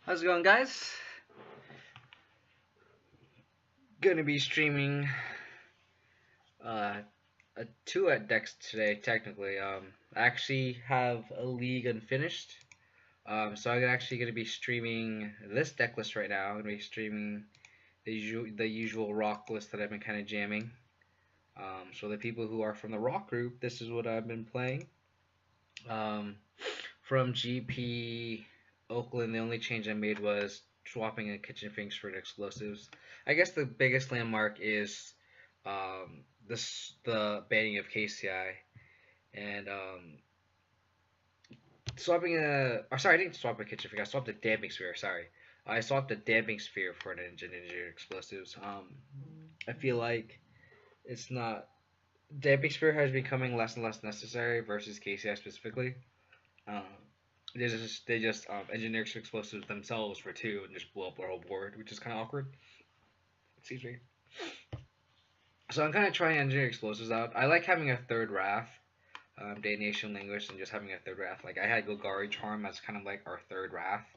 How's it going, guys? Gonna be streaming uh, two at Dex today, technically. I actually have a league unfinished, so I'm actually gonna be streaming this deck list right now. I'm gonna be streaming the usual rock list that I've been kind of jamming. So the people who are from the rock group, this is what I've been playing. Um, from GP Oakland, the only change I made was swapping a kitchen finks for explosives. I guess the biggest landmark is the banning of KCI and swapping a. Or sorry, I didn't swap a kitchen fink. I swapped a damping sphere. Sorry, I swapped a damping sphere for an engineered explosives. I feel like it's not. Damping sphere has becoming less and less necessary versus KCI specifically. Um, they just engineer explosives themselves for two and just blow up their whole board, which is kind of awkward. Excuse me. So I'm kind of trying engineer explosives out. I like having a third Wrath, Day Nation Language, and just having a third Wrath. Like I had Golgari Charm as kind of like our third Wrath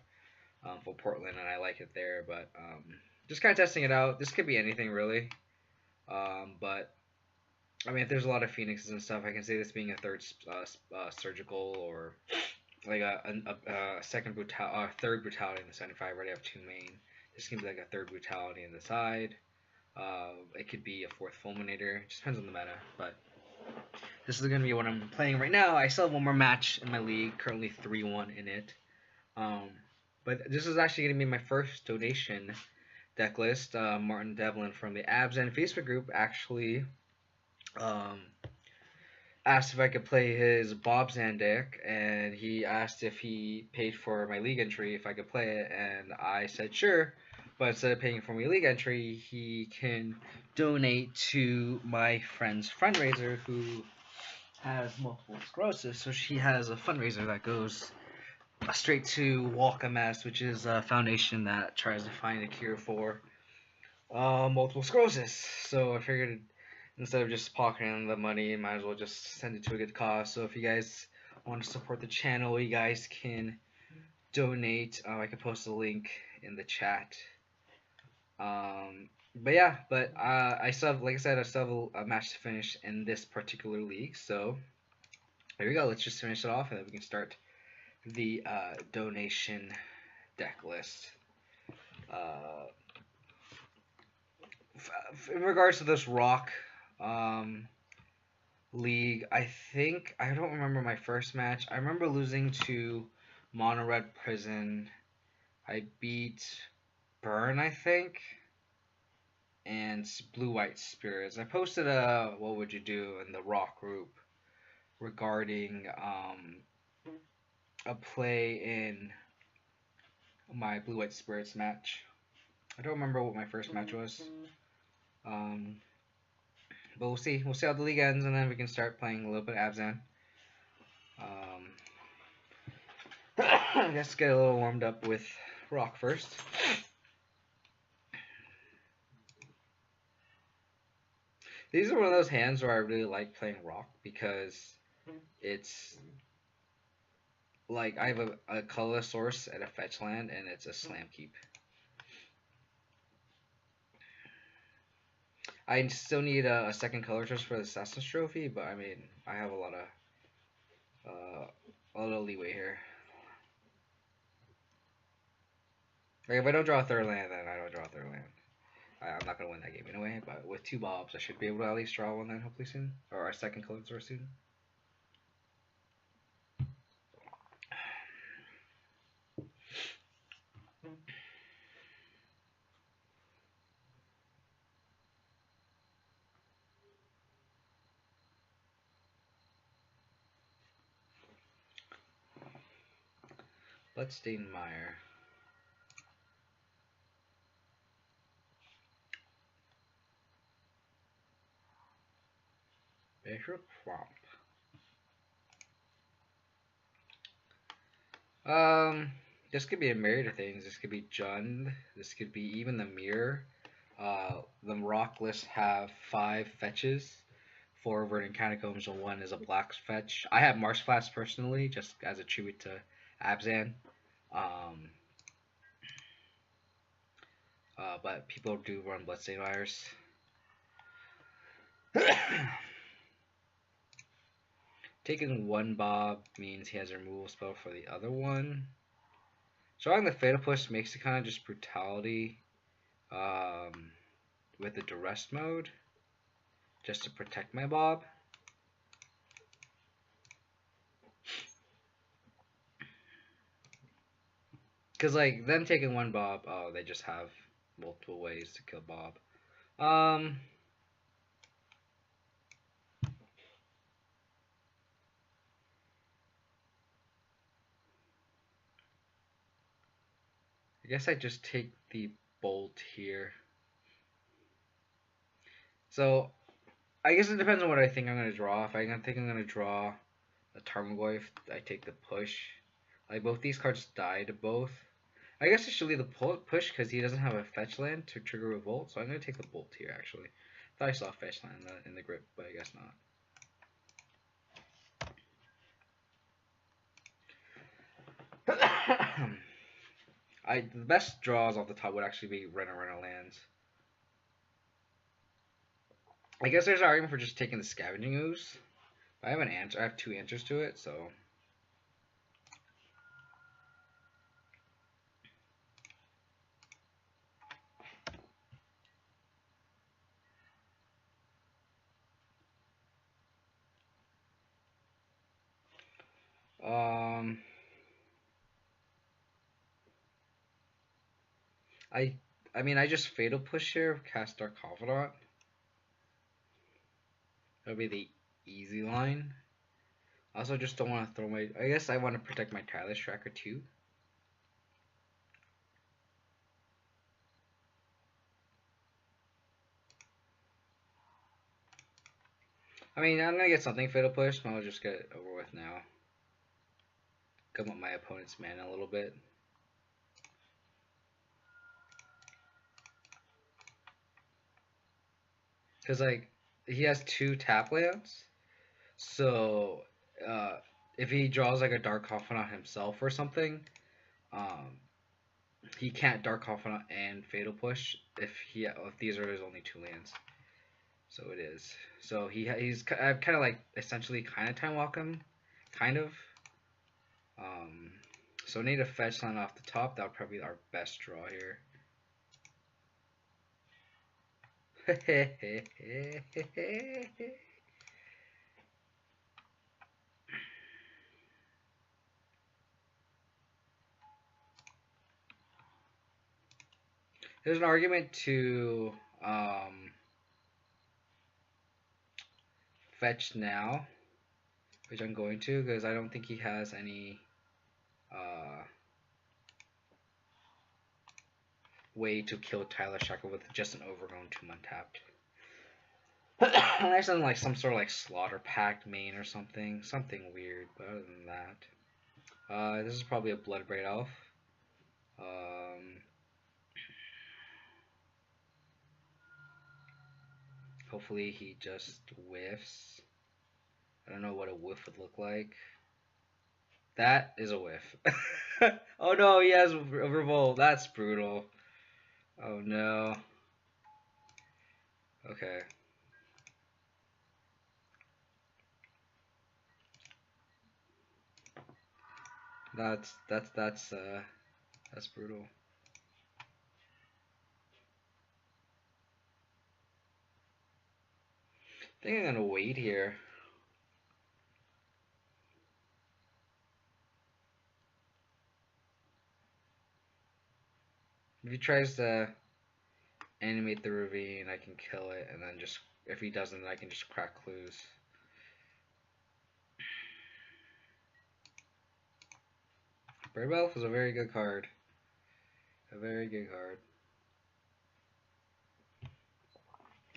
for Portland, and I like it there. But just kind of testing it out. This could be anything really. But I mean, if there's a lot of Phoenixes and stuff, I can see this being a third surgical or like a second third brutality in the 75. I already have two main. This can be like a third brutality in the side. It could be a fourth fulminator. It just depends on the meta. But this is gonna be what I'm playing right now. I still have one more match in my league, currently 3-1 in it. Um, but this is actually gonna be my first donation deck list. Martin Devlin from the Bobzan Facebook group actually um, asked if I could play his Bobzan deck, and he asked if he paid for my league entry, if I could play it, and I said sure. But instead of paying for my league entry, he can donate to my friend's fundraiser who has multiple sclerosis. So she has a fundraiser that goes straight to Walk MS, which is a foundation that tries to find a cure for multiple sclerosis. So I figured instead of just pocketing the money, might as well just send it to a good cause. So if you guys want to support the channel, you guys can donate. I can post a link in the chat. But yeah, I still have, like I said, I still have a match to finish in this particular league. So here we go. Let's just finish it off, and then we can start the donation deck list. In regards to this rock league, I think I don't remember my first match. I remember losing to Mono Red Prison. I beat Burn, I think, and Blue White Spirits. I posted a what would you do in the rock group regarding a play in my Blue White Spirits match. I don't remember what my first match was. Um, but we'll see. We'll see how the league ends, and then we can start playing a little bit of Bobzan. Let's get a little warmed up with rock first. These are one of those hands where I really like playing rock because it's like I have a colorless source and a fetch land, and it's a slam keep. I still need a second color source for the Assassin's Trophy, but I mean I have a lot of leeway here. Like if I don't draw a third land, then I don't draw a third land. I'm not gonna win that game anyway. But with two Bobs, I should be able to at least draw one then hopefully soon, or a second color source soon. Bloodstained-Meyer. Bishop Swamp. This could be a myriad of things. This could be Jund. This could be even the mirror. The rock lists have 5 fetches. 4 Verdant Catacombs and 1 is a black fetch. I have Marsh Flats personally, just as a tribute to Bobzan. but people do run Bloodstained Virus. Taking one Bob means he has a removal spell for the other one. Drawing the Fatal Push makes it kind of just brutality with the duress mode, just to protect my Bob. Because, like, them taking one Bob, oh, they just have multiple ways to kill Bob. I guess I just take the Bolt here. So, I guess it depends on what I think I'm going to draw. If I think I'm going to draw a Tarmogoyf, I take the push. Like, both these cards die to both. I guess I should leave the push because he doesn't have a fetch land to trigger Revolt, so I'm going to take the Bolt here, actually. Thought I saw a fetch land in the grip, but I guess not. The best draws off the top would actually be Renner lands. I guess there's an argument for just taking the Scavenging Ooze. I have an answer. I have two answers to it, so. I mean, I just Fatal Push here, cast Dark Confidant. That'll be the easy line. I also just don't want to throw my. I guess I want to protect my Tireless Tracker too. I mean, I'm gonna get something Fatal Push, but I'll just get it over with now. Come up my opponent's mana a little bit. Because, like, he has two tap lands. So, if he draws, like, a Dark Confidant himself or something, he can't Dark Confidant and Fatal Push if these are his only two lands. So it is. So he's kind of like essentially kind of Time Welcome, kind of. So need a fetch land off the top. That would probably be our best draw here. There's an argument to fetch now, which I'm going to because I don't think he has any way to kill Tyler Shackle with just an overgrown 2 untapped. Unless in like some sort of like Slaughter Pact main or something weird. But other than that, this is probably a Bloodbraid Elf. Hopefully he just whiffs. I don't know what a whiff would look like. That is a whiff. Oh no, he has a Revolt. That's brutal. Oh no. Okay. That's brutal. I think I'm gonna wait here. If he tries to animate the ravine, I can kill it, and then just if he doesn't, I can just crack clues. Brave Elf is a very good card. A very good card.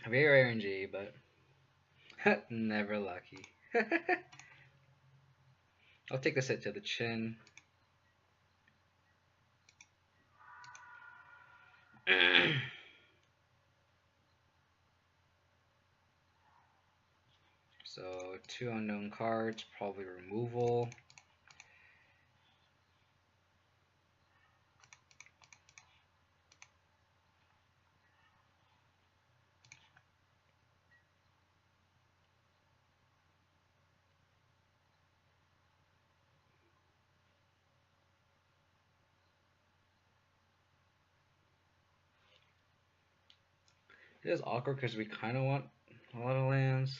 Very RNG, but never lucky. I'll take this hit to the chin. So 2 unknown cards, probably removal. It is awkward because we kind of want a lot of lands.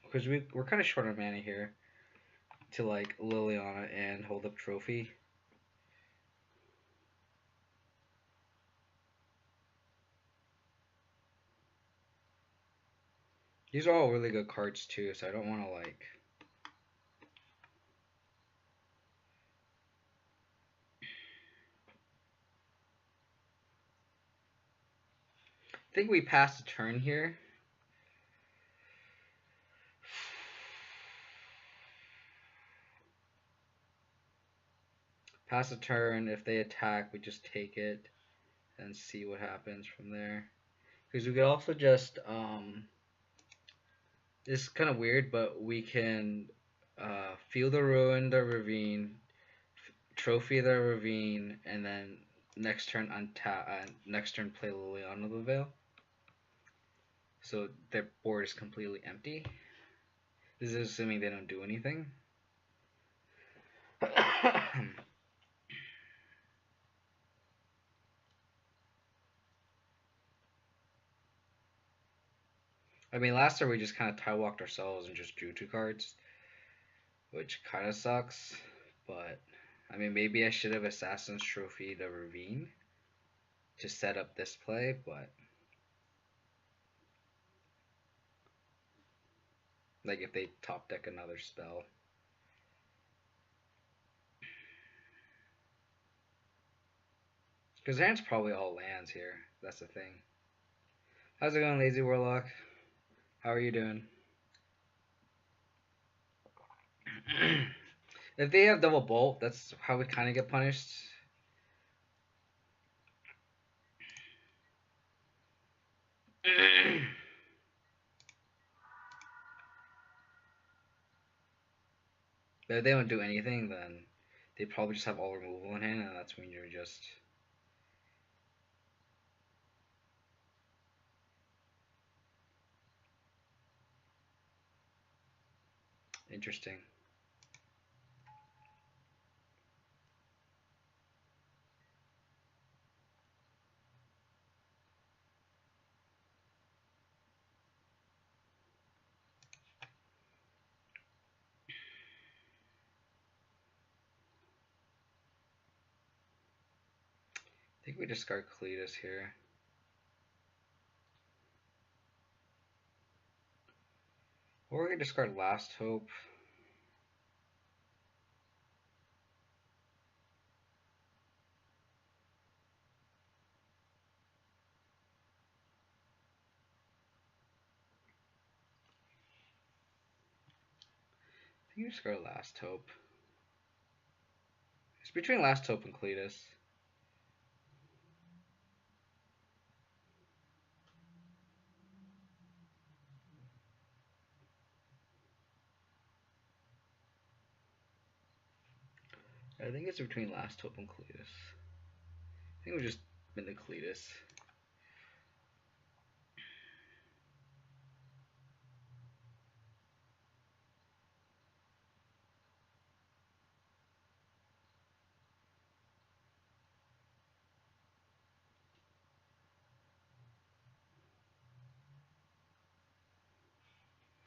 Because we're kind of short on mana here to like Liliana and hold up trophy. These are all really good cards too, so I don't want to like. I think we passed a turn here. Pass a turn. If they attack, we just take it and see what happens from there. Because we could also just it's kind of weird, but we can feel the ruin, the ravine, trophy the ravine, and then next turn untap. Next turn play Liliana the Veil. So their board is completely empty. This is assuming they don't do anything. I mean, last year we just kind of tie walked ourselves and just drew 2 cards, which kind of sucks. But I mean, maybe I should have Assassin's Trophy the Ravine to set up this play, but like if they top deck another spell. Because hand's probably all lands here. That's the thing. How's it going, Lazy Warlock? How are you doing? If they have double bolt, that's how we kind of get punished. But if they don't do anything, then they probably just have all removal in hand, and that's when you're just. Interesting. I think we discard Cletus here. Or we can discard Last Hope. I think we discard Last Hope. It's between Last Hope and Cletus. I think it's between Last Hope and Cletus. I think we just been to Cletus.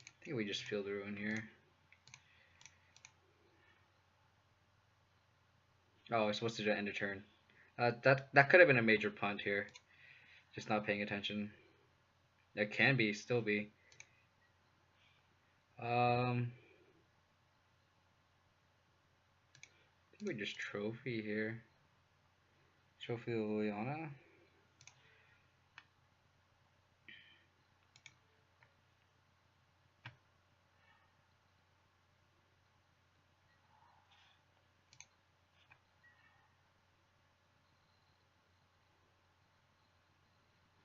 I think we just feel the ruin here. Oh, I was supposed to do end of turn. That could have been a major punt here. Just not paying attention. It can be, still be. I think we just trophy here. Trophy Liliana.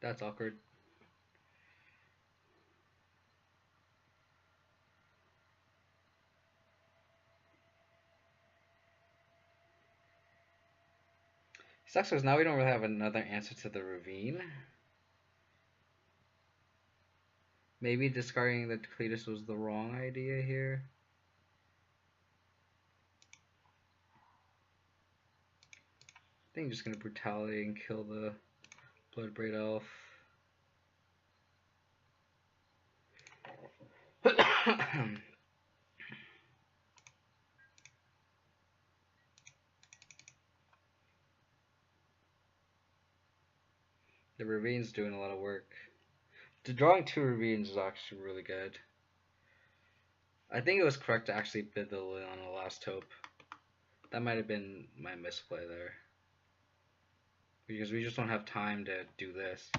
That's awkward. Sucks because now we don't really have another answer to the ravine. Maybe discarding the Cletus was the wrong idea here. think I'm just gonna brutality and kill the Bloodbraid Elf. The Ravine's doing a lot of work. The drawing 2 Ravines is actually really good. I think it was correct to actually bid the Lily on the last hope. That might have been my misplay there. Because we just don't have time to do this.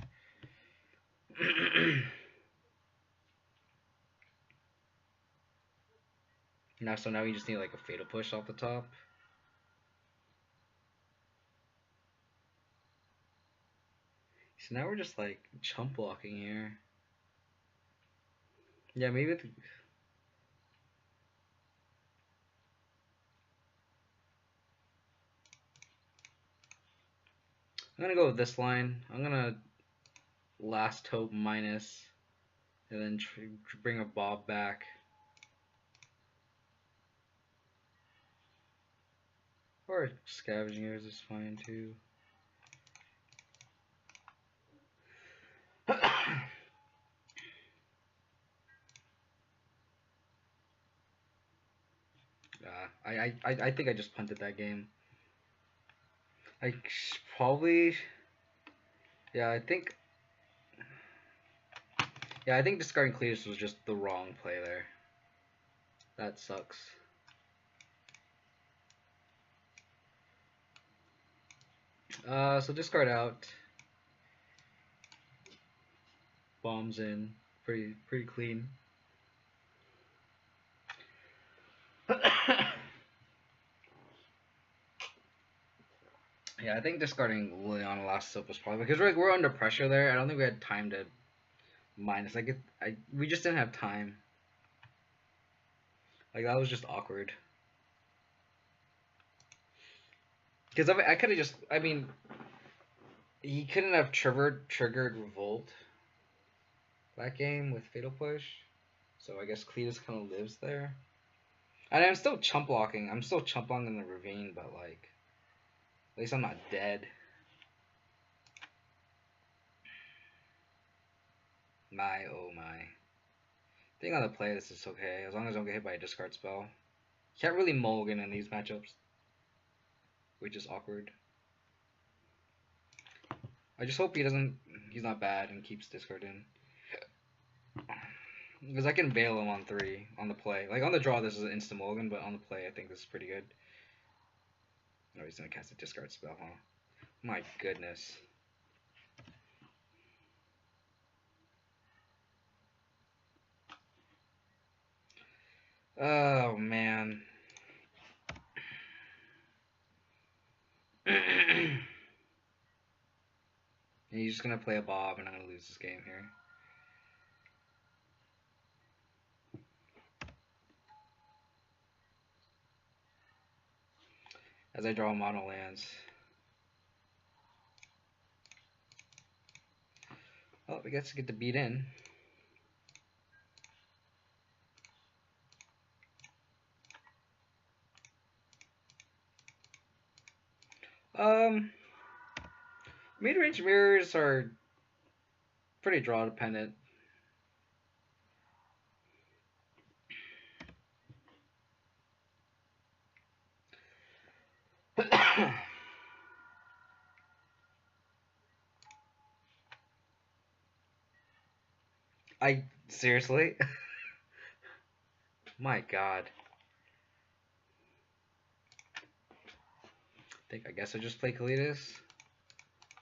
So now we just need like a fatal push off the top. So now we're just like chump blocking here. Yeah, maybe I'm gonna go with this line. I'm gonna last hope minus, and then bring a Bob back. Or scavenging ears is fine too. I think I just punted that game. I probably, yeah, I think discarding Cletus was just the wrong play there. That sucks. So discard out. Bombs in. Pretty clean. Yeah, I think discarding Liliana last up was probably because we're under pressure there. I don't think we had time to minus. We just didn't have time. Like that was just awkward. Because I could have just. I mean, he couldn't have triggered Revolt that game with Fatal Push. So I guess Cletus kind of lives there. And I'm still chump blocking. I'm still chump blocking in the Ravine, but like, at least I'm not dead. My oh my. I think on the play this is okay, as long as I don't get hit by a discard spell. Can't really mulligan in these matchups, which is awkward. I just hope he's not bad and keeps discarding. Because I can bail him on 3 on the play. Like on the draw this is an instant mulligan, but on the play I think this is pretty good. Oh, he's gonna cast a discard spell, huh? My goodness. Oh man. He's just gonna play a Bob and I'm gonna lose this game here. As I draw mono lands. Oh, we get to get the beat in. Mid-range mirrors are pretty draw dependent. Seriously? My god. I guess I just play Kalidas.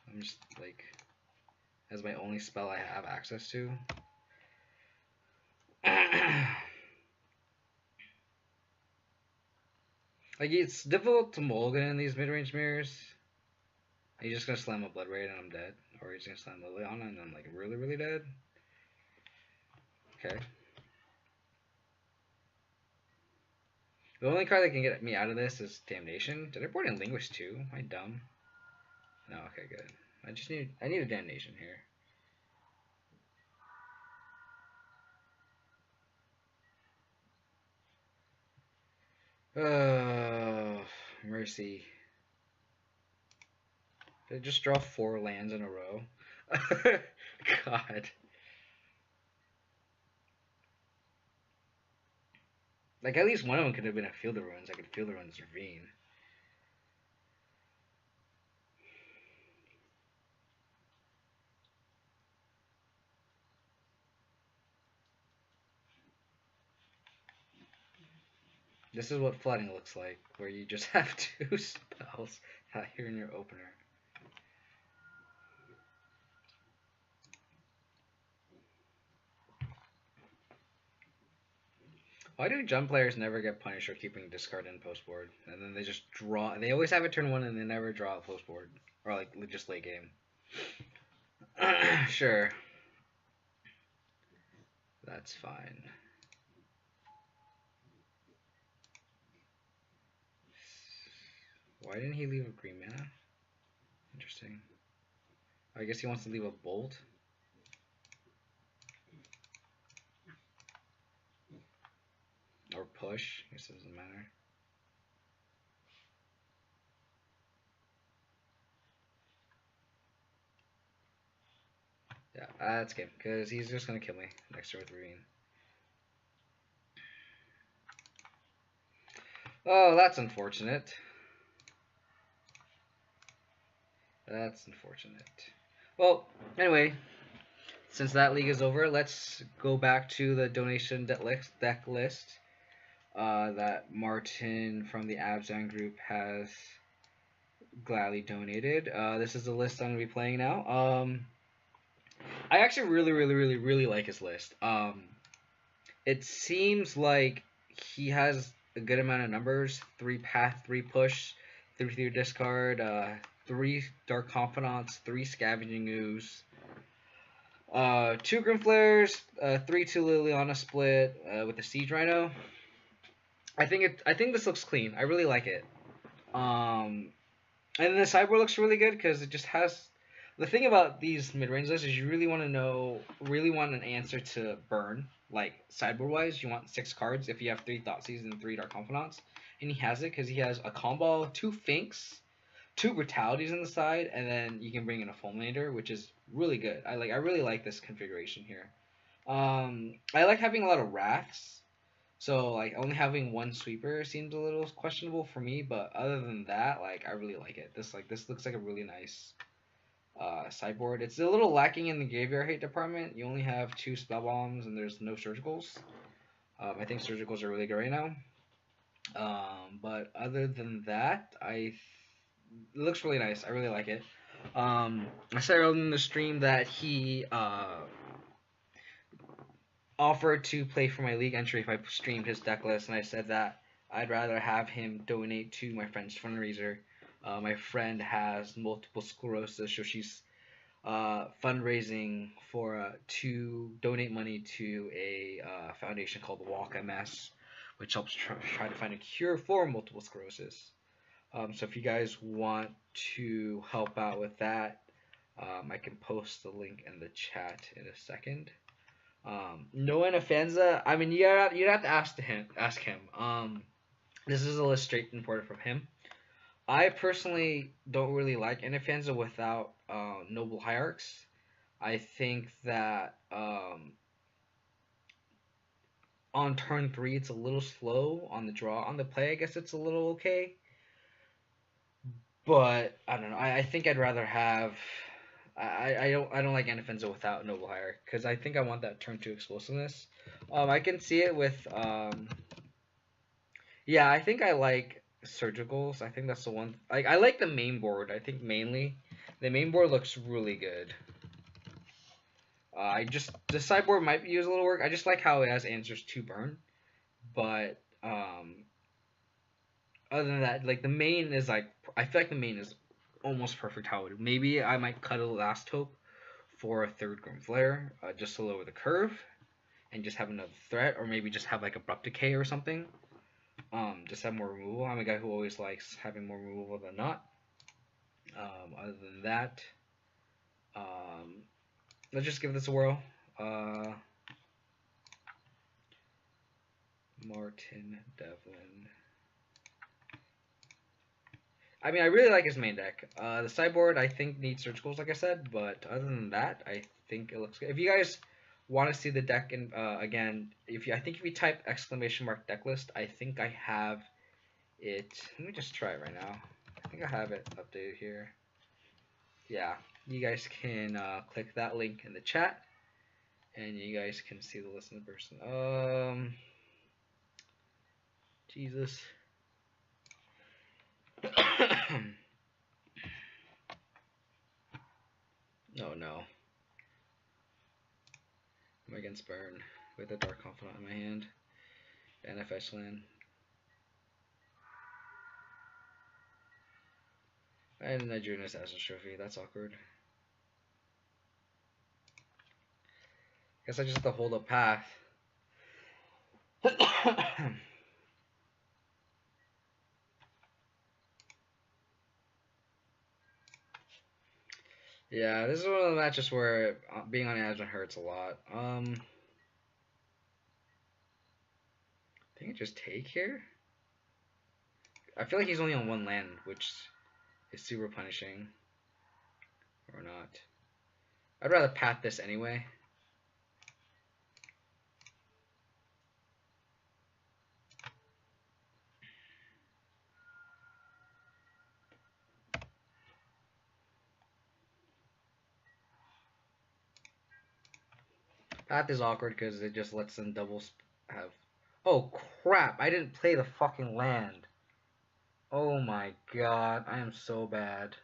I'm just like, as my only spell I have access to. Like, it's difficult to mulligan in these mid-range mirrors. He's just gonna slam a Bloodbraid and I'm dead. Or he's gonna slam Liliana and I'm like really dead. Okay. The only card that can get me out of this is Damnation. Did I board in Linguist too? Am I dumb? No, okay, good. I need a Damnation here. Mercy. Did I just draw 4 lands in a row? God. Like, at least one of them could have been a Field of Ruins. I could Field of Ruins Ravine. This is what flooding looks like, where you just have 2 spells out here in your opener. Why do jump players never get punished for keeping discard in post board? And then they just draw. They always have a turn 1 and they never draw a post board. Or like just late game. Sure. That's fine. Why didn't he leave a green mana? Interesting. I guess he wants to leave a bolt. Or push. I guess it doesn't matter. Yeah, that's game. Because he's just going to kill me next turn with Ravine. Oh, that's unfortunate. That's unfortunate. Well, anyway, since that league is over, let's go back to the donation deck list that Martin from the Bobzan group has gladly donated. This is the list I'm going to be playing now. I actually really like his list. It seems like he has a good amount of numbers: 3 path, 3 push, 3 discard, 3 Dark Confidants, 3 Scavenging Ooze, 2 Grim Flares, 3 to Liliana split with the Siege Rhino. I think this looks clean. I really like it. And the sideboard looks really good because it just has. The thing about these mid-range lists is you really want an answer to burn. Like sideboard-wise, you want 6 cards if you have 3 Thoughtseize and 3 Dark Confidants, and he has it because he has a combo, 2 Finks, 2 Brutalities on the side, and then you can bring in a Fulminator, which is really good. I really like this configuration here. I like having a lot of Wraths. So, like, only having 1 sweeper seems a little questionable for me, but other than that, like, I really like it. This looks like a really nice sideboard. It's a little lacking in the graveyard hate department. You only have 2 spell bombs and there's no surgicals. I think surgicals are really good right now. But other than that, it looks really nice. I really like it. I said earlier in the stream that he offered to play for my league entry if I streamed his deck list, and I said that I'd rather have him donate to my friend's fundraiser. My friend has multiple sclerosis, so she's fundraising to donate money to a foundation called Walk MS, which helps try to find a cure for multiple sclerosis. So if you guys want to help out with that, I can post the link in the chat in a second. Noah Nafanza, I mean, you'd have to ask him. This is a list straight imported from him. I personally don't really like Anafanza without Noble Hierarchs. I think that on turn 3 it's a little slow on the draw. On the play, I guess it's a little okay. But I don't know. I think I'd rather have. I don't like Anafanza without Noble Hierarch because I think I want that turn 2 explosiveness. I can see it with. Yeah, I think I like surgicals. I think that's the one. Like I like the main board. I think mainly the main board looks really good. The sideboard might use a little work. I just like how it has answers to burn, but other than that, like the main is like I feel like the main is almost perfect how it. Maybe I might cut a last hope for a 3rd Grim Flare just to lower the curve and just have another threat, or maybe just have like Abrupt Decay or something. Just have more removal. I'm a guy who always likes having more removal than not. Other than that, let's just give this a whirl. Martin Devlin. I mean, I really like his main deck. The sideboard I think needs surgicals, like I said, but other than that, I think it looks good. If you guys want to see the deck in again, I think if you type ! Decklist, I think I have it. Let me just try it right now. I think I have it updated here. Yeah, you guys can click that link in the chat, and you guys can see the list in person. Jesus. Oh no. I'm against Burn with a Dark Confidant in my hand and a fetch land. And I drew an Assassin's Trophy. That's awkward. Guess I just have to hold up path. Yeah, this is one of the matches where being on Advent hurts a lot. I think I just take here. I feel like he's only on one land, which is super punishing. Or not. I'd rather path this anyway. Path is awkward because it just lets them double have. Oh crap! I didn't play the fucking land. Oh my god, I am so bad.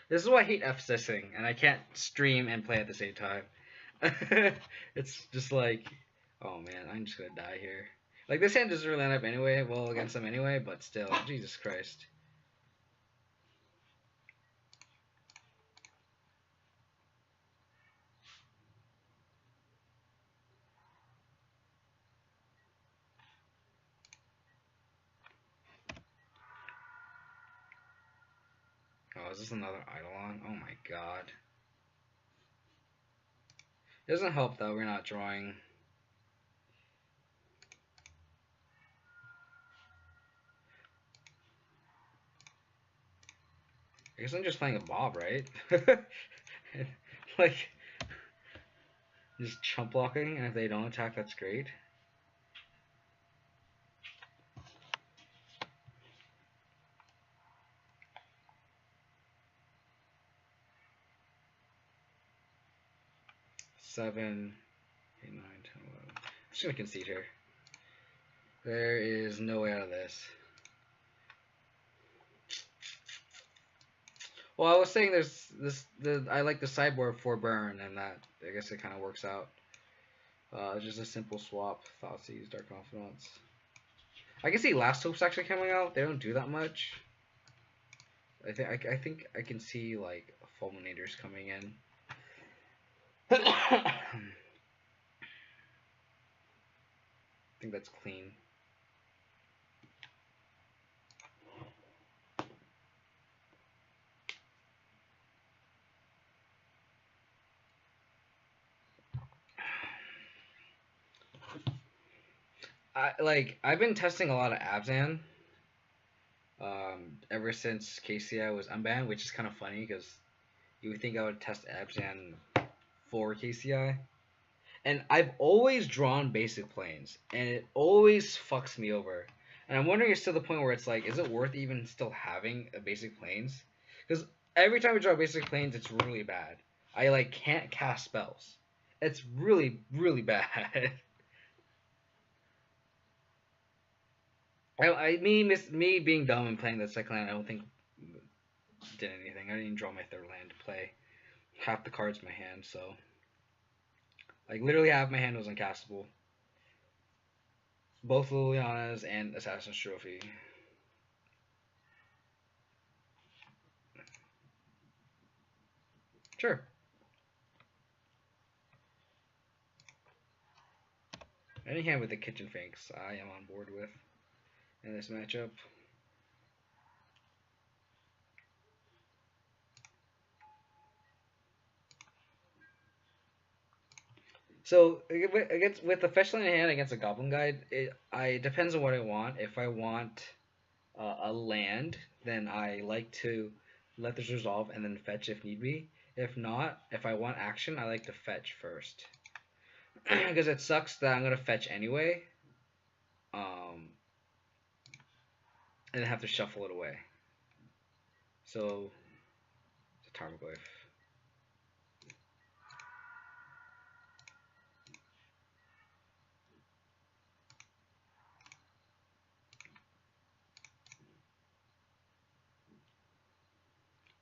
This is why I hate FSSing, and I can't stream and play at the same time. It's just like, oh man, I'm just gonna die here. Like, this hand doesn't really end up anyway, well, against them anyway, but still, Jesus Christ. Oh, is this another Eidolon? Oh my god. It doesn't help that we're not drawing. I guess I'm just playing a Bob, right? Like, just chump blocking, and if they don't attack, that's great. Seven, 8, 9, 10, 11. I'm just gonna concede here. There is no way out of this. Well, I was saying I like the sideboard for burn, and that I guess it kind of works out. Just a simple swap. Thoughtseize, Dark Confidence. I can see Last Hope's actually coming out. They don't do that much. I think I can see like Fulminators coming in. I think that's clean. I've been testing a lot of Bobzan ever since KCI was unbanned, which is kind of funny because you would think I would test Bobzan for KCI. And I've always drawn basic planes, and it always fucks me over. And I'm wondering it's to the point where it's like, is it worth even still having a basic planes? Because every time I draw basic planes, it's really bad. I like can't cast spells. It's really, really bad. Me being dumb and playing the second land, I don't think did anything. I didn't even draw my third land to play half the cards in my hand, so like literally half my hand was uncastable. Both Liliana's and Assassin's Trophy. Sure. Any hand with the Kitchen Finks, I am on board with in this matchup. So with the fetch land in hand against a Goblin Guide, it depends on what I want. If I want a land, then I like to let this resolve and then fetch if need be. If not, if I want action, I like to fetch first. Because it sucks that I'm gonna fetch anyway, um, and have to shuffle it away. So it's a Tarmogoyf.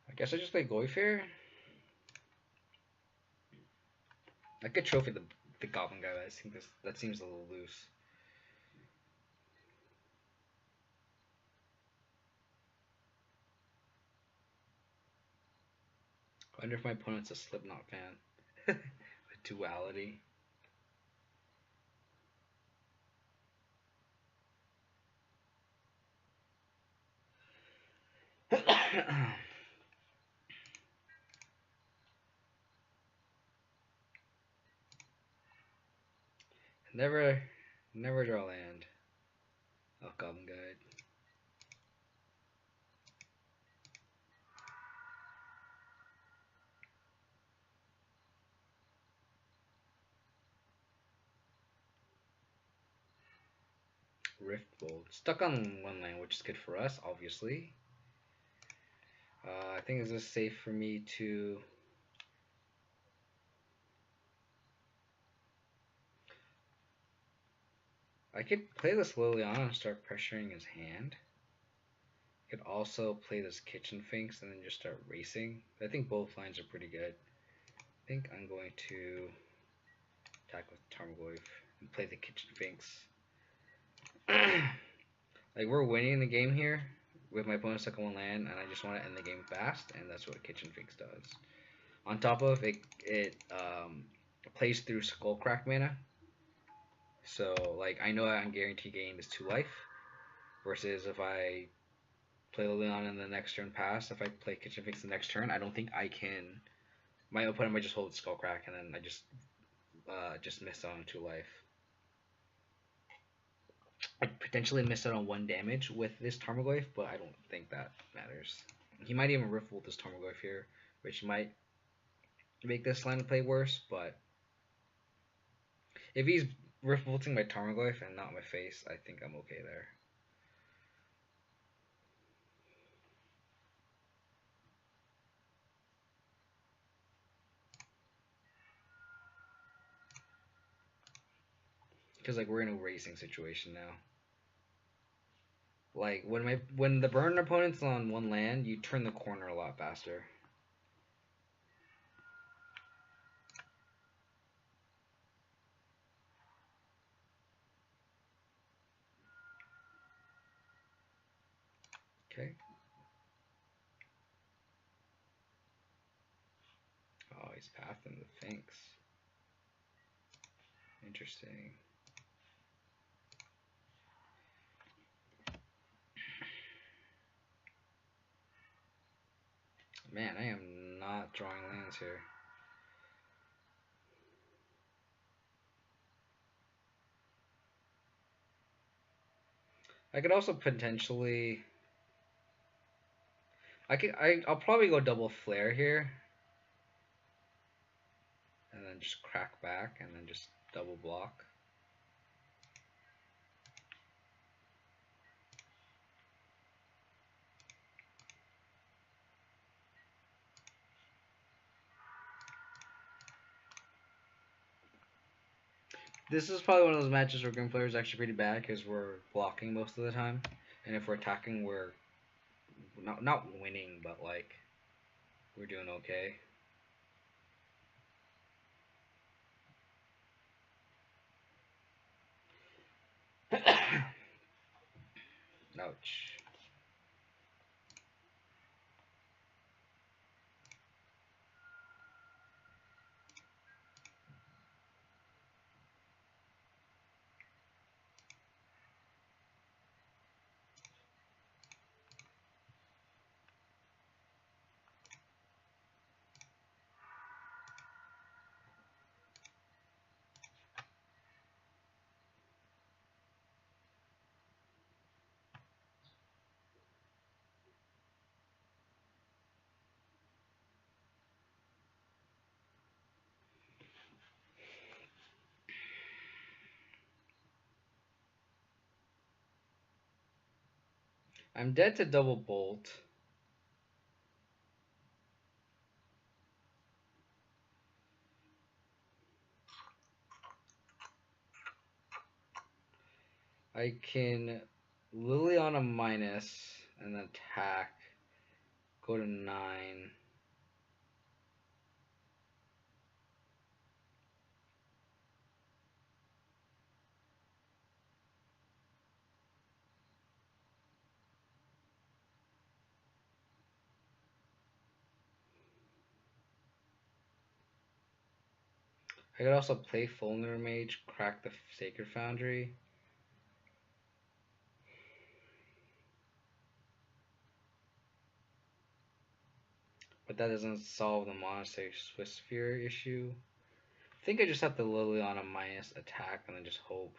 I guess I just play Goyf here. I could trophy the Goblin guy, but I think that seems a little loose. I wonder if my opponent's a Slipknot fan. A duality. Never draw land. Oh, Goblin Guide. Riftbolt. Stuck on one land, which is good for us, obviously. I think is this safe for me to... I could play this Liliana and start pressuring his hand. I could also play this Kitchen Finks and then just start racing. I think both lines are pretty good. I think I'm going to attack with Tarmogoyf and play the Kitchen Finks. Like, we're winning the game here with my opponent stuck on one land, and I just want to end the game fast, and that's what Kitchen Finks does. On top of it, it plays through Skullcrack mana. So, like, I know I'm guaranteed getting this 2 life, versus if I play Liliana in the next turn pass, if I play Kitchen Finks the next turn, I don't think I can. My opponent might just hold Skullcrack, and then I just miss out on 2 life. I potentially miss out on 1 damage with this Tarmogoyf, but I don't think that matters. He might even Riftbolt this Tarmogoyf here, which might make this line of play worse, but if he's Riftbolting my Tarmogoyf and not my face, I think I'm okay there. Because, like, we're in a racing situation now. Like, when the burn opponent's on one land, you turn the corner a lot faster. Okay. Oh, he's pathing the Finks. Interesting. Man, I am not drawing lands here. I could also potentially... I'll probably go double flare here. And then just crack back and then just double block. This is probably one of those matches where Green Flare is actually pretty bad because we're blocking most of the time. And if we're attacking, we're not winning, but like we're doing okay. Ouch. I'm dead to double bolt. I can Lily on a minus and then attack. Go to 9. I could also play Fulner Mage, crack the Sacred Foundry. But that doesn't solve the Monastery Swiss Sphere issue. I think I just have to Lily on a minus attack and then just hope.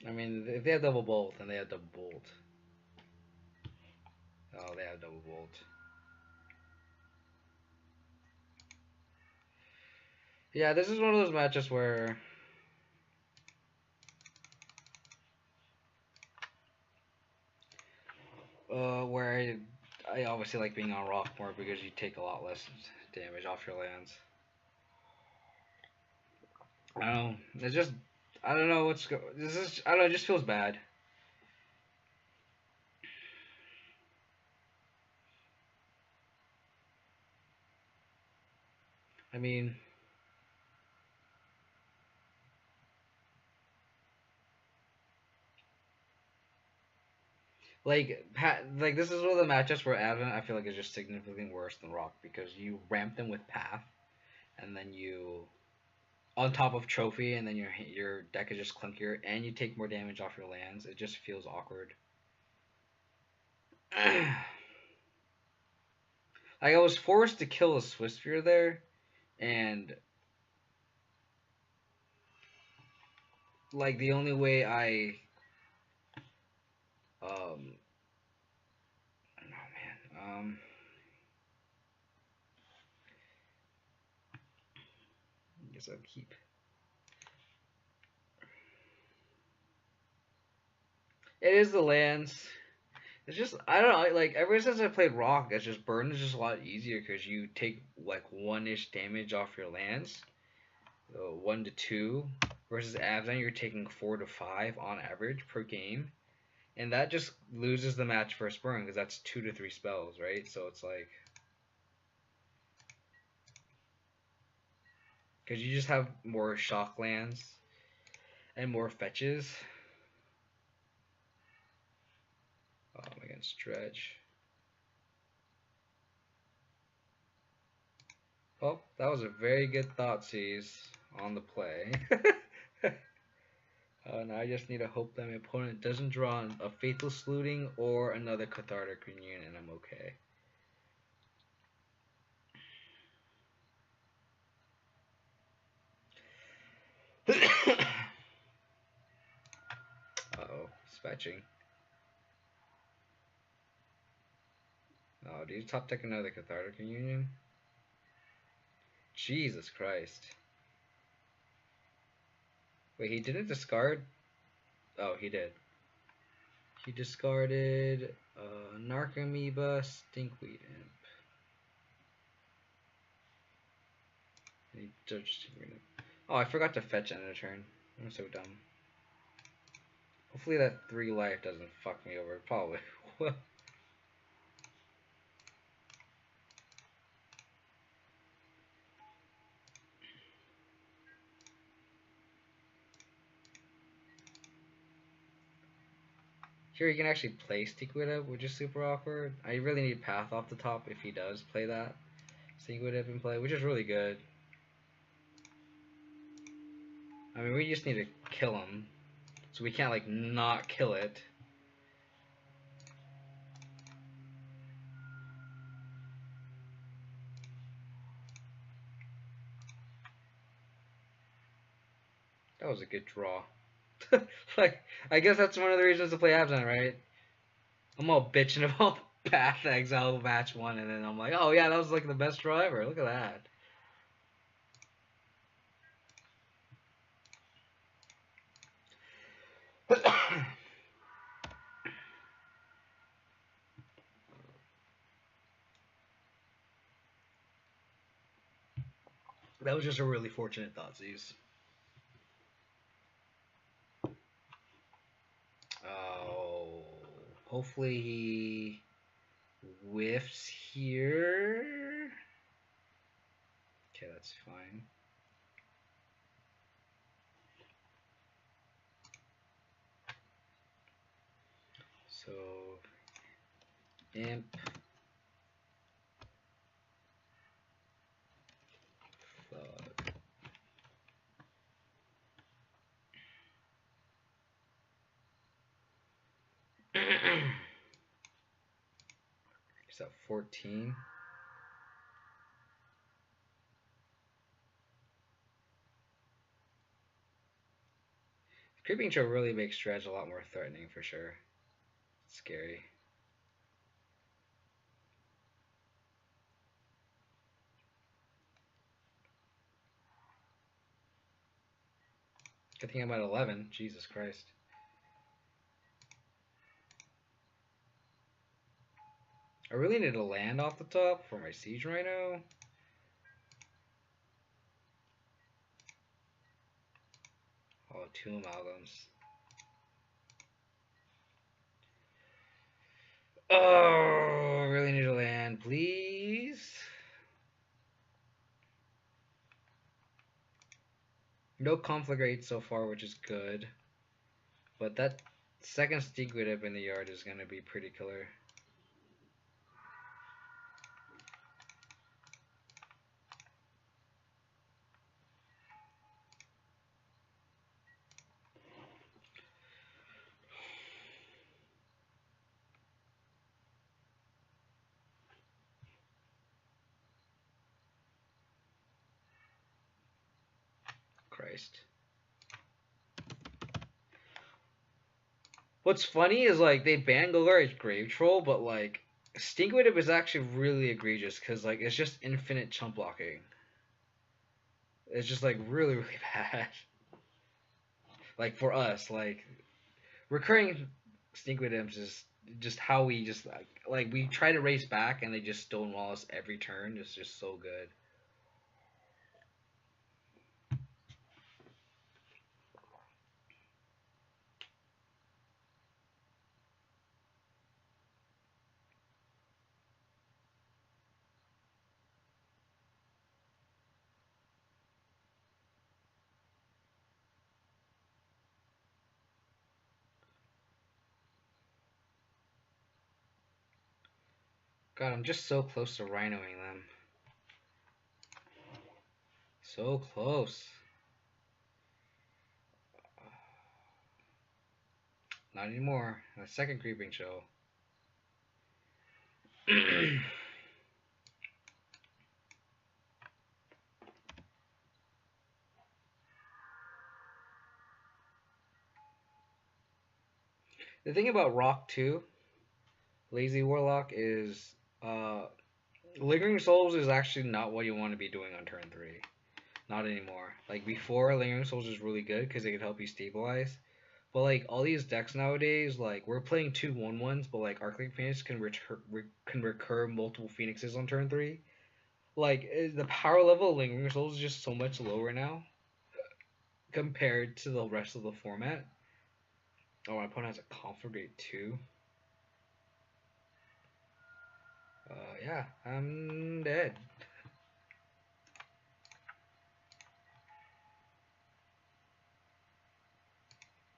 I mean, if they have double bolt, then they have double bolt. Oh, they have double bolt. Yeah, this is one of those matches where I obviously like being on rock more because you take a lot less damage off your lands. I don't know. It's just I don't know what's this is I don't know. It just feels bad. I mean, like this is one of the matchups where Advent I feel like is just significantly worse than Rock because you ramp them with Path, and then you on top of Trophy, and then your deck is just clunkier, and you take more damage off your lands. It just feels awkward. Like I was forced to kill a Swiss Sphere there, and like the only way I no man I guess I'll keep. It is the lands. It's just I don't know. Like ever since I played Rock, it's just Burn is just a lot easier because you take like 1-ish damage off your lands, 1 to 2, versus Abzan you're taking 4 to 5 on average per game, and that just loses the match for Burn because that's 2 to 3 spells, right? So it's like because you just have more shock lands and more fetches. Against Dredge. Oh, that was a very good Thoughtseize on the play. Now I just need to hope that my opponent doesn't draw a Faithless Looting or another Cathartic Reunion, and I'm okay. Uh-oh, he's fetching. Oh, do you top deck another Cathartic Reunion? Jesus Christ. Wait, he didn't discard? Oh, he did. He discarded Narcomoeba, Stinkweed Imp. And he judged Stinkweed Imp. Oh, I forgot to fetch end of turn. I'm so dumb. Hopefully that 3 life doesn't fuck me over. Probably will. Here you can actually play Stinkweed, which is super awkward. I really need Path off the top if he does play that. Stinkweed in play, which is really good. I mean, we just need to kill him. So we can't, like, not kill it. That was a good draw. Like, I guess that's one of the reasons to play Bobzan, right? I'm all bitching about Path Exile match 1, and then I'm like, oh yeah, that was like the best draw ever. Look at that. That was just a really fortunate Thoughtseize. Oh, hopefully he whiffs here. Okay, that's fine. So, imp, thug. Is that 14? Creeping Troll really makes Dredge a lot more threatening for sure. It's scary. Good thing I'm at 11. Jesus Christ. I really need to land off the top for my Siege Rhino. Oh, 2 amalgams. Oh, I really need to land, please. No conflict rate so far, which is good. But that second Stigwid up in the yard is going to be pretty killer. Christ. What's funny is like they ban Golgari's Grave Troll, but like Stinkwidip is actually really egregious because like it's just infinite chump blocking. It's just like really really bad. Like for us, like recurring Stinkwidips is just how we just like we try to race back and they just stonewall us every turn. It's just so good. God, I'm just so close to rhinoing them. So close. Not anymore. A second creeping show. The thing about Rock 2, Lazy Warlock, is Lingering Souls is actually not what you want to be doing on turn 3. Not anymore. Like before, Lingering Souls is really good because it could help you stabilize. But like all these decks nowadays, like we're playing 2/1/1s, but like Arclight Phoenix can recur multiple Phoenixes on turn 3. Like the power level of Lingering Souls is just so much lower now compared to the rest of the format. Oh, my opponent has a conflict rate too. Yeah, I'm dead.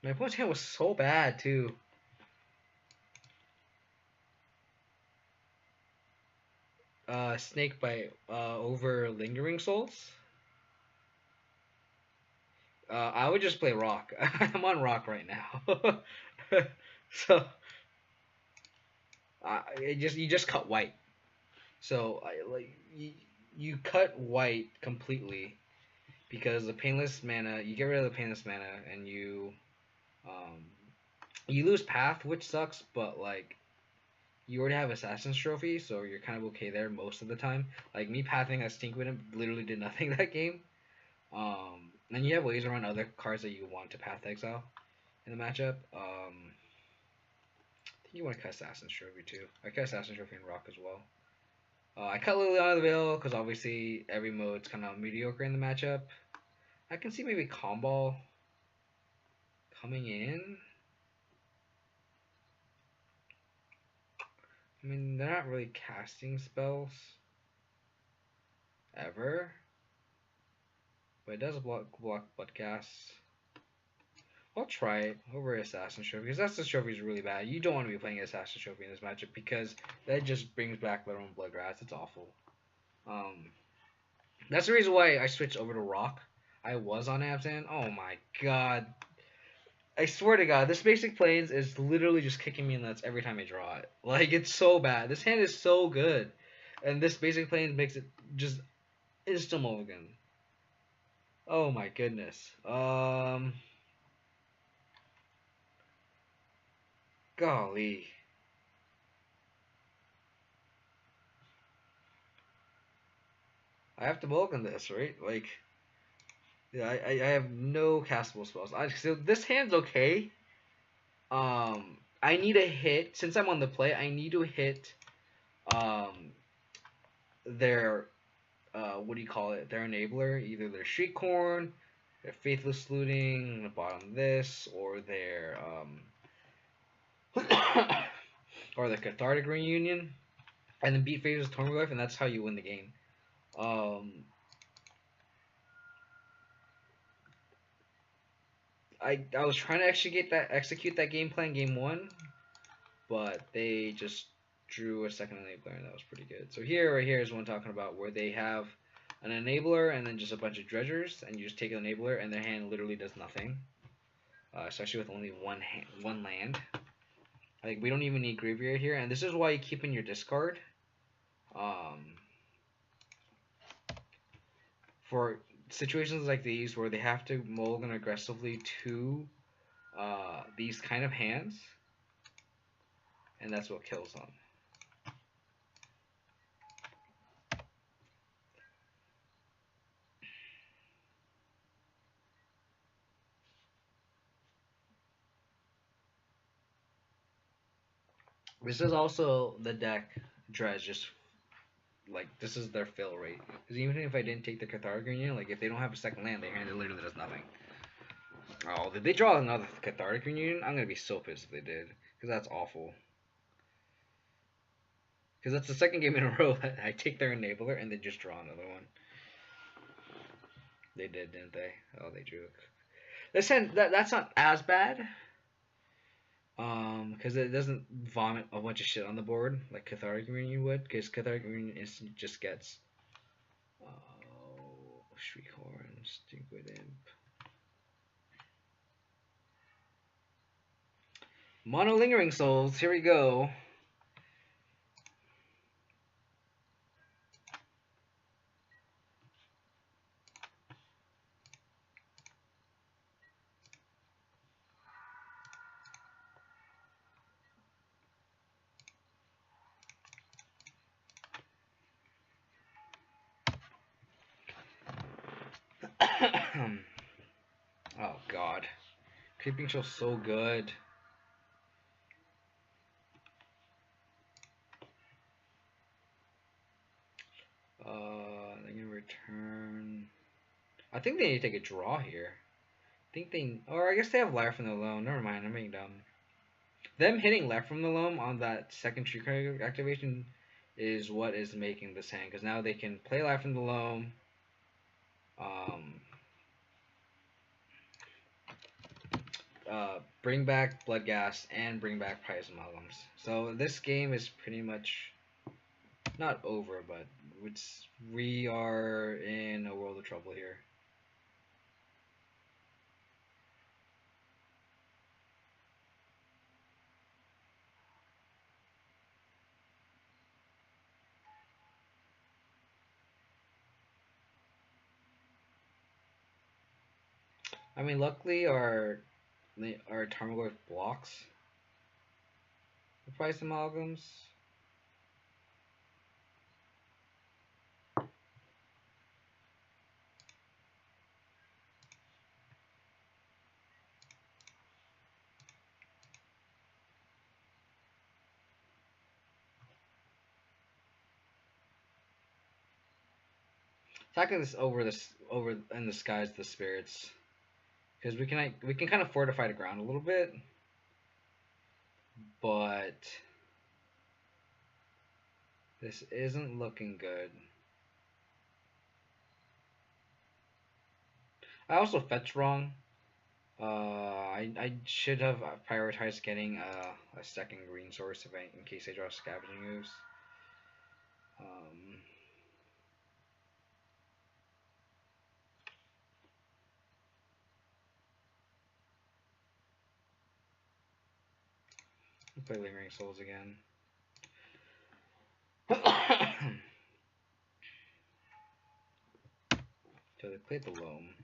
My opponent's hand was so bad too. Snake Bite over Lingering Souls. I would just play Rock. I'm on Rock right now. So you just cut white. So you cut white completely because the painless mana, you get rid of the painless mana, and um, you lose path, which sucks, but like you already have Assassin's Trophy, so you're kind of okay there most of the time. Like me pathing as Stinkwind literally did nothing that game. And you have ways around other cards that you want to path exile in the matchup. I think you want to cut Assassin's Trophy too. I cut Assassin's Trophy and Rock as well. I cut Liliana the Veil because obviously every mode's kind of mediocre in the matchup. I can see maybe Combo coming in. I mean, they're not really casting spells ever, but it does block Bloodcast. I'll try it over Assassin's Trophy because Assassin's Trophy is really bad. You don't want to be playing Assassin's Trophy in this matchup because that just brings back their own Bloodgrass. It's awful. That's the reason why I switched over to Rock. I was on Abzan. Oh my god. I swear to god, this basic planes is literally just kicking me in the nuts every time I draw it. Like, it's so bad. This hand is so good. And this basic plane makes it just instant mulligan. Oh my goodness. Golly. I have to mulligan this, right? Like, yeah, I have no castable spells. So this hand's okay. I need a hit. Since I'm on the play, I need to hit their, what do you call it? Their enabler. Either their Shriekcorn, their Faithless Looting, the bottom of this, or their, or the Cathartic Reunion. And then beat Faithless Tormolife, and that's how you win the game. I was trying to execute that game plan game one, but they just drew a second enabler, and that was pretty good. So right here is what I'm talking about, where they have an enabler and then just a bunch of dredgers, and you just take an enabler, and their hand literally does nothing. Especially with only one land. Like, we don't even need Graveyard here, and this is why you keep in your discard. For situations like these where they have to mulligan aggressively to these kind of hands, and that's what kills them. This is also the deck Dredge, just like this is their fill rate. Because even if I didn't take the Cathartic Reunion, like if they don't have a second land, their hand literally does nothing. Oh, did they draw another Cathartic Reunion? I'm gonna be so pissed if they did, because that's awful. Because that's the second game in a row that I take their enabler and they just draw another one. They did, didn't they? Oh, they drew it. This hand, that's not as bad. Because it doesn't vomit a bunch of shit on the board like Cathartic Reunion would. Because Cathartic Reunion instant just gets Shriekhorn, Stinkwood Imp. Mono Lingering Souls, here we go. Oh god. Creeping Shell's so good. They're gonna return. I think they need to take a draw here. I think they, or I guess they have Life from the Loam. Never mind, I'm being dumb. Them hitting Left from the Loam on that second tree card activation is what is making this hand, because now they can play Life from the Loam. Bring back Bloodghast and bring back Pious Amalgams. So this game is pretty much not over, but we are in a world of trouble here. I mean, luckily our Tarmogoyf blocks the price amalgams. Attacking this over in the skies the spirits because we can kind of fortify the ground a little bit, but this isn't looking good. I also fetched wrong. I should have prioritized getting a second green source in case I draw scavenging ooze. Um, play Lingering Souls again. So they played the loam.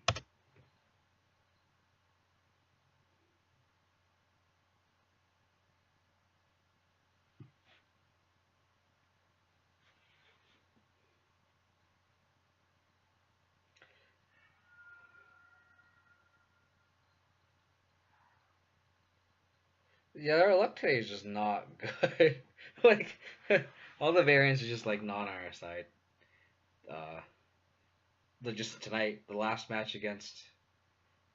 Yeah, their luck today is just not good. Like all the variants are just like not on our side. Uh, just tonight, the last match against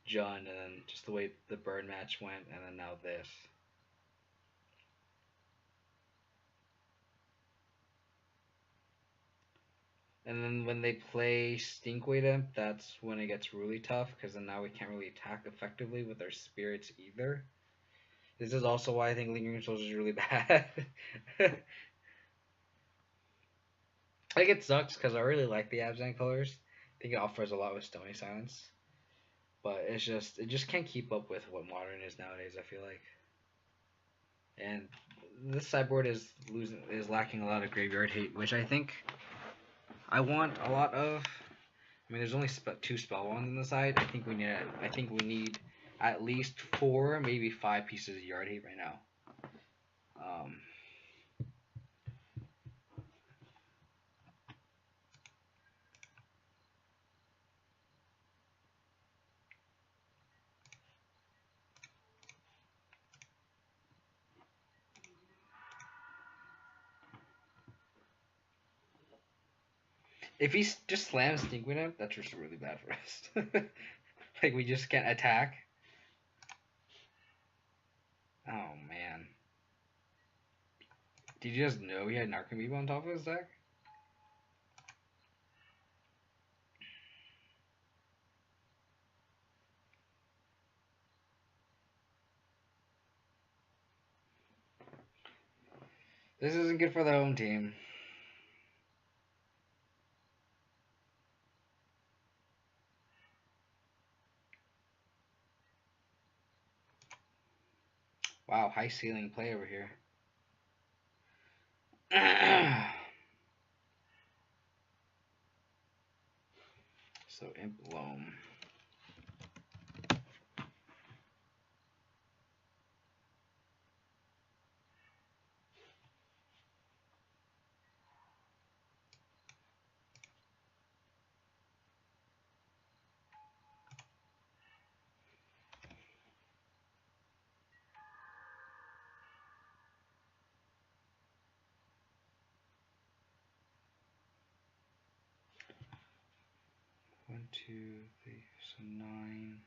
John, and then just the way the burn match went, and then now this. And then when they play Stinkweed Imp, that's when it gets really tough, because then now we can't really attack effectively with our spirits either. This is also why I think Lingering Souls is really bad. Like, it sucks, because I really like the Abzan colors. I think it offers a lot with Stony Silence. But it just can't keep up with what Modern is nowadays, I feel like. And this sideboard is lacking a lot of graveyard hate, which I think I want a lot of. I mean, there's only 2 spell wands on the side. I think we need at least 4, maybe 5 pieces of yard hate right now. If he just slams Stinkweed Imp, that's just really bad for us. Like, we just can't attack. Oh man. Did you just know he had Narcomoeba on top of his deck? This isn't good for the home team. Wow, high ceiling play over here. So Imp Loam. One, two, three, so 9.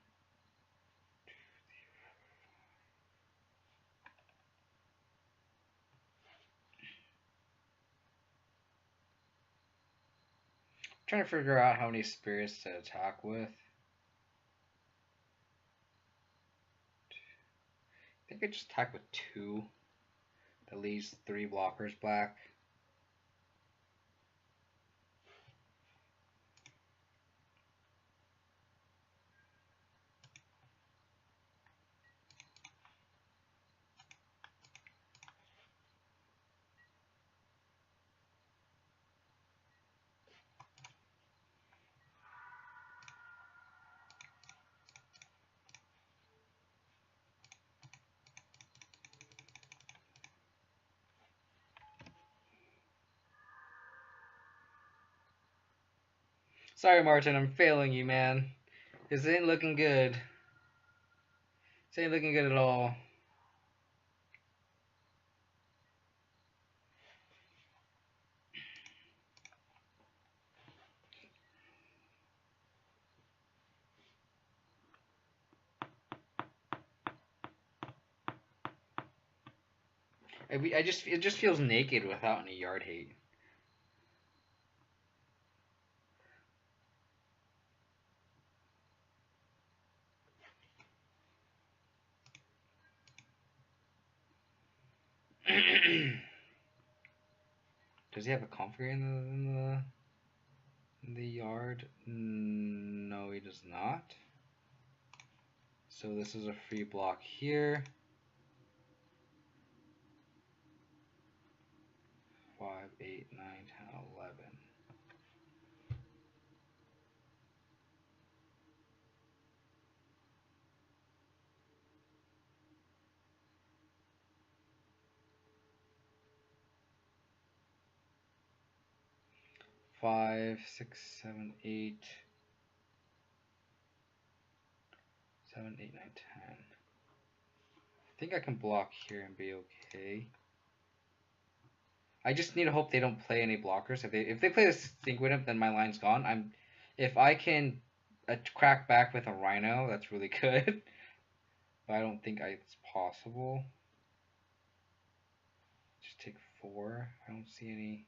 Trying to figure out how many spirits to attack with. I think I just attack with 2. That leaves 3 blockers black. Sorry, Martin, I'm failing you, man. This ain't looking good. This ain't looking good at all. It just feels naked without any yard hate. Does he have a comfort in the yard? No, he does not. So this is a free block here. 5, 8, 9, 10, 11. Five, 6, 7, 8, 7, 8, 9, 10. I think I can block here and be okay. I just need to hope they don't play any blockers. If they play the Stink Wind Up, then my line's gone. If I can crack back with a Rhino, that's really good. But I don't think it's possible. Just take 4. I don't see any.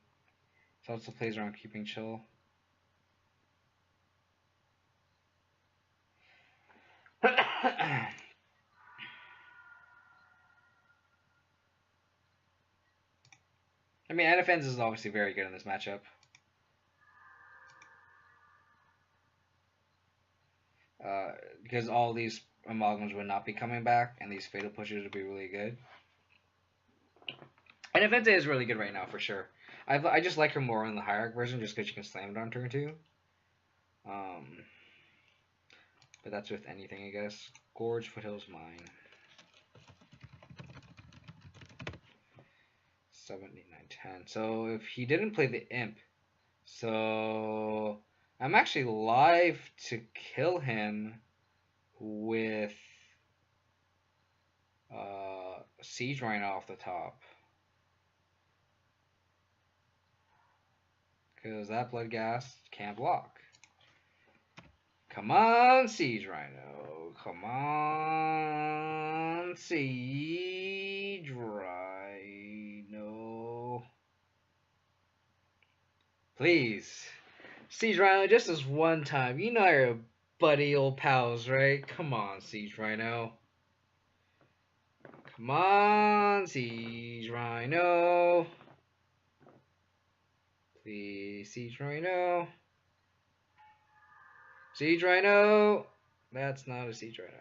So also plays around keeping chill. I mean, Defense is obviously very good in this matchup. Because all these amalgams would not be coming back, and these fatal pushes would be really good. And Defense is really good right now, for sure. I just like her more in the Hierarch version, just because you can slam it on turn 2. But that's with anything, I guess. Gorge, Foothills, Mine. 7, 8, 9, 10. So if he didn't play the Imp, so I'm actually live to kill him with Siege Rhino off the top. Because that Blood Gas can't block. Come on, Siege Rhino. Come on, Siege Rhino. Please. Siege Rhino, just this one time. You know you're buddy old pals, right? Come on, Siege Rhino. Come on, Siege Rhino. Please, Siege Rhino. Siege Rhino. That's not a Siege Rhino.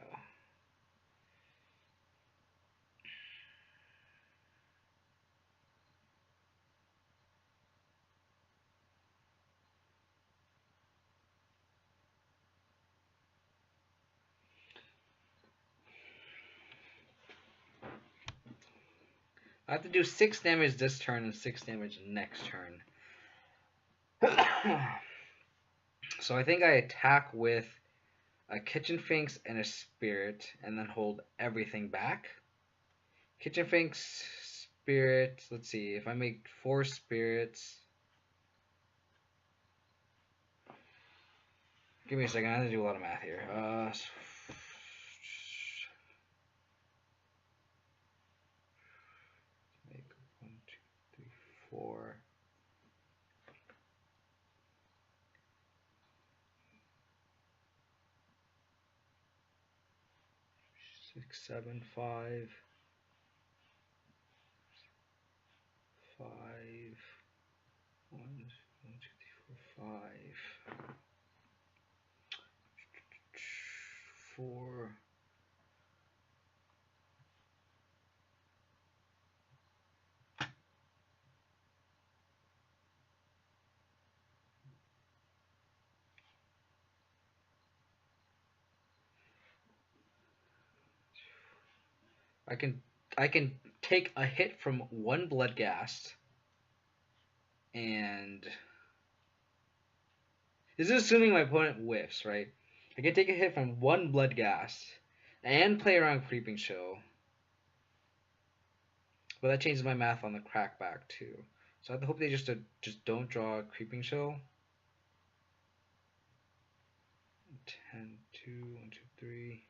I have to do 6 damage this turn and 6 damage next turn. So I think I attack with a Kitchen Finks and a Spirit, and then hold everything back. Kitchen Finks, Spirit. Let's see, if I make 4 Spirits. Give me a second, I have to do a lot of math here. 1, 2, 3, 4. 6, 7, 5. 5. 1, 2, 3, 4, 5. 4. I can take a hit from 1 Bloodghast, and This is assuming my opponent whiffs, right? I can take a hit from one blood gas and play around Creeping Chill. But that changes my math on the crackback too. So I hope they just don't draw Creeping Chill. 10, 2, 1, 2, 3.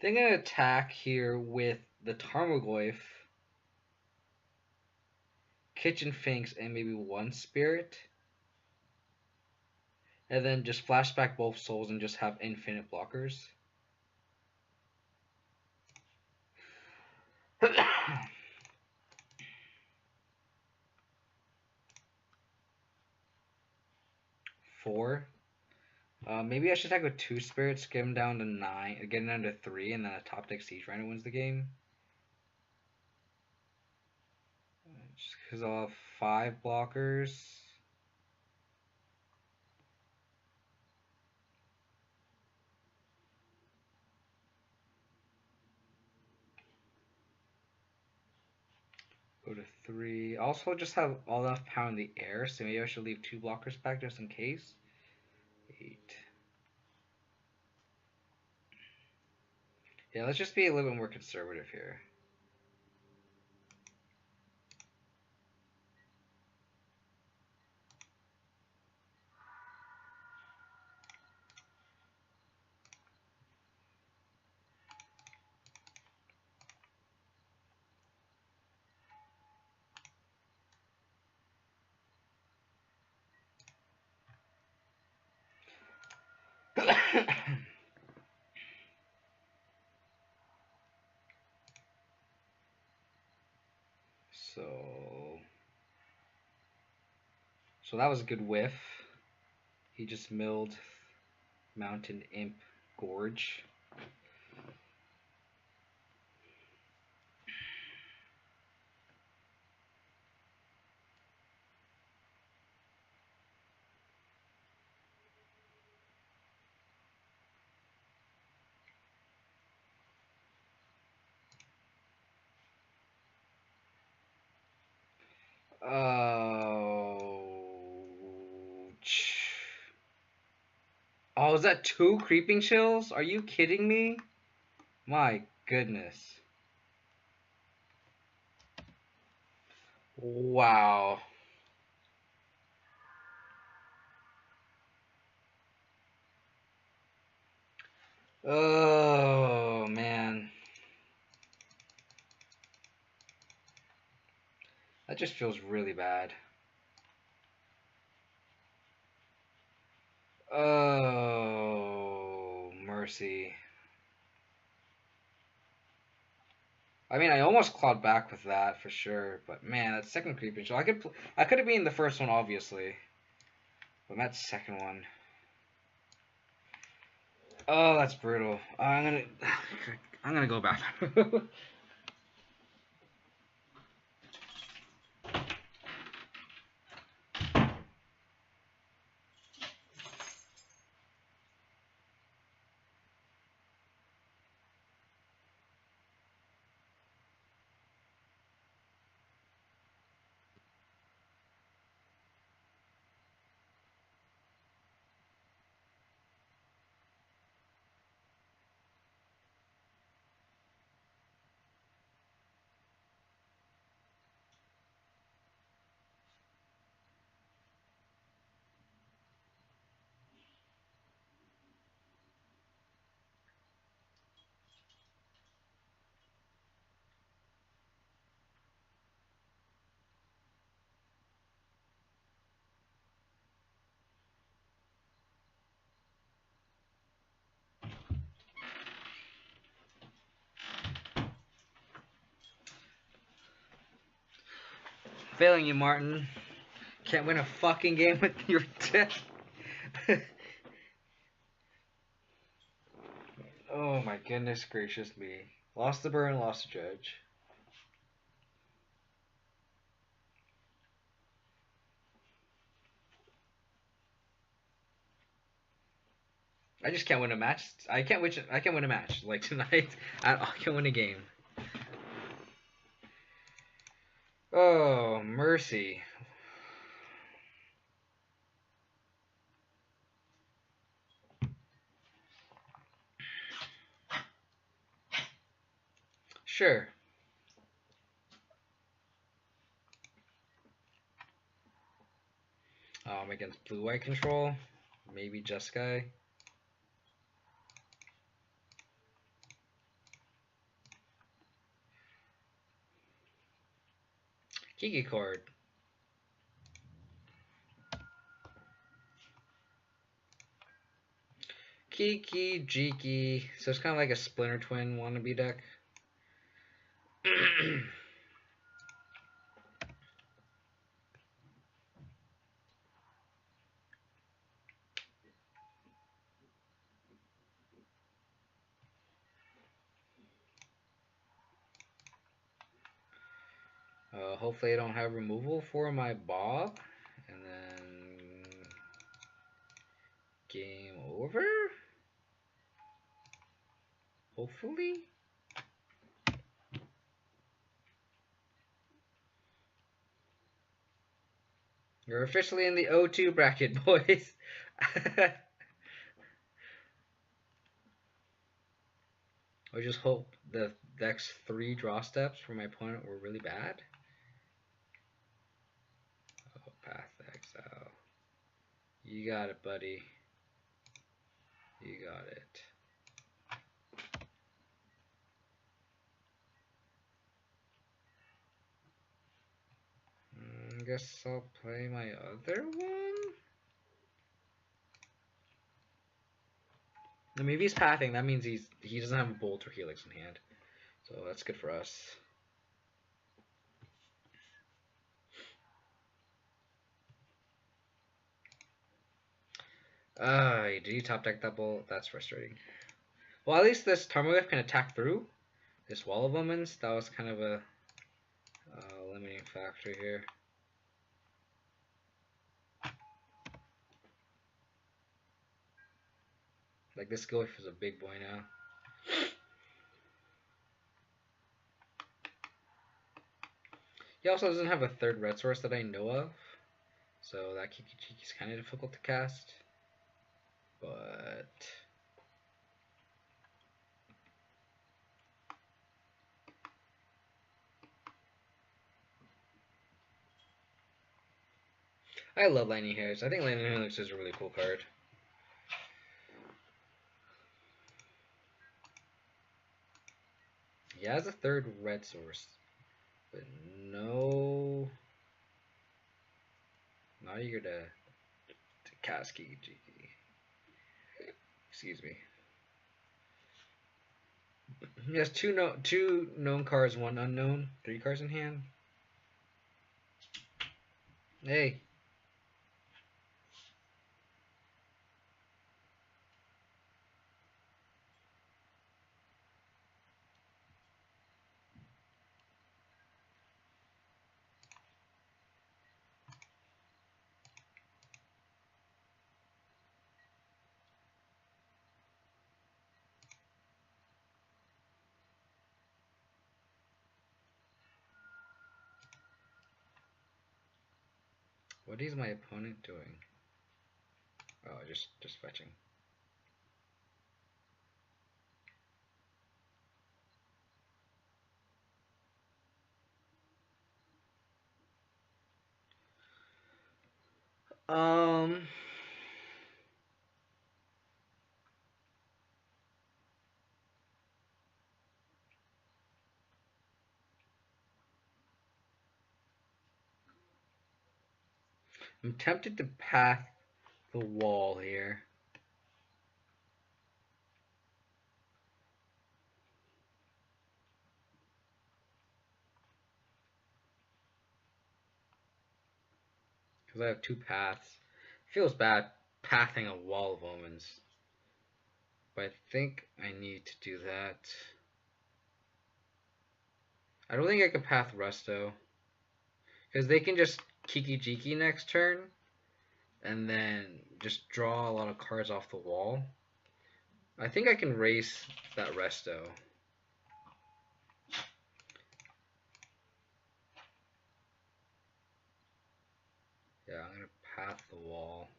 They're gonna attack here with the Tarmogoyf, Kitchen Finks, and maybe one Spirit. And then just flashback both souls and just have infinite blockers. Four. Maybe I should attack with two spirits, get him down to 9, get him down to 3, and then a top deck Siege Rhino wins the game. Just because I'll have 5 blockers. Go to 3. Also, just have all enough power in the air, so maybe I should leave 2 blockers back just in case. 8. Yeah, let's just be a little bit more conservative here. So that was a good whiff. He just milled Mountain Imp Gorge. Oh, is that 2 Creeping Chills? Are you kidding me? My goodness. Wow. Oh, man. That just feels really bad. Oh, mercy. I mean, I almost clawed back with that for sure, but man, that second Creeping Chill. I could have been the first one, obviously, but that second one. Oh, that's brutal. I'm gonna go back. Failing you, Martin. Can't win a fucking game with your deck. Oh my goodness gracious me. Lost the burn, lost the judge. I just can't win a match. I can't win. I can't win a match like tonight. I can't win a game. Oh mercy. Sure. Against blue-white control, maybe Jeskai. Kiki Cord. Kiki, Jiki. So it's kind of like a Splinter Twin wannabe deck. Hopefully I don't have removal for my Bob. And then game over? Hopefully? We're officially in the O2 bracket, boys. I just hope the next 3 draw steps for my opponent were really bad. Oh, Path Exile. You got it, buddy. You got it. I guess I'll play my other one. I mean, if he's pathing, that means he doesn't have a Bolt or Helix in hand. So that's good for us. Did he top deck that Bolt? That's frustrating. Well, at least this Tarmogoyf can attack through this wall of omens. That was kind of a limiting factor here. Like, this Goyf is a big boy now. He also doesn't have a third red source that I know of, so that Kiki Chiki is kind of difficult to cast. But I love Lightning Hairs. I think Lightning Helix is a really cool card. He has a third red source, but no, not eager to cast Kiki Chiki. Excuse me. He has two known cards, one unknown, 3 cards in hand. Hey. What is my opponent doing? Oh, just fetching. Um, I'm tempted to path the wall here. Because I have 2 paths. Feels bad pathing a wall of omens. But I think I need to do that. I don't think I can path Rusto. Because they can just Kiki Jiki next turn. And then just draw a lot of cards off the wall. I think I can race that resto. Yeah, I'm gonna path the wall.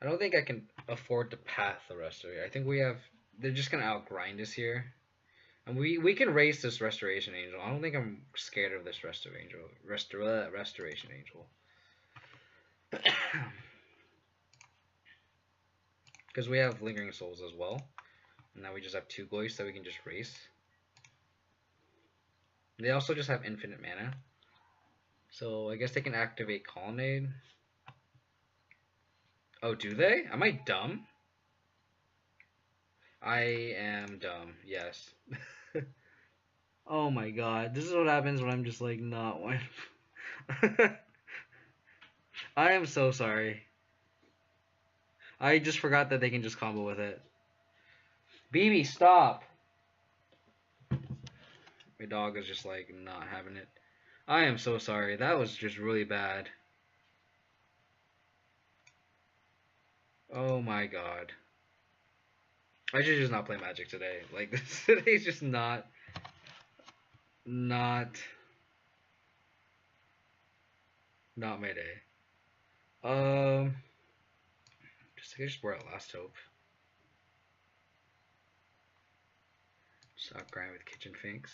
I don't think I can afford to path the resto here. I think we have. They're just gonna outgrind us here. And we can race this Restoration Angel. I don't think I'm scared of this Restoration Angel. Because we have Lingering Souls as well. And now we just have 2 Ghosts that we can just race. They also just have infinite mana. So I guess they can activate Colonnade. Oh, do they? Am I dumb? I am dumb, yes. Oh my god, this is what happens when I'm just like not one. I am so sorry. I just forgot that they can just combo with it. BB, stop! My dog is just like not having it. I am so sorry. That was just really bad. Oh my god. I should just not play Magic today. Like today's just not my day. Just wear a Last Hope. Stop grind with Kitchen Finks.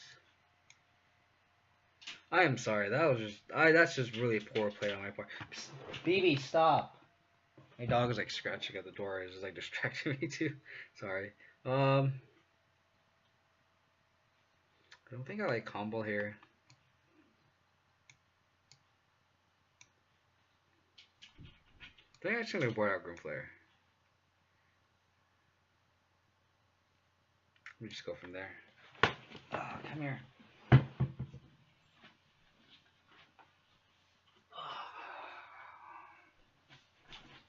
I am sorry. That's just really poor play on my part. BB, stop. My dog is like scratching at the door. It's just like distracting me too. Sorry. I don't think I like combo here. I think I'm just gonna board out Grim Flare. Let me just go from there. Oh, come here.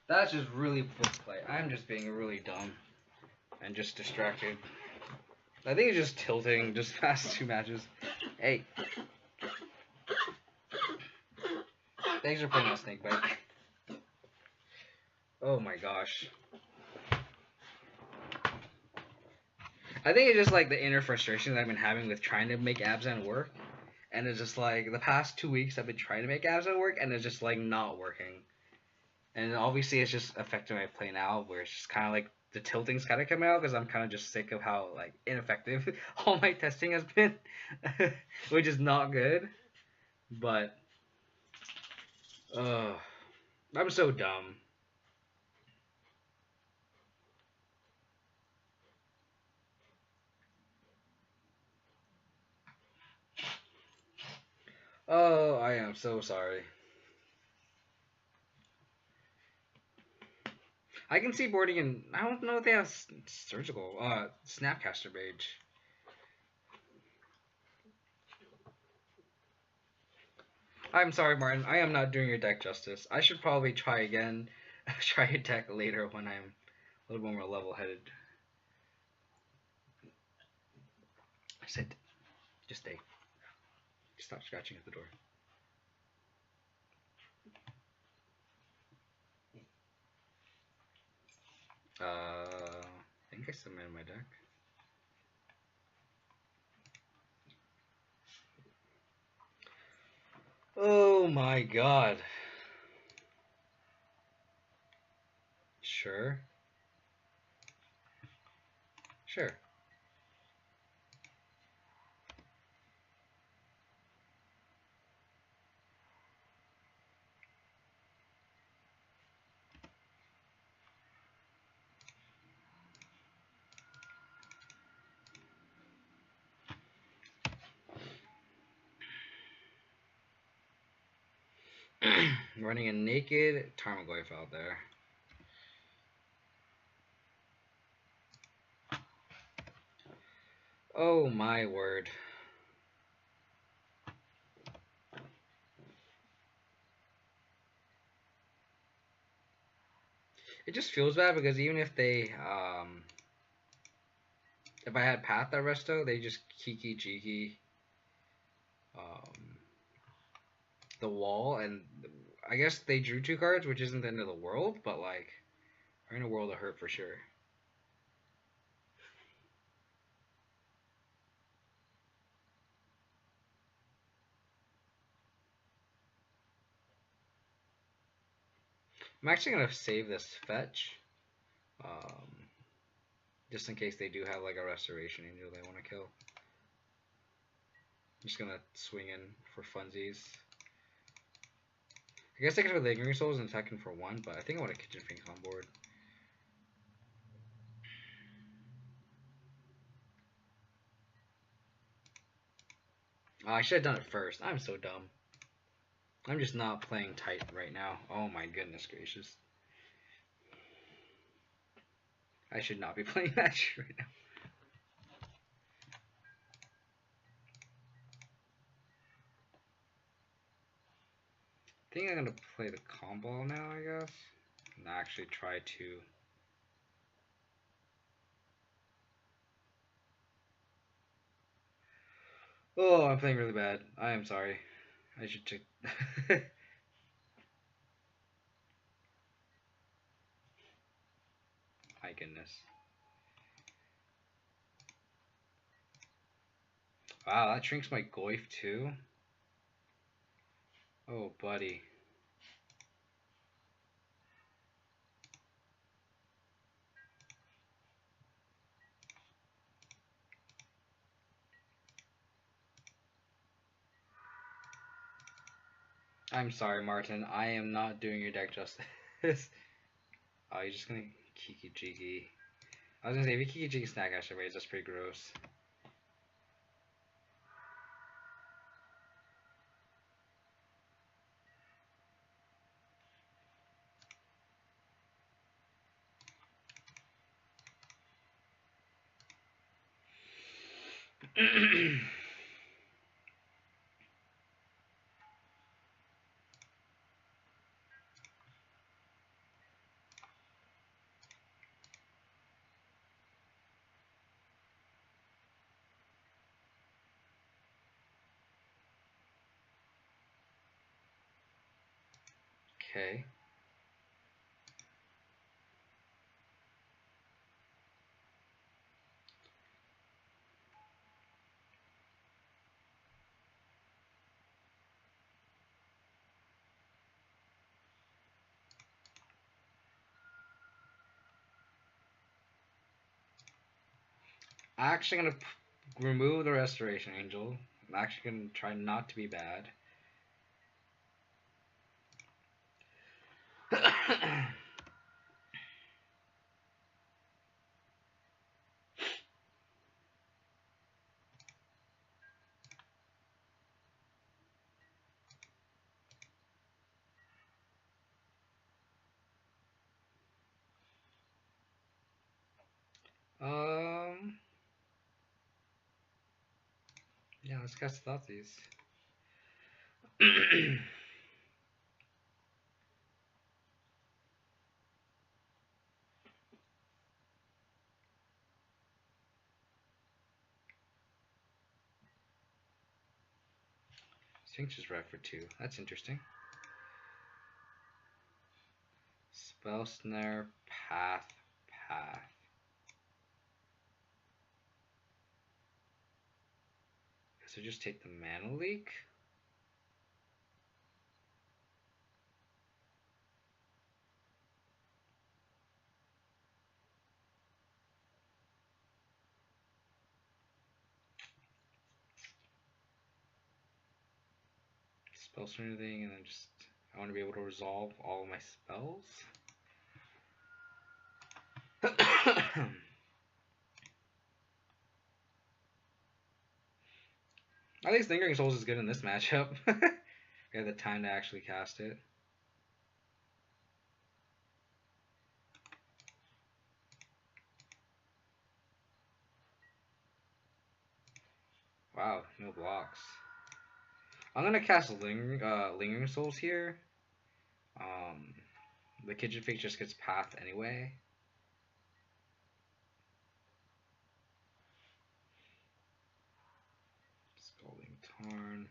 That's just really poor play. I'm just being really dumb and just distracted. I think it's just tilting just past 2 matches. Hey. Thanks for playing that Snakebite. Oh my gosh. I think it's just like the inner frustration that I've been having with trying to make Bobzan work. And it's just like the past 2 weeks I've been trying to make Bobzan work and it's just like not working. And obviously it's just affecting my play now where it's just kind of like the tilting's kind of coming out because I'm kind of just sick of how like ineffective all my testing has been. Which is not good. But I'm so dumb. Oh, I am so sorry. I can see boarding in. I don't know if they have surgical. Snapcaster Mage. I'm sorry, Martin. I am not doing your deck justice. I should probably try again. Try a deck later when I'm a little more level-headed. I said, just stay. Stop scratching at the door. I think I submitted my deck. Oh my god. Sure. Sure. Running a naked Tarmogoyf out there. Oh my word. It just feels bad because even if they, if I had Path that resto, they just Kiki Jiki the wall, and I guess they drew 2 cards, which isn't the end of the world, but like, we're in a world of hurt for sure. I'm actually gonna save this fetch, um, just in case they do have like a restoration angel they want to kill. I'm just gonna swing in for funsies. I guess I could have Lingering Souls and attack him for 1, but I think I want a Kitchen Finks on board. Oh, I should have done it first. I'm so dumb. I'm just not playing tight right now. Oh my goodness gracious. I should not be playing Magic right now. I think I'm gonna play the combo now, I guess. And actually try to. Oh, I'm playing really bad. I am sorry. I should check. My goodness. Wow, that shrinks my Goif too. Oh, buddy. I'm sorry, Martin. I am not doing your deck justice. Oh, you're just gonna Kiki Jiki. I was gonna say, if you Kiki Jiki Snack Ash raise, that's pretty gross. Okay. I'm actually gonna remove the Restoration Angel. I'm actually gonna try not to be bad. Yeah, let's cast Thoughtseize. Sphinx is red for 2. That's interesting. Spell Snare, Path. So just take the Mana Leak. Spell Snare thing, and then just I want to be able to resolve all of my spells. At least Lingering Souls is good in this matchup. I have the time to actually cast it. Wow, no blocks. I'm gonna cast Lingering Souls here. The Kitchen Fake just gets Path anyway. Scalding Tarn.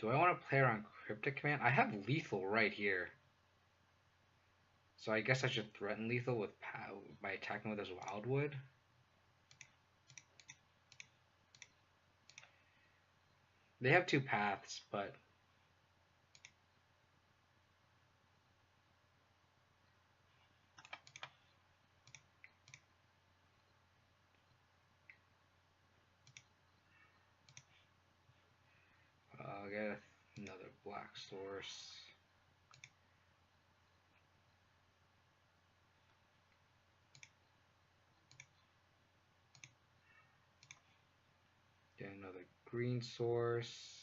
Do I want to play around Cryptic Command? I have lethal right here. So I guess I should threaten lethal with by attacking with his Wildwood. They have two paths, but I'll get another black source. Get another green source.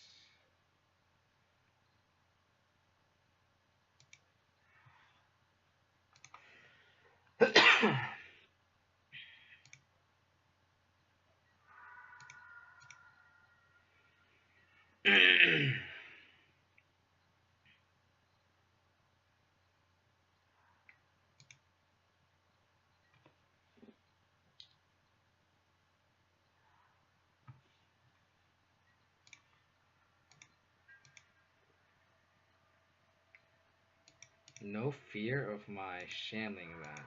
No fear of my shambling event.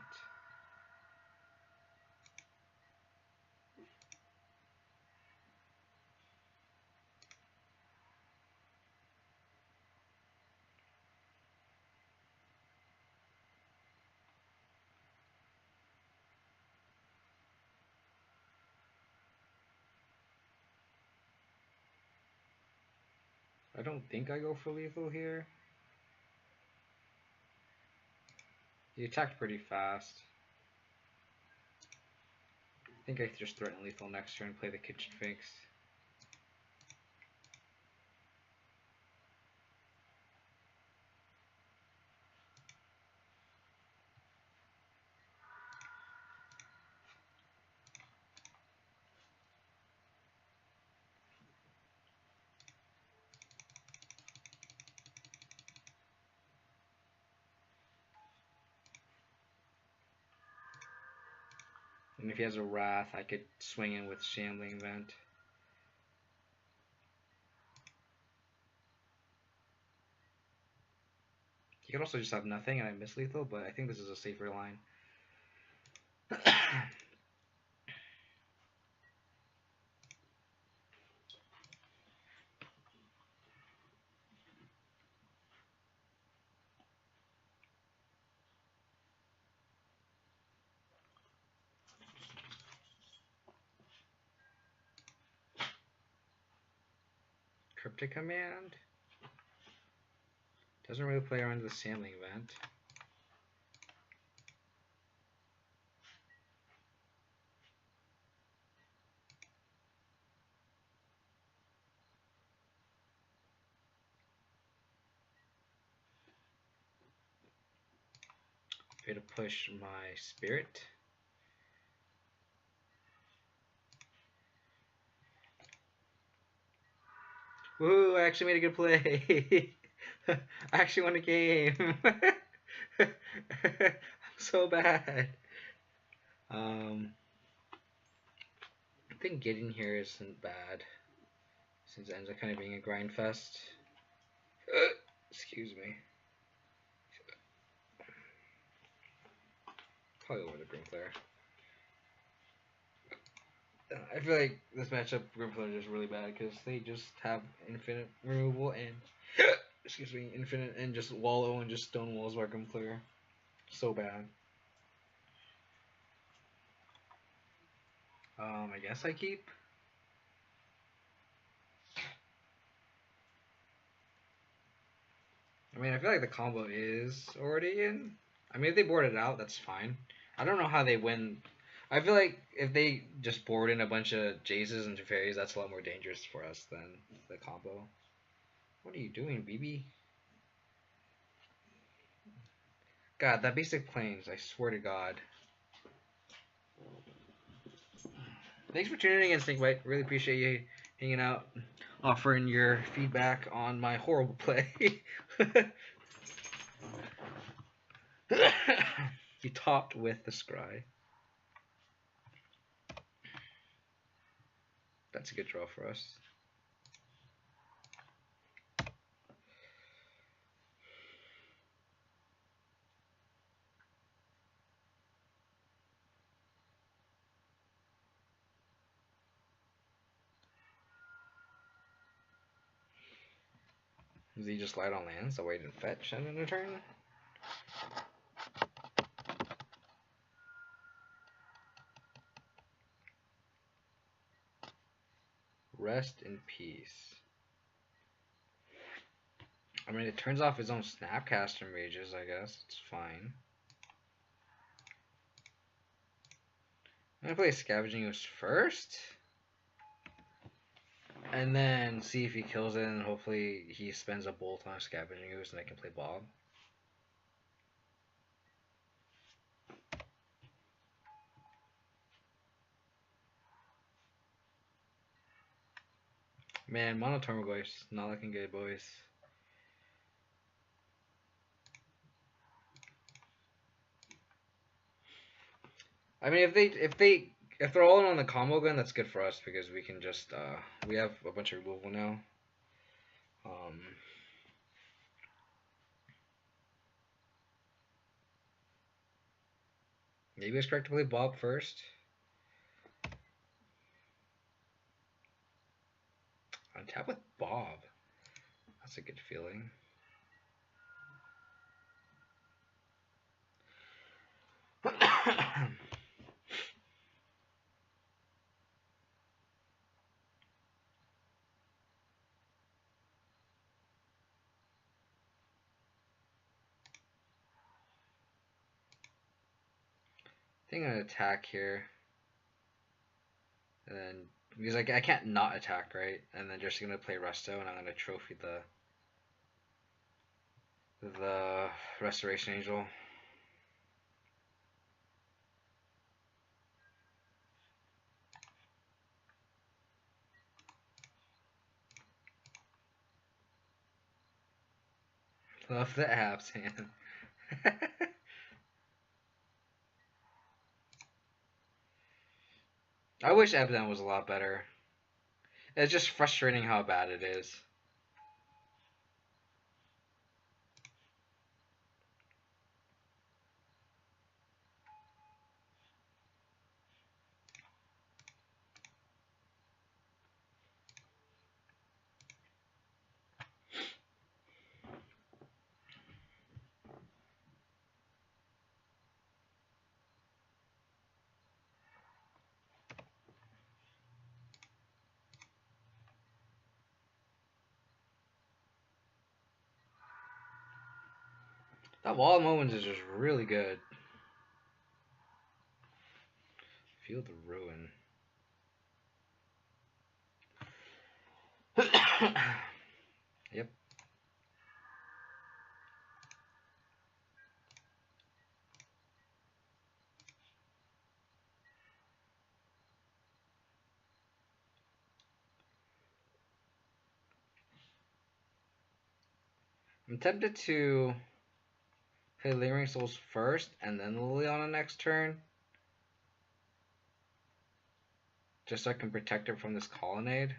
I don't think I go for lethal here. He attacked pretty fast. I think I could just threaten lethal next turn and play the Kitchen Finks. And if he has a Wrath, I could swing in with Shambling Vent. He could also just have nothing and I miss lethal, but I think this is a safer line. Cryptic Command doesn't really play around the Shambling Vent. Way to push my Spirit. Woo, I actually made a good play. I actually won a game. I'm so bad. I think getting here isn't bad, since it ends up kind of being a grind fest. Excuse me. Probably over the Grimflare. I feel like this matchup Grimflare is really bad because they just have infinite removal and excuse me, infinite and just wallow and just stone walls by Grimflare. So bad. I guess I keep. I mean, I feel like the combo is already in. I mean, if they board it out, that's fine. I don't know how they win. I feel like if they just board in a bunch of Jaces and Fairies, that's a lot more dangerous for us than the combo. What are you doing, BB? God, that basic planes, I swear to God. Thanks for tuning in, Snakebite. Really appreciate you hanging out, offering your feedback on my horrible play. You topped with the Scry. That's a good draw for us. Does he just light on lands, so wait and fetch and then a turn? Rest in peace. I mean, it turns off his own Snapcaster Mages, I guess. It's fine. I'm gonna play Scavenging Ooze first. And then see if he kills it, and hopefully he spends a bolt on Scavenging Ooze and I can play Bob. Man, Mono Tarmogoyf, not looking good, boys. I mean, if they're all in on the combo gun, that's good for us because we can just we have a bunch of removal now. Maybe it's correct to play Bob first. On tap with Bob. That's a good feeling. I think I'm gonna attack here, and then because I can't not attack, right? And then just gonna play Resto, and I'm gonna trophy the Restoration Angel. Love the apps, hand. I wish Ebden was a lot better. It's just frustrating how bad it is. That Wall of Moments is just really good. Feel the Ruin. Yep. I'm tempted to play Lingering Souls first and then Liliana next turn. Just so I can protect her from this Colonnade.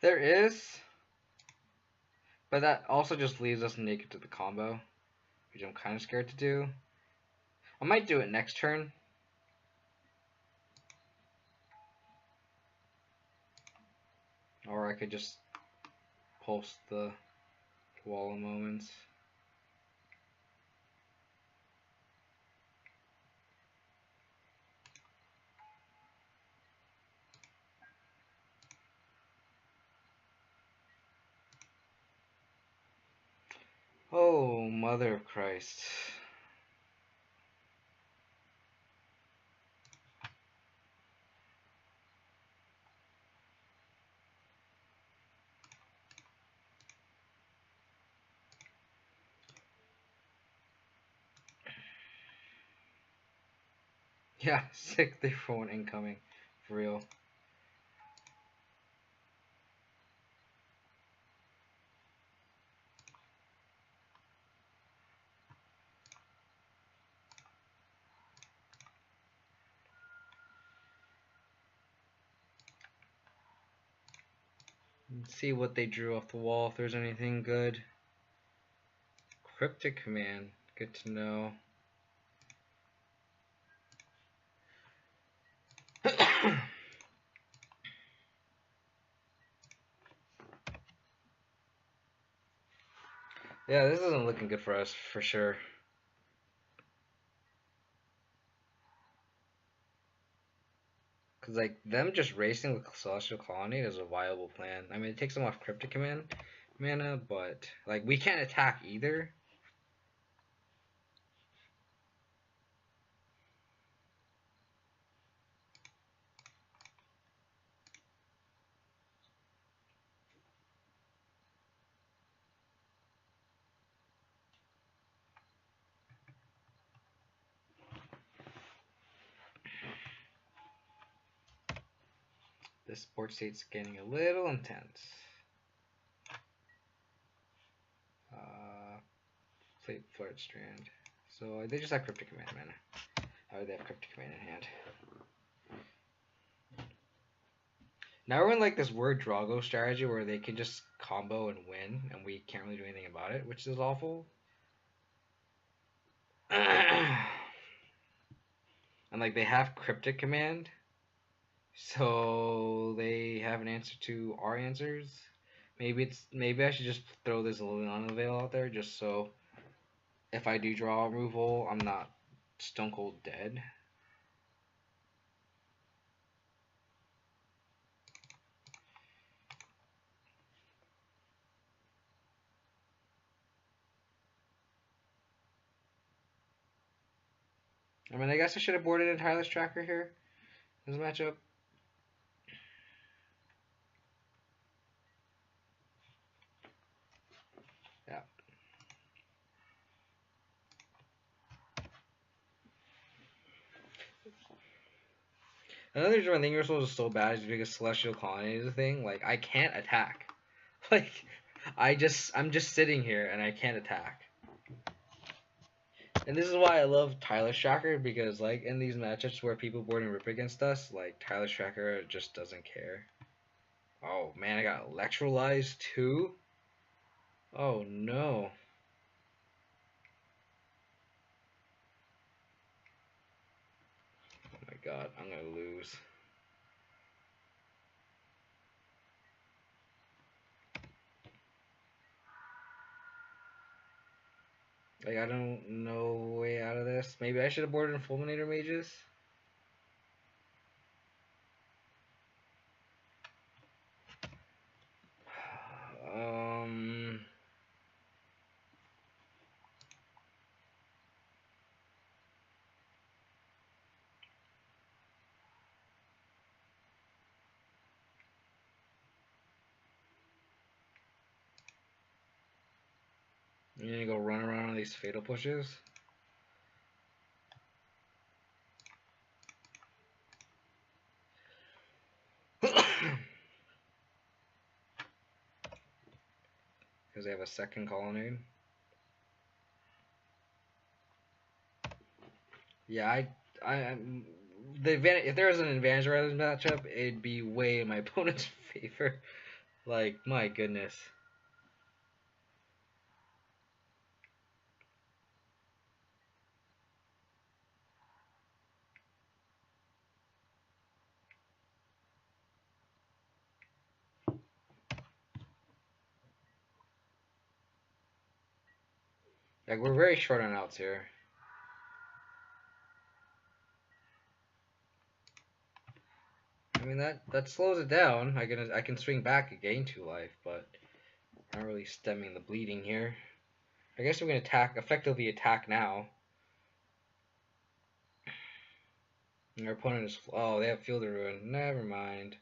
There is, but that also just leaves us naked to the combo, which I'm kind of scared to do. I might do it next turn. Or I could just pulse the Wall of Moments. Oh, Mother of Christ. Yeah, 6-3-4-1 incoming. For real. See what they drew off the wall, if there's anything good. Cryptic command. Good to know. Yeah, this isn't looking good for us, for sure. Because, like, them just racing with Celestial Colony is a viable plan. I mean, it takes them off Cryptic Command mana, but, like, we can't attack either. This board state's getting a little intense. Plate Flirt Strand. So they just have Cryptic Command mana. Or they have Cryptic Command in hand. Now we're in like this weird Drago strategy where they can just combo and win, and we can't really do anything about it, which is awful. And like they have Cryptic Command, so they have an answer to our answers. Maybe I should just throw this Liliana Veil out there just so if I do draw removal, I'm not stone cold dead. I mean, I guess I should have boarded a Tireless Tracker here. This matchup. Yeah. Another reason why Linger Souls is so bad is because Celestial Colony is a thing. Like, I can't attack. Like, I'm just sitting here and I can't attack. And this is why I love Tireless Tracker, because like in these matchups where people board and rip against us, like Tireless Tracker just doesn't care. Oh man, I got Electrolyzed too? Oh no. Oh my god, I'm gonna lose. Like, I don't know way out of this. Maybe I should have boarded in Fulminator Mages? Um... You need to go run around on these fatal pushes? Because they have a second colonnade. Yeah, the advantage, if there was an advantage around this matchup, it'd be way in my opponent's favor. Like, my goodness. Like, we're very short on outs here. I mean, that slows it down. I can swing back and gain 2 life, but not really stemming the bleeding here. I guess we're gonna effectively attack now. And our opponent is, oh, they have Field of Ruin. Never mind.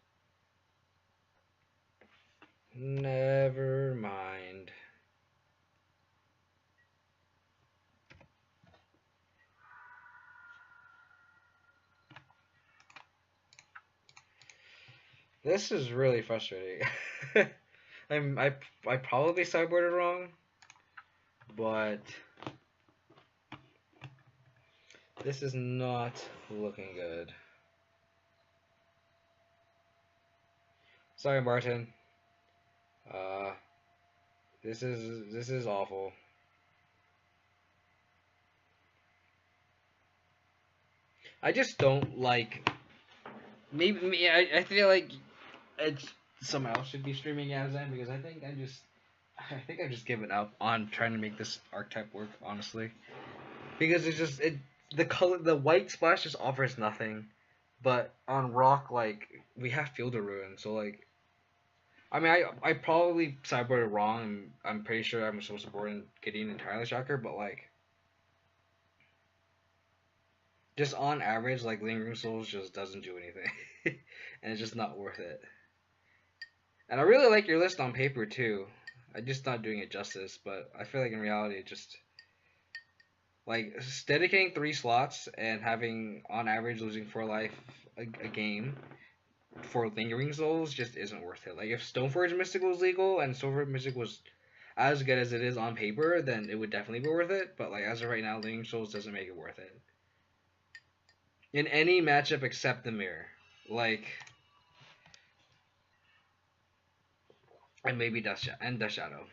Never mind. This is really frustrating. I probably sideboarded wrong, but this is not looking good. Sorry, Martin. Uh, this is awful. I just don't like. Maybe I feel like it's someone else should be streaming Bobzan because I think I've just given up on trying to make this archetype work, honestly. Because it's just the white splash just offers nothing. But on rock, like, we have Fielder Ruin, so like, I mean, I probably sideboarded wrong. I'm pretty sure I'm supposed to board in Gideon entirely shocker, but like, just on average, like Lingering Souls just doesn't do anything, and it's just not worth it. And I really like your list on paper too. I'm just not doing it justice, but I feel like in reality, it just like dedicating 3 slots and having on average losing 4 life a game for Lingering Souls just isn't worth it. Like if Stoneforge Mystic was legal and Stoneforge Mystic was as good as it is on paper, then it would definitely be worth it. But like as of right now, Lingering Souls doesn't make it worth it in any matchup except the mirror. Like and maybe Death Shadow.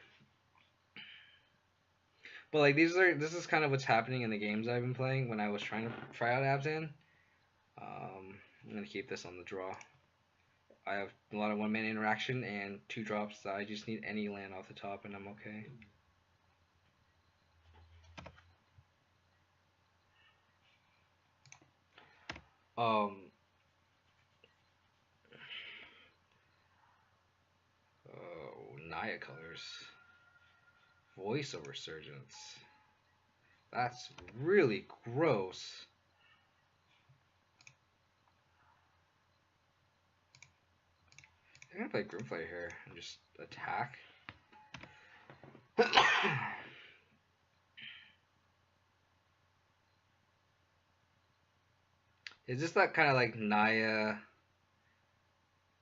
But like this is kind of what's happening in the games I've been playing when I was trying to try out Bobzan. I'm gonna keep this on the draw. I have a lot of 1-mana interaction and 2 drops. So I just need any land off the top and I'm okay. Um. Oh, Naya colors. Voiceover surgeons. That's really gross. I'm gonna play Grimflare here and just attack. Is this that kind of like Naya,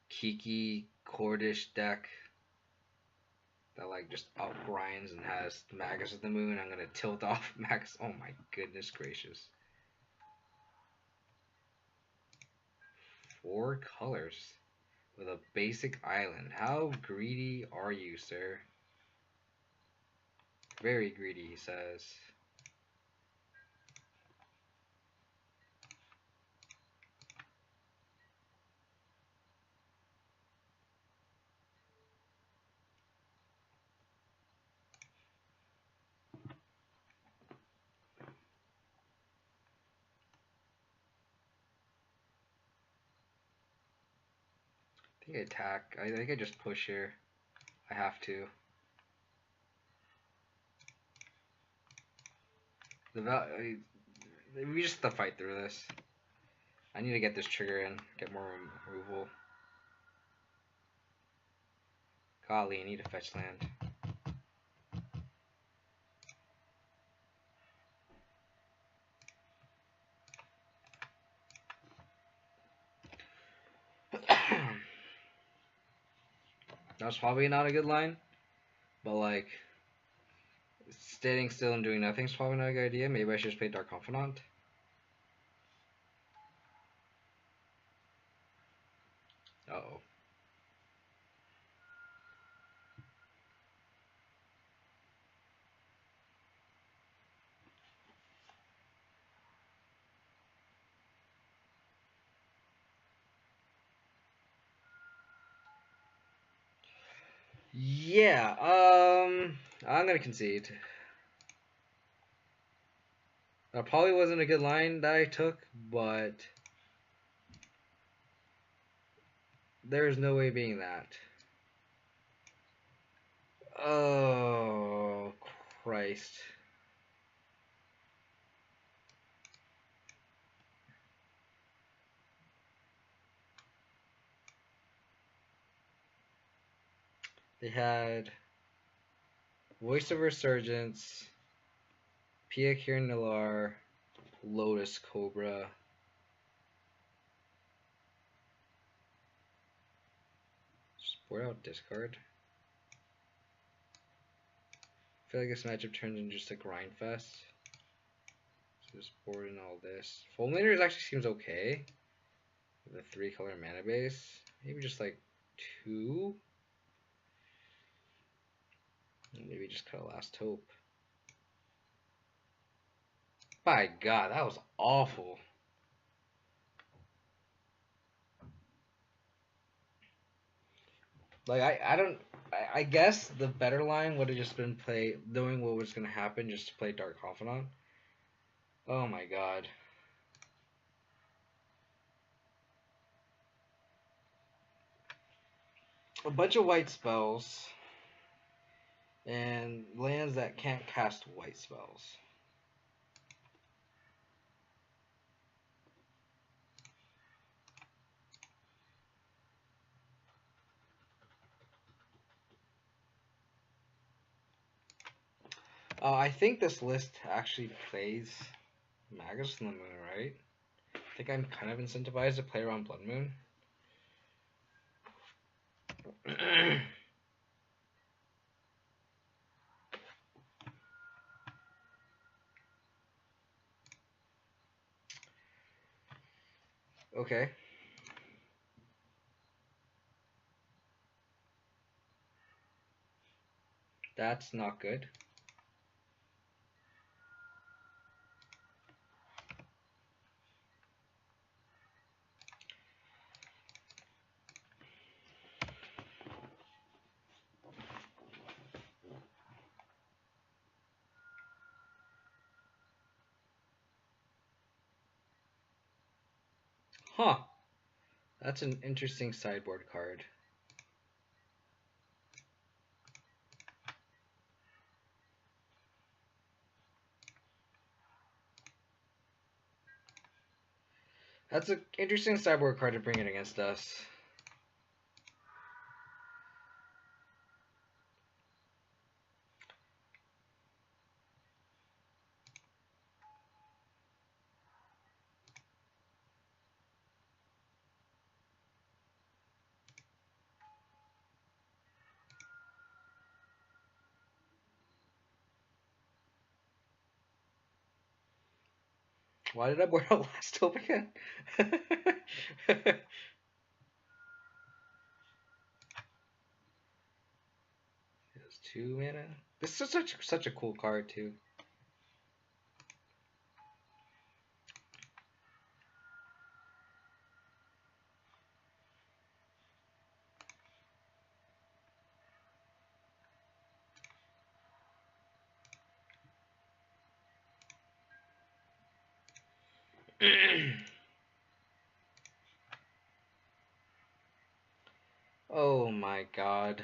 Kiki, Cordish deck that like just outgrinds and has Magus of the Moon? I'm gonna tilt off Magus. Oh my goodness gracious. 4 colors with a basic island. How greedy are you, sir? Very greedy, he says. I think I attack. I think I just push here. I have to. We just have to fight through this. I need to get this trigger in, get more removal. Golly, I need a fetch land. That's probably not a good line, but like, standing still and doing nothing is probably not a good idea. Maybe I should just play Dark Confidant. Uh-oh. Yeah, I'm gonna concede. That probably wasn't a good line that I took, but there's no way being that. Oh, Christ. They had Voice of Resurgence, Pia Kiran Nilar, Lotus Cobra. Sport out discard. I feel like this matchup turns into just a grind fest. So just board in all this. Fulminators actually seems okay. With a 3-color mana base. Maybe just like 2. Maybe just cut a last hope. My God, that was awful. Like I don't. I guess the better line would have just been play knowing what was gonna happen, just to play Dark Confidant. Oh my God. A bunch of white spells and lands that can't cast white spells. I think this list actually plays Magus in the Moon, right? I think I'm kind of incentivized to play around Blood Moon. Okay. That's not good. Huh. That's an interesting sideboard card. That's an interesting sideboard card to bring it against us. Why did I board out last hope again? It's 2 mana. This is such a cool card too. Oh my God.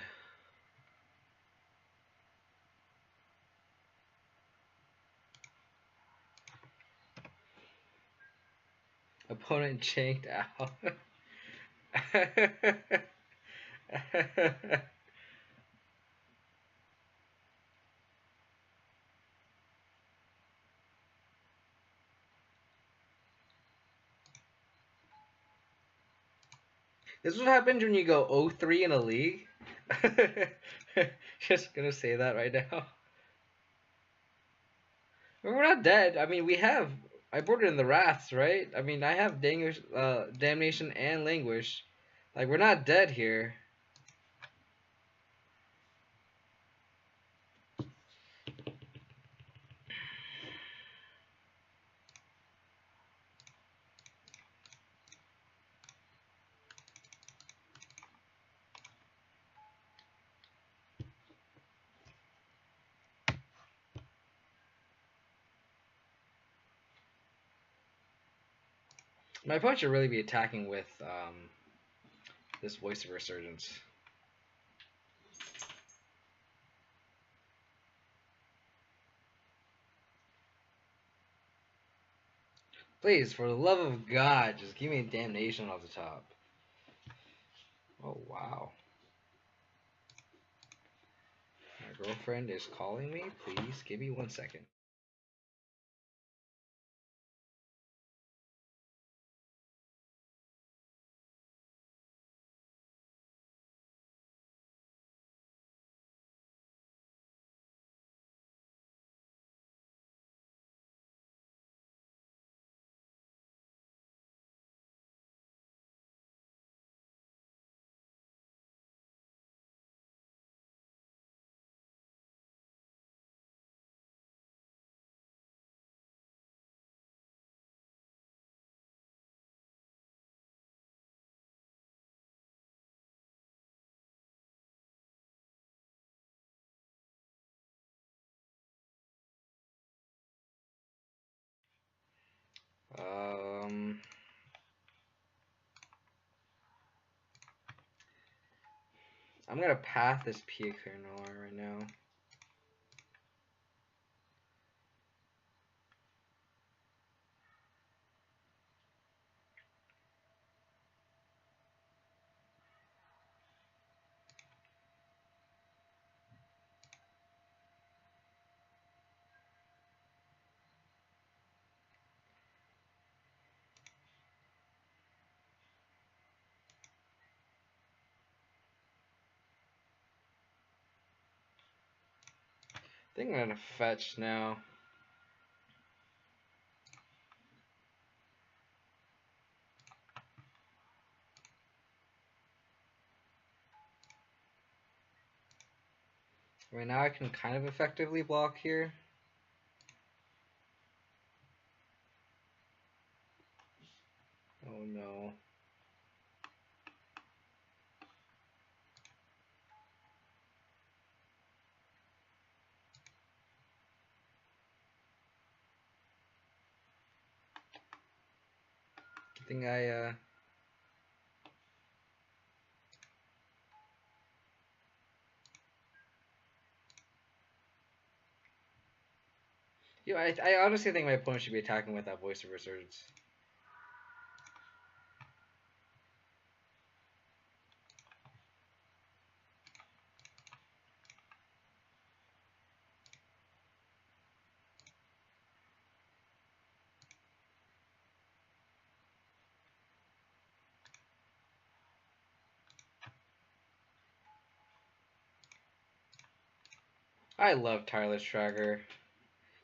Opponent chanked out. This is what happens when you go 0-3 in a league. Just gonna say that right now. We're not dead. I mean, we have. I boarded in the Wraths, right? I mean, I have Damnation and Languish. Like, we're not dead here. My opponent should really be attacking with this Voice of Resurgence. Please, for the love of God, just give me a Damnation off the top. Oh, wow. My girlfriend is calling me. Please give me 1 second. I'm gonna path this Pia Noir right now. I think I'm gonna fetch now. Right now I can kind of effectively block here. Oh no. I think I honestly think my opponent should be attacking with that Voice of Resurgence. I love Tireless Tracker.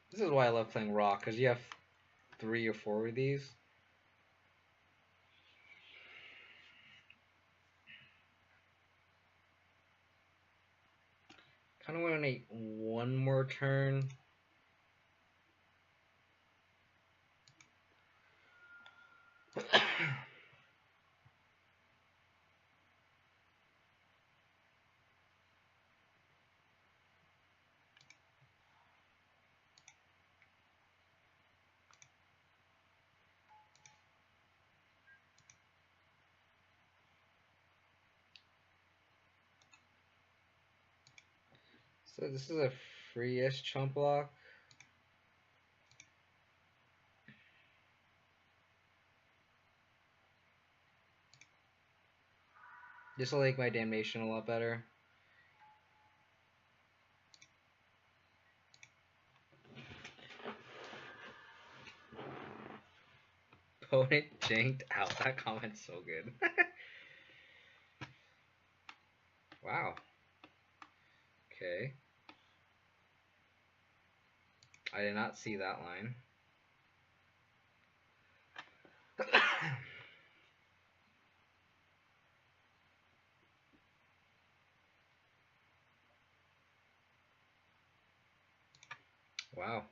This is why I love playing Rock, because you have 3 or 4 of these. Kind of want to make one more turn. So this is a free-ish chump block. This will make my damnation a lot better. Opponent janked out. That comment's so good. Wow. Okay. I did not see that line. Wow.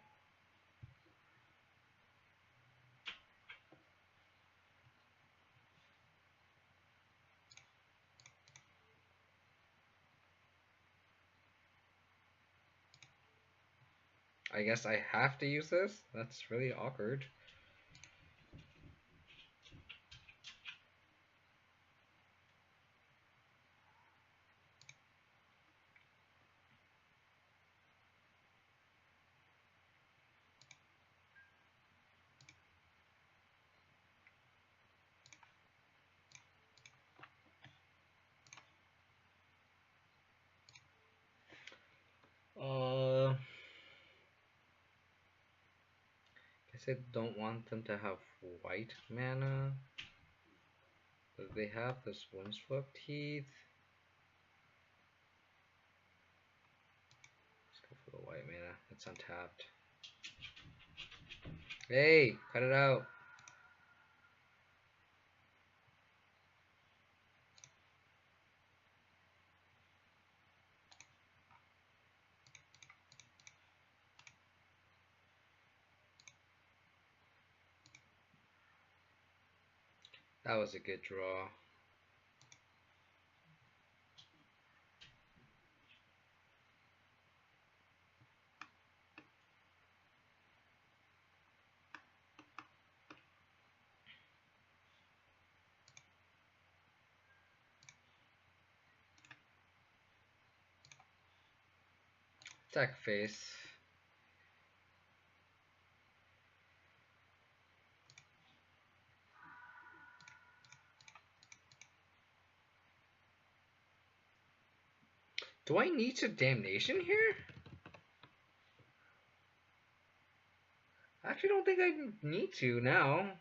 I guess I have to use this? That's really awkward. Guess I don't want them to have white mana. But they have this Windswept Heath. Let's go for the white mana. It's untapped. Hey, cut it out. That was a good draw. Attack face. Do I need to damnation here? I actually don't think I need to now.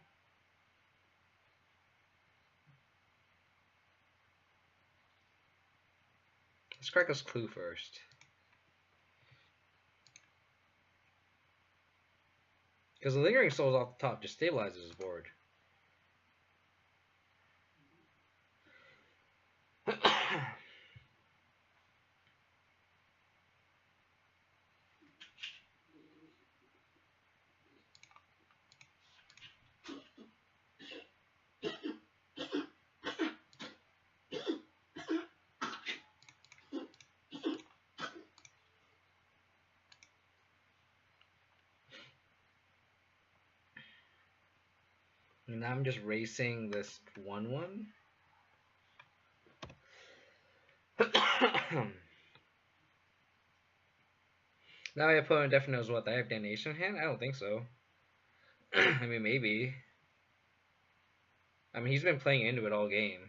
Let's crack this clue first. Because the Lingering Souls off the top just stabilizes his board. And now I'm just racing this 1/1. Now my opponent definitely knows what. I have damnation in hand? I don't think so. I mean, maybe. I mean, he's been playing into it all game.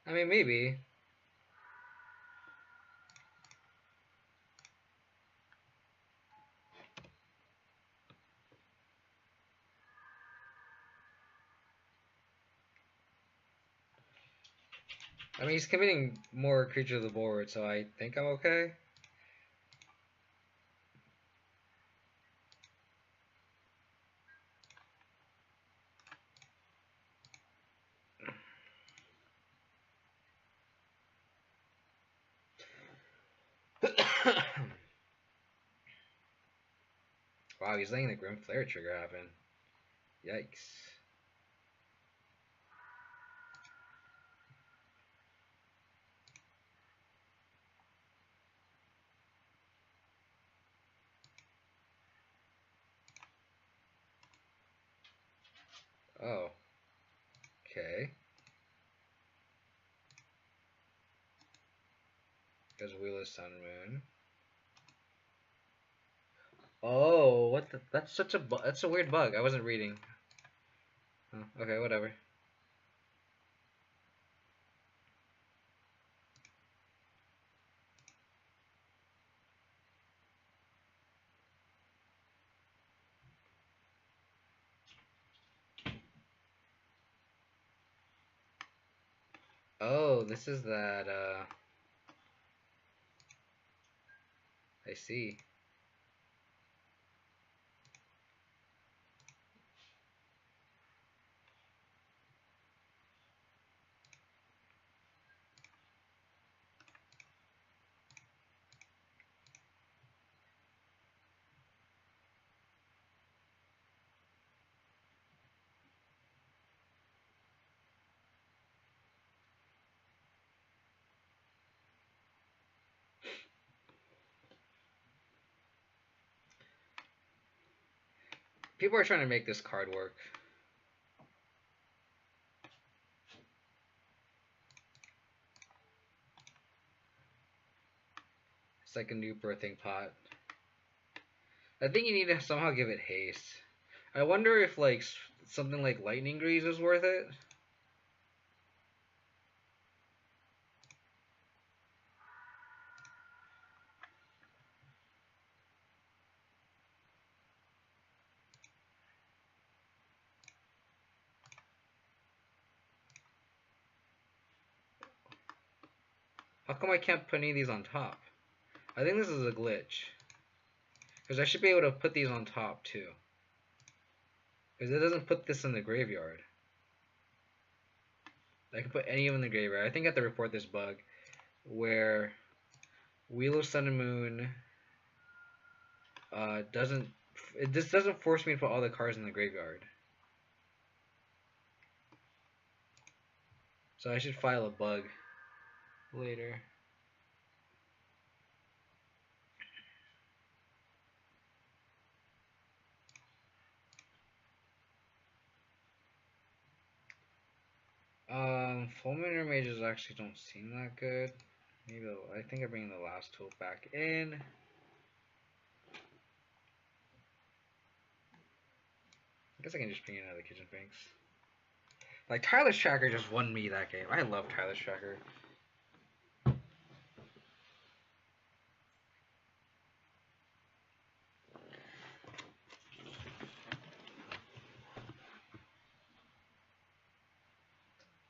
I mean, maybe. I mean, he's committing more creature to the board, so I think I'm okay. Wow, he's letting the Grim Flare trigger happen. Yikes. Oh. Okay. There's Wheeler Sun Moon. Oh, what the? That's such a that's a weird bug. I wasn't reading. Oh, okay, whatever. Oh, this is that, I see. People are trying to make this card work. It's like a new birthing pot. I think you need to somehow give it haste. I wonder if like something like Lightning Grease is worth it. How come I can't put any of these on top? I think this is a glitch. Because I should be able to put these on top too. Because it doesn't put this in the graveyard. I can put any of them in the graveyard. I think I have to report this bug where Wheel of Sun and Moon this doesn't force me to put all the cards in the graveyard. So I should file a bug. later. Fulminator mages actually don't seem that good. Maybe I think I bring the last tool back in. I guess I can just bring in another kitchen finks. Like Tyler's Tracker just won me that game. I love Tyler's Tracker.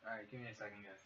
Alright, give me a second, guys.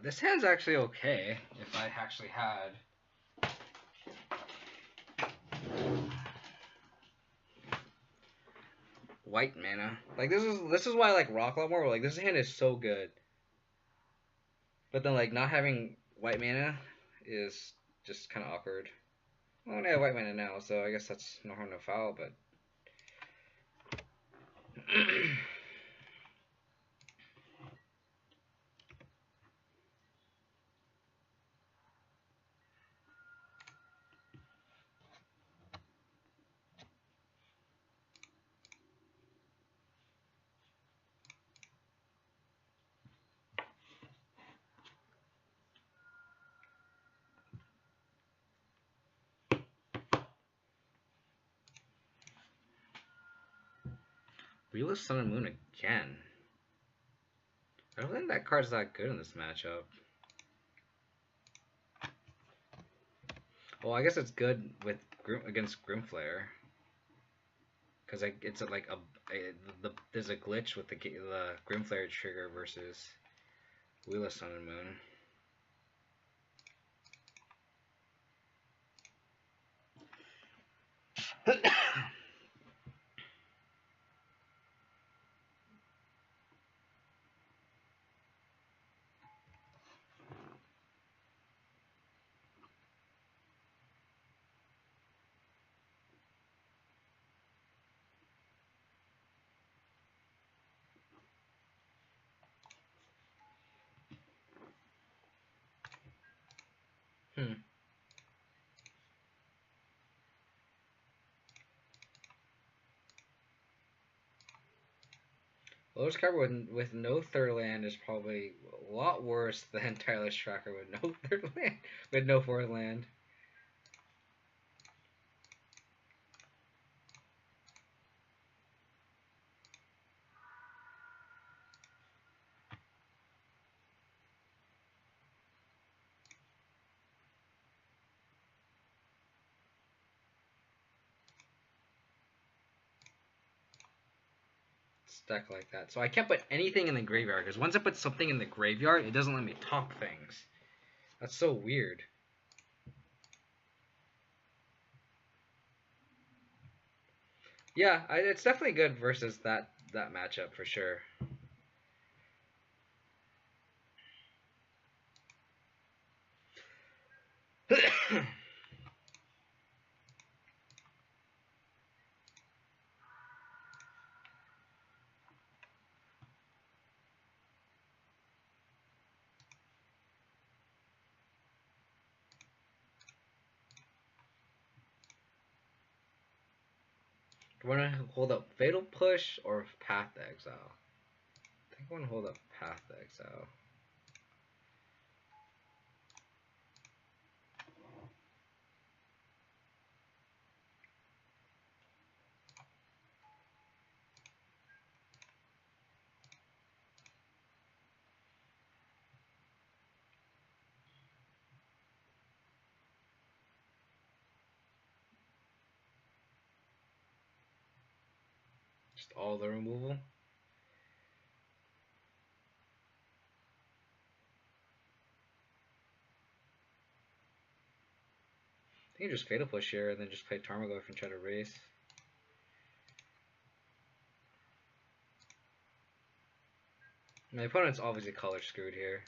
This hand's actually okay if I actually had white mana. Like this is why I like Rock a lot more. Like this hand is so good, but then like not having white mana is just kind of awkward. Well, I have white mana now, so I guess that's no harm no foul. But Wheelless Sun and Moon again. I don't think that card's that good in this matchup. Well, I guess it's good with against Grimflare, because it's like there's a glitch with the Grimflare trigger versus Wheelless Sun and Moon. Well, this card with no third land is probably a lot worse than Tireless Tracker with no third land, with no fourth land. Stuck like that. So I can't put anything in the graveyard, because once I put something in the graveyard, it doesn't let me top things. That's so weird. Yeah, it's definitely good versus that matchup for sure. I want to hold up Fatal Push or Path to Exile. I think I want to hold up Path to Exile. Just all the removal. I think just Fatal Push here and then just play Tarmogoyf and try to race. My opponent's obviously color screwed here.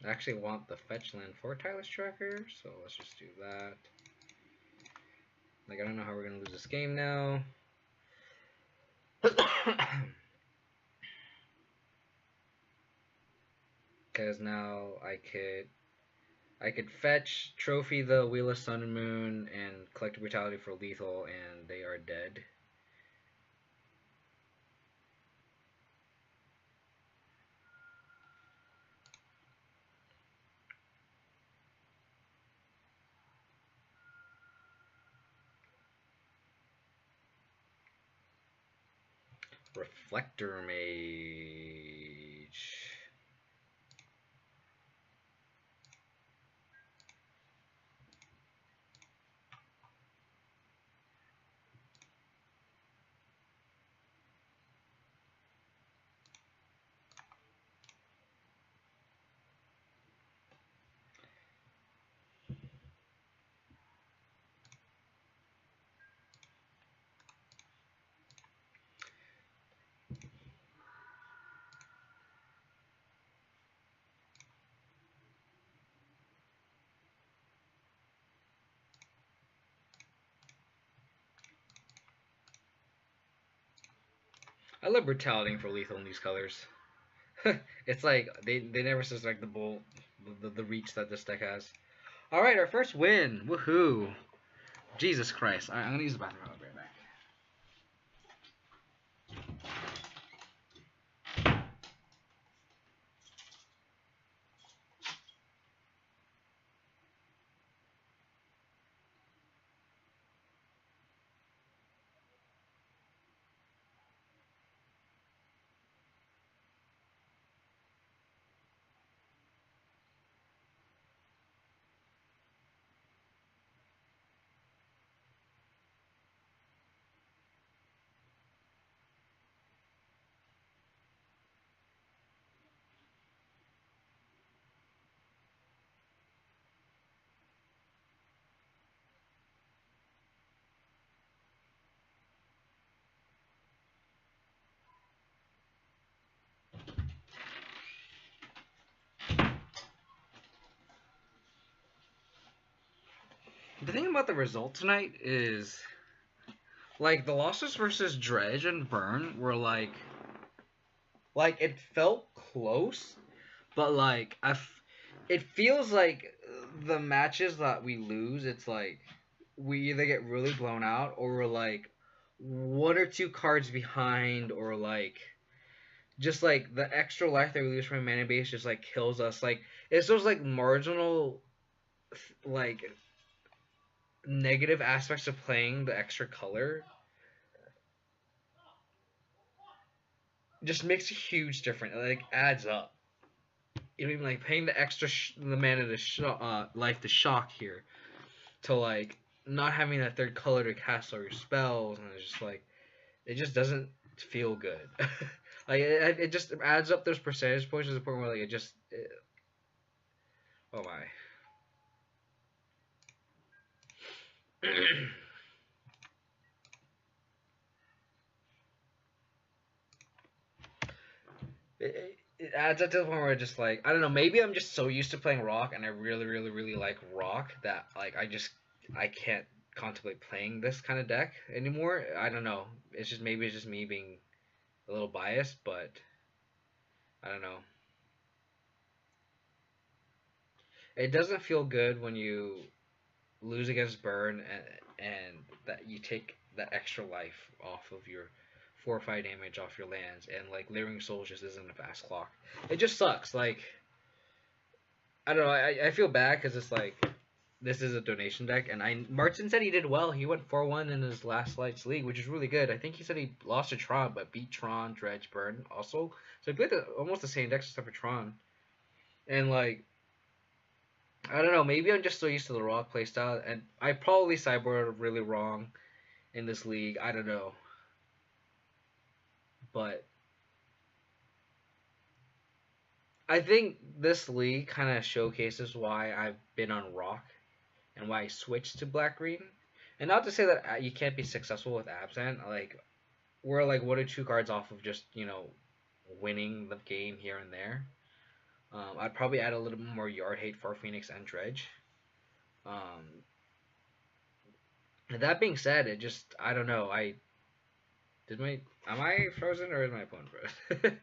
I actually want the fetch land for Tireless Tracker, so let's just do that. Like, I don't know how we're gonna lose this game now. Because now I could fetch, trophy the Wheel of Sun and Moon, and collect Brutality for lethal, and they are dead. Reflector Mage. I love Brutality for lethal in these colors. It's like they never suspect the bull, the reach that this deck has. All right, our first win. Woohoo! Jesus Christ! I'm gonna use the bathroom. I'll be right back. The thing about the result tonight is, like, the losses versus Dredge and Burn were like it felt close, but like it feels like the matches that we lose, it's like we either get really blown out or we're like one or two cards behind, or like just like the extra life that we lose from a mana base just like kills us. Like it's those like marginal like negative aspects of playing the extra color just makes a huge difference. It like adds up. You know, even like paying the extra the mana to life to shock here to like not having that third color to cast all your spells, and it's just like it just doesn't feel good. Like it just adds up those percentage points to the point where like oh my. It adds up to the point where just like I don't know, maybe I'm just so used to playing rock and I really like rock that like I can't contemplate playing this kind of deck anymore. I don't know. It's just maybe it's just me being a little biased, but I don't know. It doesn't feel good when you lose against burn and that you take that extra life off of your 4 or 5 damage off your lands, and like Leering Souls just isn't a fast clock. It just sucks. Like I don't know. I feel bad because it's like this is a donation deck, and I Martin said he did well. He went 4-1 in his last Lights League, which is really good. I think he said he lost to Tron, but beat Tron, Dredge, Burn also. So he played almost the same decks except for Tron. And like I don't know, maybe I'm just so used to the Rock playstyle, and I probably sideboarded really wrong in this league. I don't know, but I think this league kind of showcases why I've been on Rock and why I switched to Black Green. And not to say that you can't be successful with Absent. Like we're like 1 or 2 cards off of just winning the game here and there. I'd probably add a little bit more Yard Hate for Phoenix and Dredge. Um, that being said, it just I don't know. Am I frozen or is my opponent frozen?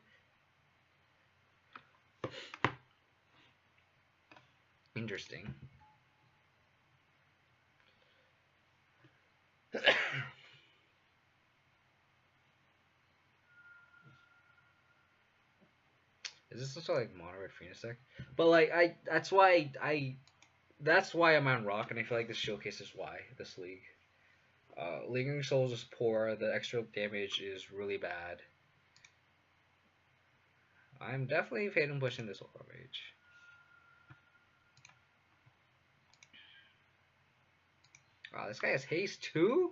Interesting. Is this also like mono red Phoenix deck? But like that's why I'm on Rock, and I feel like this showcases why this league. Lingering Souls is poor. The extra damage is really bad. I'm definitely fading pushing this Aura Mage. Wow, this guy has haste too?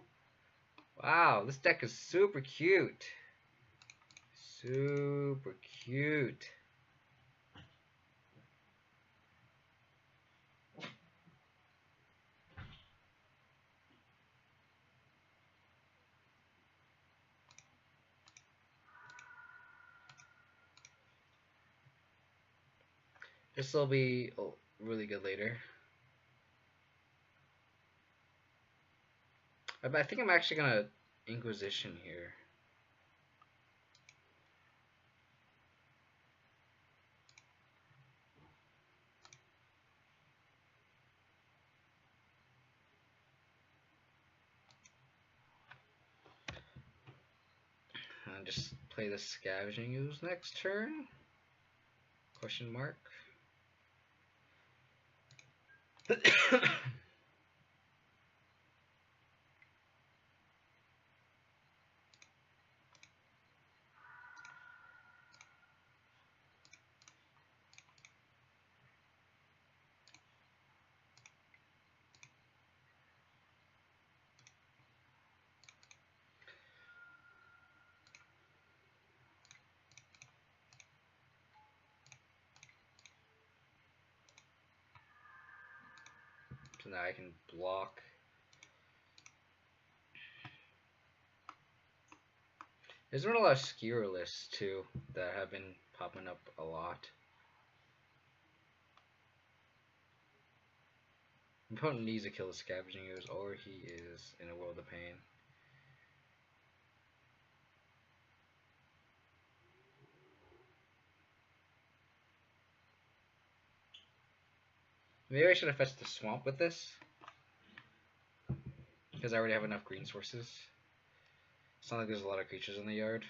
Wow, this deck is super cute. Super cute. This will be really good later. I think I'm actually gonna Inquisition here. And just play the Scavenging Ooze next turn? Question mark. So now I can block. There's been a lot of Skewer lists too that have been popping up a lot. My opponent needs to kill the Scavenging Ooze or he is in a world of pain. Maybe I should have fetched the Swamp with this, because I already have enough green sources. It's not like there's a lot of creatures in the yard.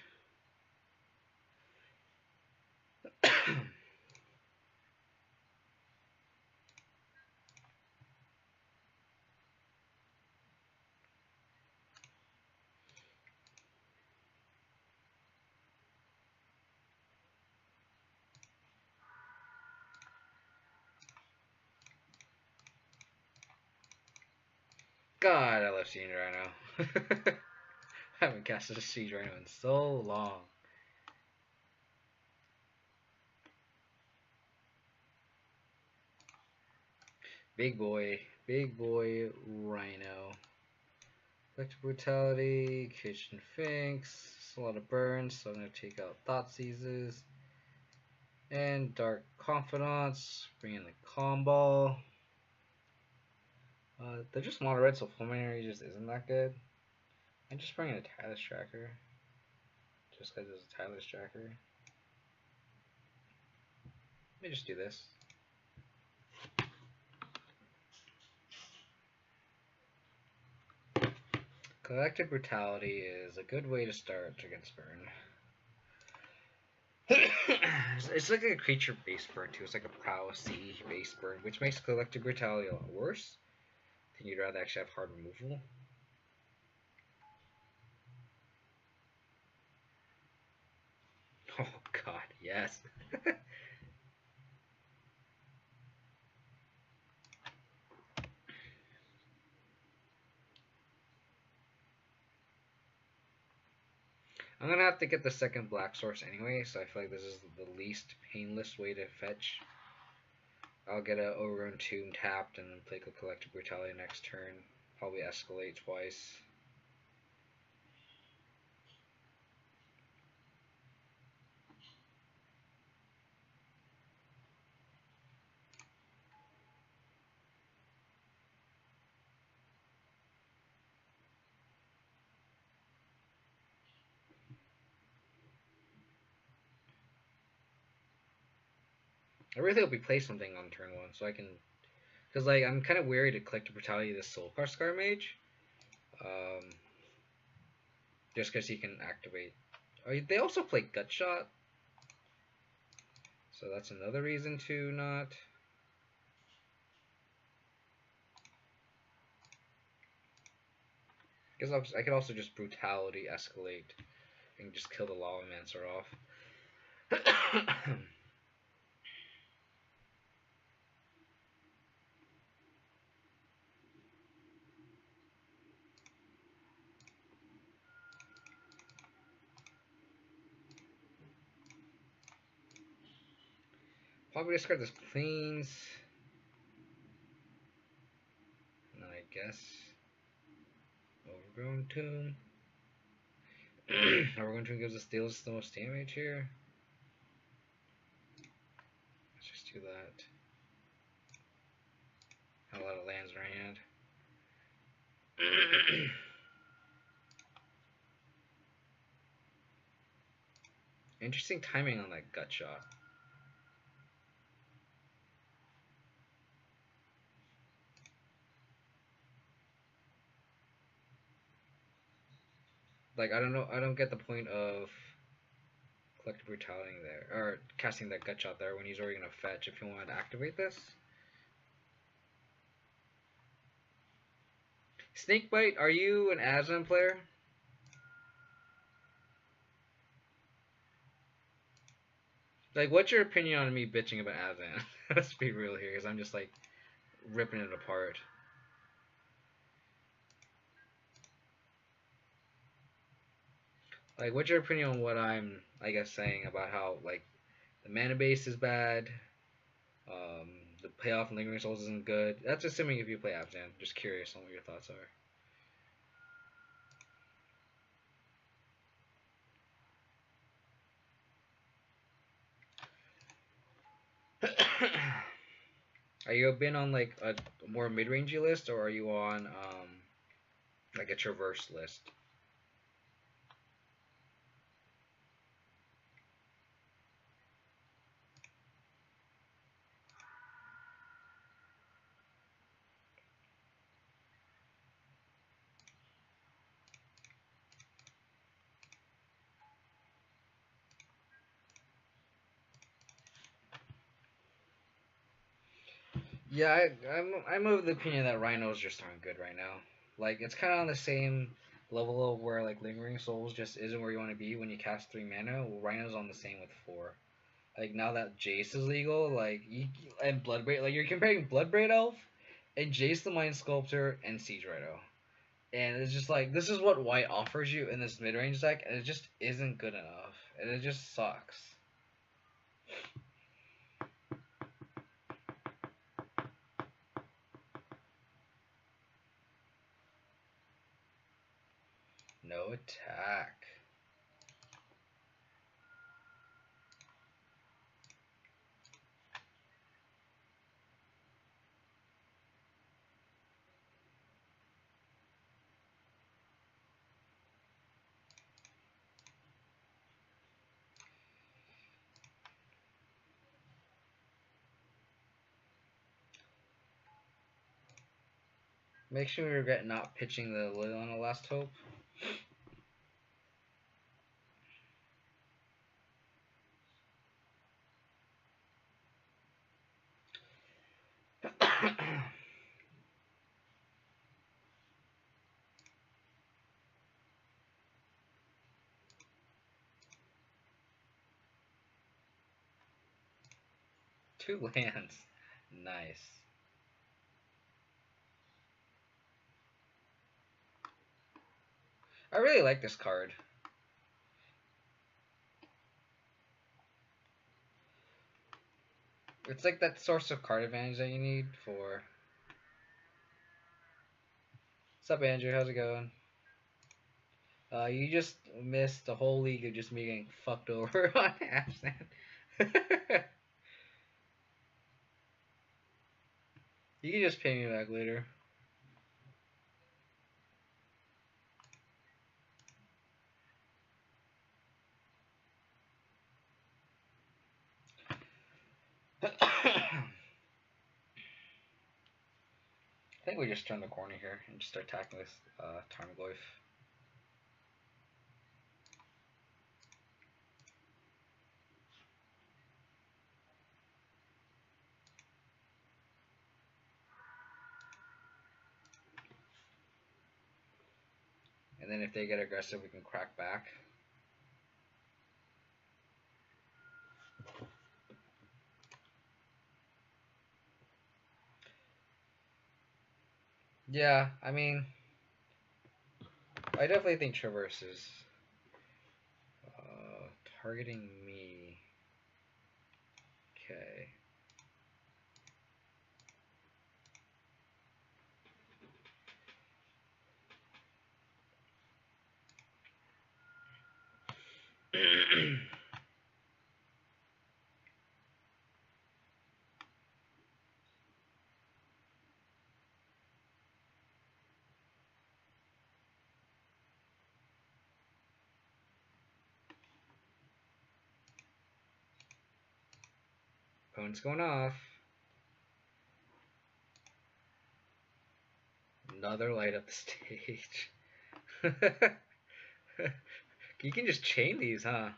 God, I love Siege Rhino. I haven't casted a Siege Rhino in so long. Big boy Rhino. Electric Brutality, Kitchen Finks, a lot of burns, so I'm going to take out Thought Seizes. And Dark Confidants, bring in the combo. They're just mono red, so Fulminary just isn't that good. I'm just bringing a Tireless Tracker. Just because it's a Tireless Tracker. Let me just do this. Collective Brutality is a good way to start against burn. It's like a creature-based burn too. It's like a prowess-based burn, which makes Collective Brutality a lot worse. Then you'd rather actually have hard removal. Oh god, yes. I'm gonna have to get the second black source anyway, so I feel like this is the least painless way to fetch. I'll get a Overgrown Tomb tapped and then play Collective Brutality next turn. Probably escalate twice. I really hope we play something on turn 1 so I can. Because like I'm kind of wary to Collective Brutality this Soul Scar Mage. Just because he can activate. Oh, they also play Gutshot. So that's another reason to not. Because I could also just Brutality escalate and just kill the Lavamancer off. Probably discard this Plains. And I guess Overgrown Tomb. Overgrown Tomb gives us deals the most damage here. Let's just do that. Had a lot of lands in our hand. Interesting timing on that Gutshot. Like I don't get the point of Collective Brutality there, or casting that Gutshot there when he's already gonna fetch if you want to activate this. Snakebite, are you an Abzan player? Like, what's your opinion on me bitching about Abzan? Let's be real here, because I'm just like ripping it apart. Like, what's your opinion on what I'm, I guess, saying about how like the mana base is bad, the payoff in Lingering Souls isn't good? That's assuming if you play Abzan. Just curious on what your thoughts are. Are you been on like a more mid-rangey list, or are you on like a traverse list? Yeah, I'm of the opinion that Rhinos just aren't good right now. Like it's kind of on the same level of where like Lingering Souls just isn't where you want to be when you cast 3 mana. Well, Rhinos on the same with 4. Like now that Jace is legal, like and Bloodbraid, like you're comparing Bloodbraid Elf and Jace the Mind Sculptor and Siege Rhino, and it's just like this is what White offers you in this mid range deck, and it just isn't good enough, and it just sucks. No attack. Make sure we regret not pitching the Lily on the last hope. Two lands. Nice. I really like this card. It's like that source of card advantage that you need for... What's up, Andrew? How's it going? You just missed the whole league of just me getting fucked over on Absent. You can just pay me back later. I think we just turn the corner here and just start attacking this Tarmogoyf. And then if they get aggressive, we can crack back. Yeah, I mean, I definitely think Traverse is targeting me. Okay. Phone's going off. Another light up the stage. You can just chain these, huh?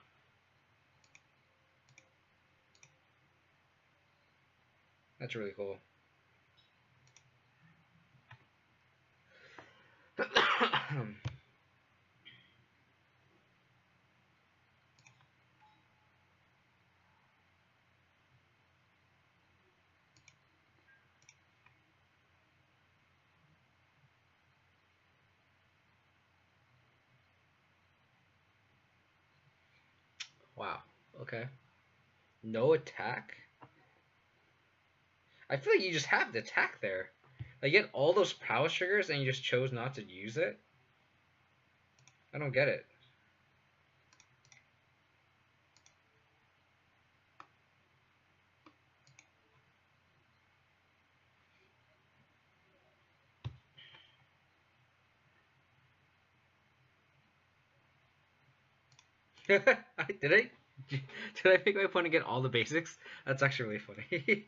That's really cool. Wow. Okay. No attack? I feel like you just have the attack there. Like, you get all those prowess triggers and you just chose not to use it? I don't get it. did I make my opponent get all the basics? That's actually really funny.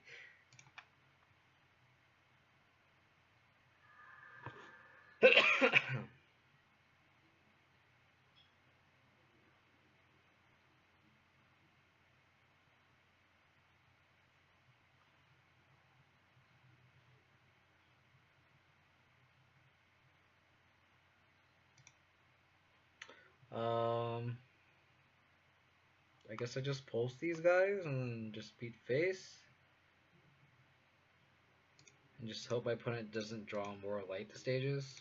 I guess I just pulse these guys and just beat face. And just hope my opponent doesn't draw more light to stages.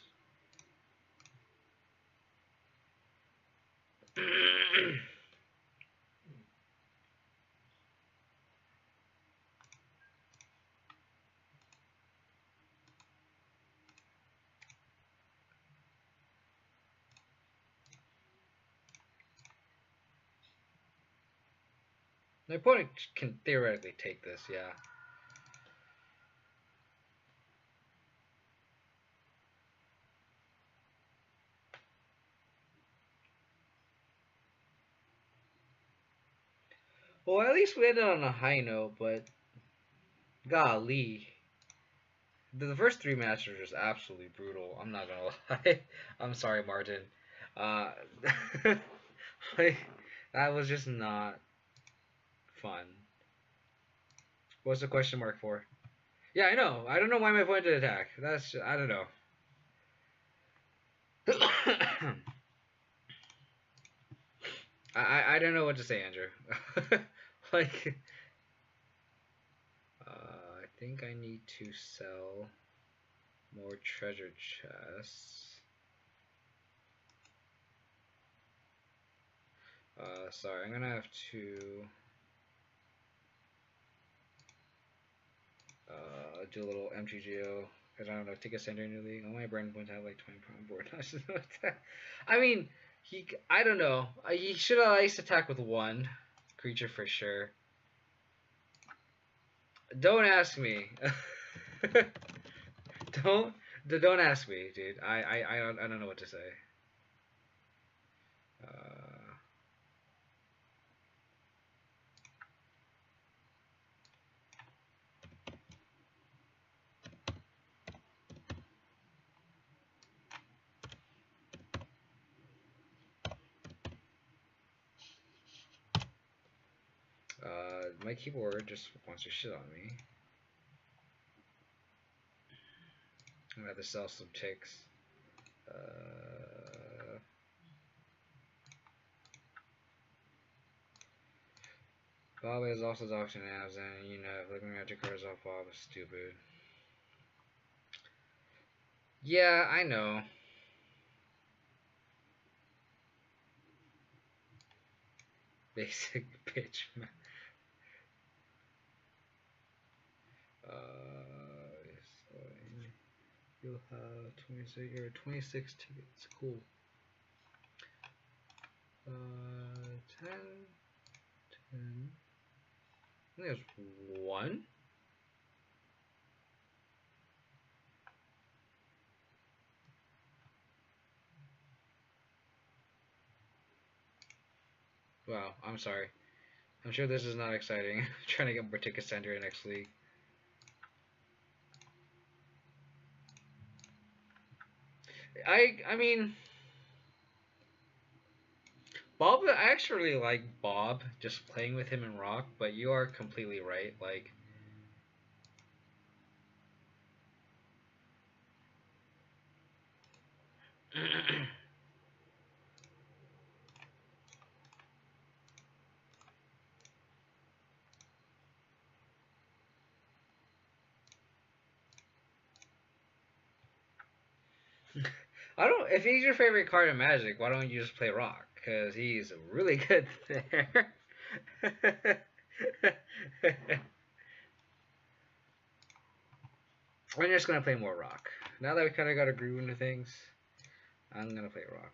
My opponent can theoretically take this, yeah. Well, at least we ended on a high note, but golly. The first three matches are just absolutely brutal. I'm not gonna lie. I'm sorry, Martin. Uh, like that was just not fun. What's the question mark for? Yeah, I know. I don't know why my point did attack. That's I don't know. I don't know what to say, Andrew. like, I think I need to sell more treasure chests. Sorry, I'm gonna have to do a little MTGO because I don't know. Take a center in the league. All my brand points have like 20 pound board. I mean, I don't know. He should have at least attack with one creature for sure. Don't ask me. don't don't ask me, dude. I don't know what to say. My keyboard just wants to shit on me. I'm gonna have to sell some ticks. Bob is also auction abs, and you know, looking at your cards off Bob is stupid. Yeah, I know. Basic bitch. So you'll have 26 or 26 tickets. Cool. 10. I think there's one. Wow, I'm sorry. I'm sure this is not exciting. I'm trying to get more tickets to enter next league. I mean, Bob. I actually really like Bob. Just playing with him in Rock, but you are completely right. Like. I don't. If he's your favorite card in Magic, why don't you just play Rock? Because he's really good there. I'm just gonna play more Rock. Now that we kind of got a groove into things, I'm gonna play Rock.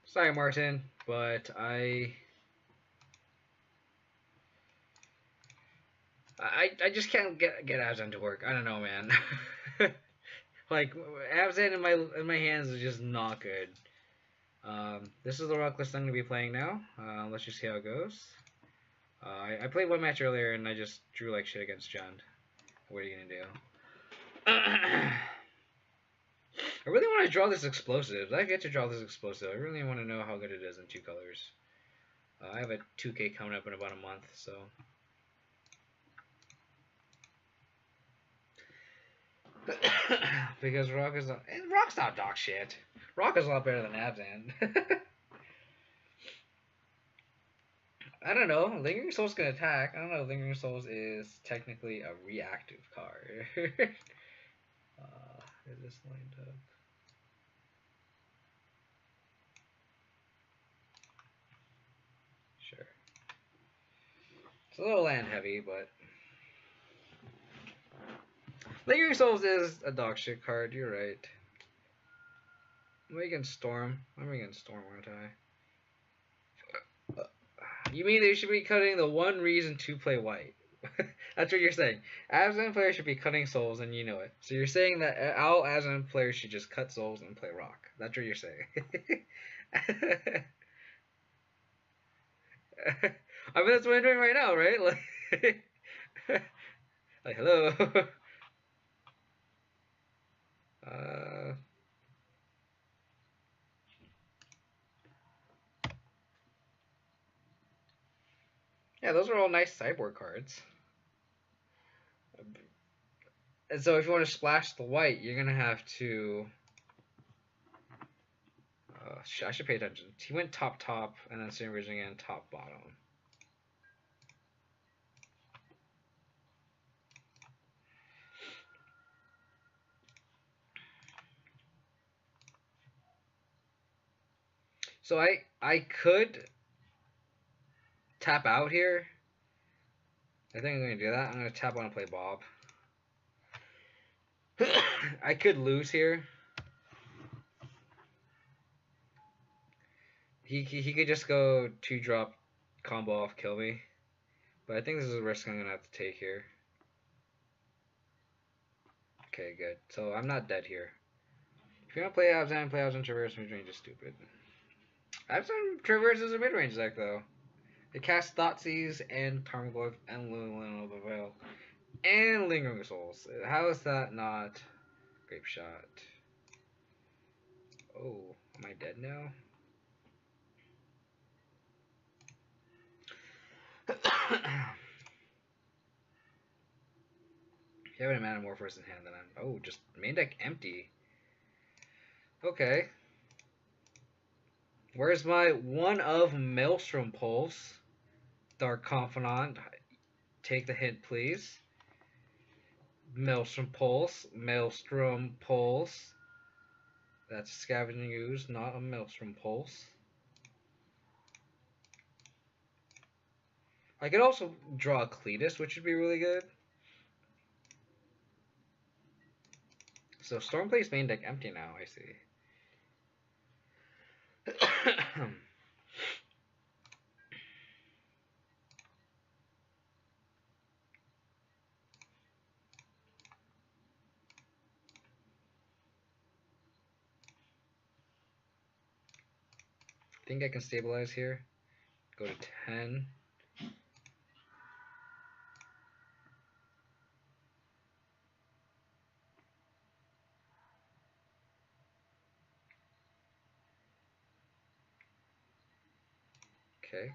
Sorry, Martin, but I just can't get Abzan to work. I don't know, man. Like Abzan in my hands is just not good. This is the rock list I'm gonna be playing now. Let's just see how it goes. I played one match earlier and I just drew like shit against John. What are you gonna do? I really want to draw this explosive. I get to draw this explosive. I really want to know how good it is in two colors. I have a 2K coming up in about a month, so. Because Rock's not dog shit. Rock is a lot better than Abzan. I don't know. Lingering Souls can attack. I don't know. Lingering Souls is technically a reactive card. Is this lined up? Sure. It's a little land heavy, but Lingering Souls is a dog shit card. You're right. I'm against Storm. I'm against Storm, aren't I? You mean they should be cutting the one reason to play white? That's what you're saying. Abzan players should be cutting souls, and you know it. So you're saying that all Abzan players should just cut souls and play rock. That's what you're saying. I mean, that's what I'm doing right now, right? Like, like hello. Uh, yeah, those are all nice sideboard cards. And so if you want to splash the white, you're gonna have to. I should pay attention. He went top top, and then same reason again top bottom. So I could tap out here. I think I'm gonna do that. I'm gonna tap on and play Bob. I could lose here. He could just go 2-drop combo off, kill me. But I think this is a risk I'm gonna have to take here. Okay, good. So I'm not dead here. If you want to play Bobzan Traverse mid-range is stupid. Bobzan Traverse is a mid-range deck though. It casts Thoughtseize and Tarmogoyf and Lulin of the Veil and Lingering Souls. How is that not Grape Shot? Oh, am I dead now? You have an Manamorphose in hand, then I'm. Oh, just main deck empty. Okay. Where's my one of Maelstrom Pulse? Dark Confidant. Take the hint, please. Maelstrom Pulse. Maelstrom Pulse. That's a Scavenging Ooze, not a Maelstrom Pulse. I could also draw a Cletus, which would be really good. So Stormplate's main deck empty now, I see. Think I can stabilize here. Go to 10. Okay.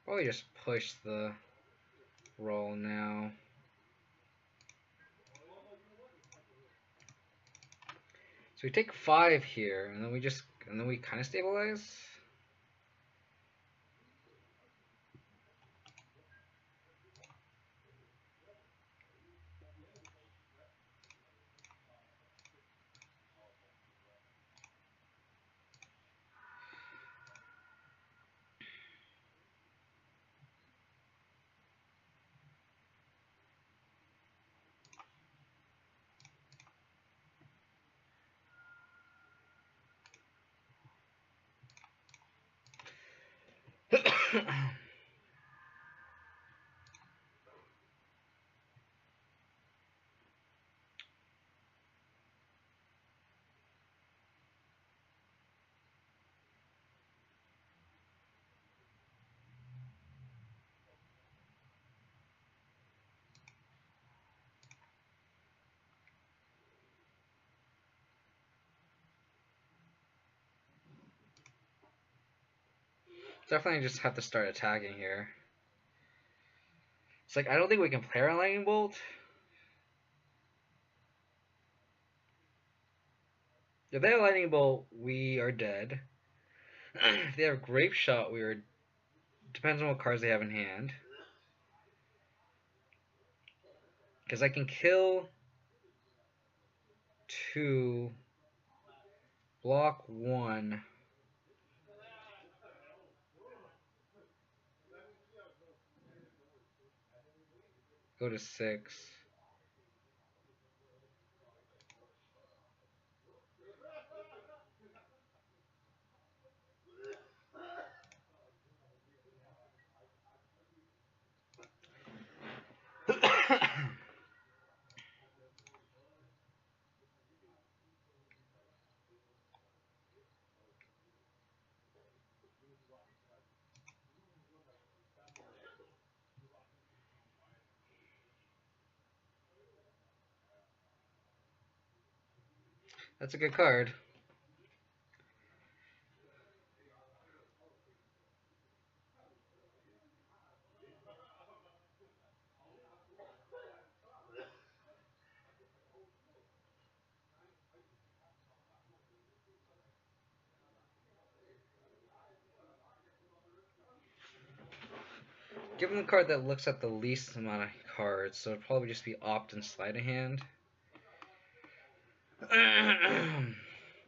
Probably just push the roll now. So we take 5 here, and then we kind of stabilize. Definitely just have to start attacking here. It's like, I don't think we can play our Lightning Bolt. If they have Lightning Bolt, we are dead. If they have Grape Shot, we are... Depends on what cards they have in hand. Because I can kill 2, block 1. Go to 6. That's a good card. Give him the card that looks at the least amount of cards, so it'd probably just be opt and sleight of hand.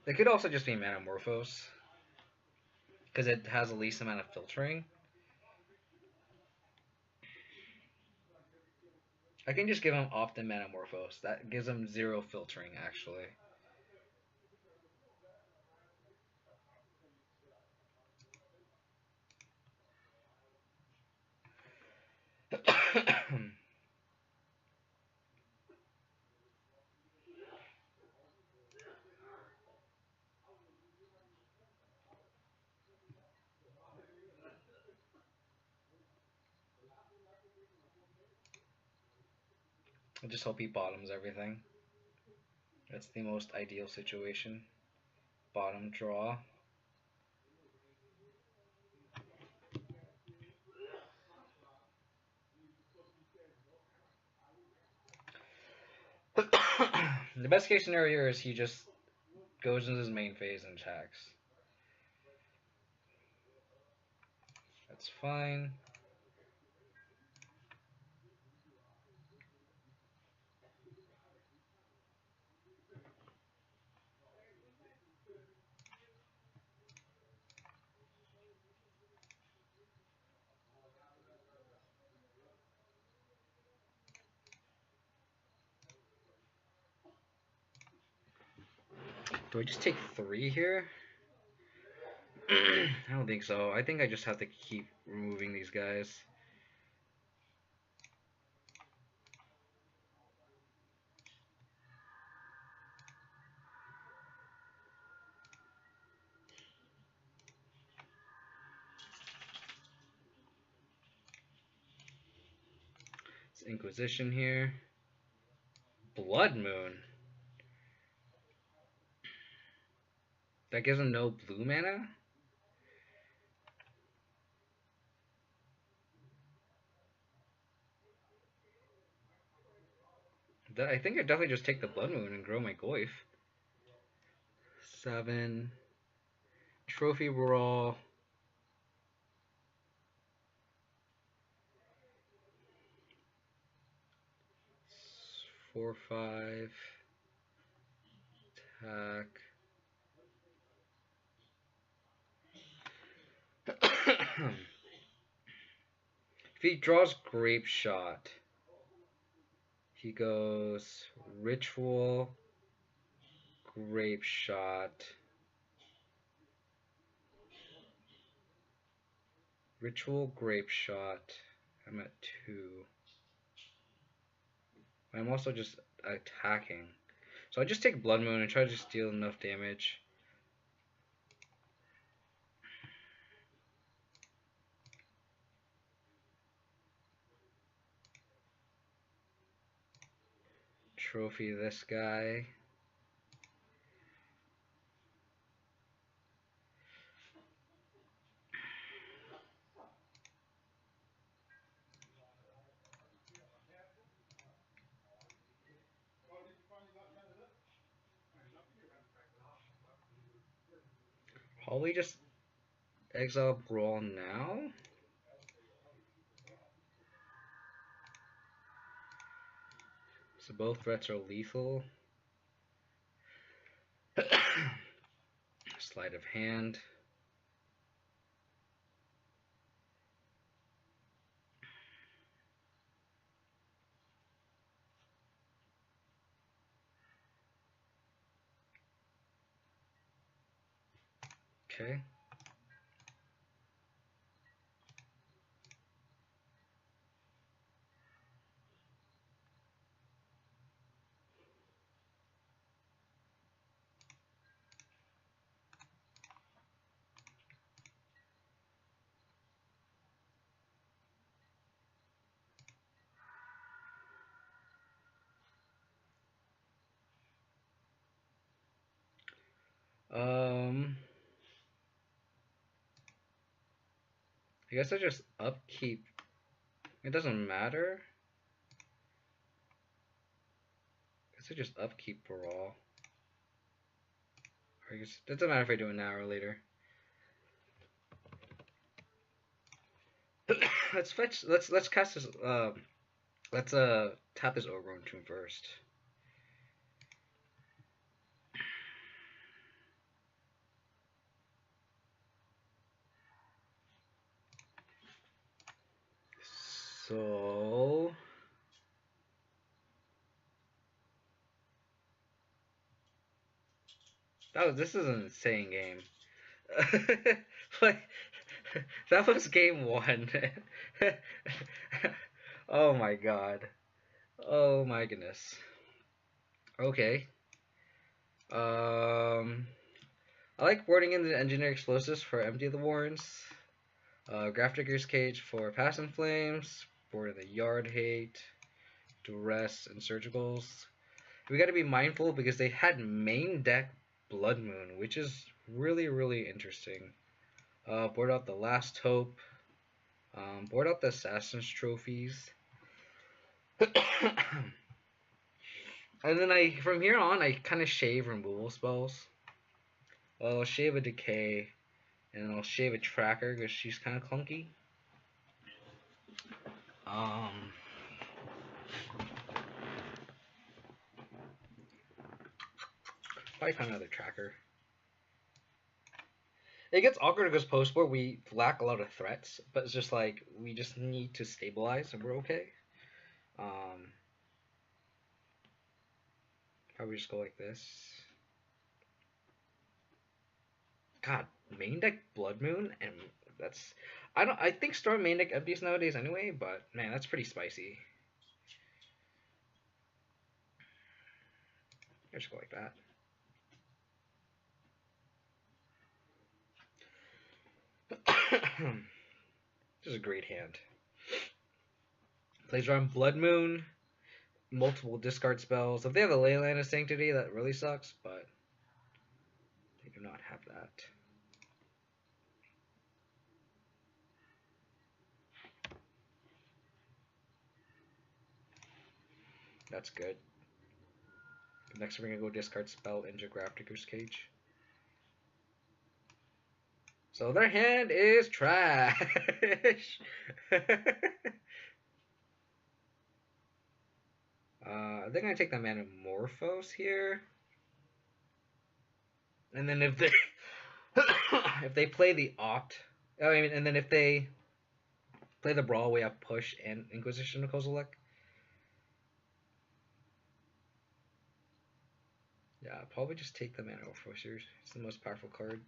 It could also just be Metamorphose, because it has the least amount of filtering. I can just give him opt and Metamorphose. That gives him 0 filtering, actually. I just hope he bottoms everything. That's the most ideal situation. Bottom draw. The best case scenario is he just goes into his main phase and attacks. That's fine. Do I just take 3 here? I don't think so. I think I just have to keep removing these guys. It's Inquisition here. Blood Moon. That gives him no blue mana? I think I definitely just take the Blood Moon and grow my Goyf. 7. Trophy Brawl. 4, 5. Attack. If he draws Grape Shot, he goes Ritual, Grape Shot, Ritual, Grape Shot. I'm at 2. I'm also just attacking. So I just take Blood Moon and try to just deal enough damage. Trophy this guy. Probably just exile Brawl now. So both threats are lethal. Sleight of hand. Okay. Um, I guess I just upkeep. It doesn't matter. I guess I just upkeep for all. Or I guess it doesn't matter if I do it now or later. Let's fetch. Let's cast this. Let's tap this Ogre Tomb first. So this is an insane game. Like that was game one. Oh my god. Oh my goodness. Okay. I like boarding in the engineer explosives for empty the warrens. Graph Digger's Cage for Pass and Flames. Board of the Yard Hate. Duress and Surgicals. We gotta be mindful because they had main deck Blood Moon, which is really, really interesting. Board out the Last Hope. Board out the Assassin's Trophies. And then from here on, I kind of shave removal spells. I'll shave a Decay, and I'll shave a Tracker because she's kind of clunky. Probably find another Tracker. It gets awkward because post-board we lack a lot of threats, but it's just like we just need to stabilize and we're okay. Probably just go like this. God, main deck Blood Moon, and that's I think Storm main deck empties nowadays anyway, but man, that's pretty spicy. I just go like that. This is a great hand. Plays around Blood Moon, multiple discard spells. If they have a Leyline of Sanctity, that really sucks, but they do not have that. That's good. Next, we're gonna go discard spell into Graph Digger's Cage. So their hand is trash. They're gonna take the Manamorphose here, and then if they if they play the Opt, I mean, and then if they play the Brawl, we have Push and Inquisition of Kozilek. Yeah, I'll probably just take the Manamorphose here. It's the most powerful card.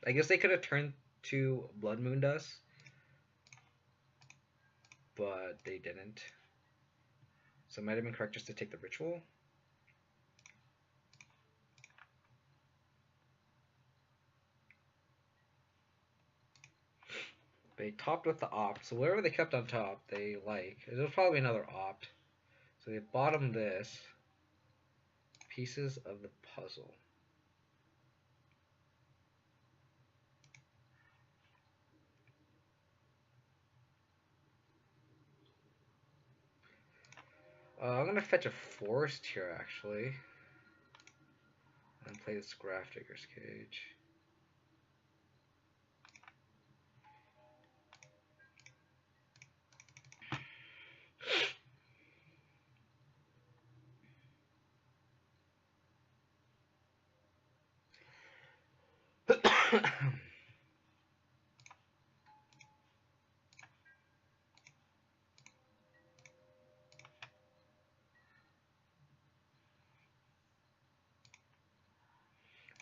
I guess they could have turned to Blood Moon Dust, but they didn't. So it might have been correct just to take the Ritual. They topped with the Opt, so whatever they kept on top, they like. There's probably another Opt. So they bottomed this. Pieces of the puzzle. I'm gonna fetch a Forest here, actually. And play this Graph Digger's Cage.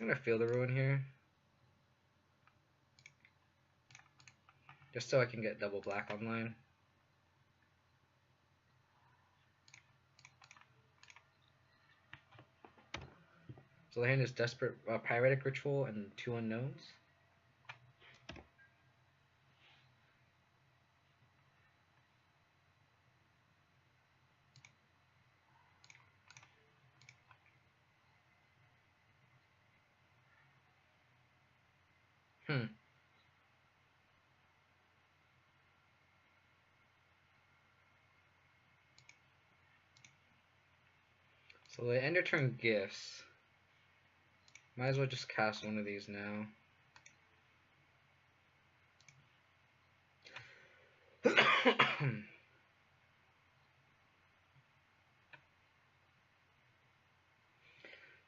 I'm gonna Feel the Ruin here. Just so I can get double black online. So the hand is Desperate Pyretic Ritual and 2 unknowns. Hmm. So the end of turn gifts. Might as well just cast one of these now.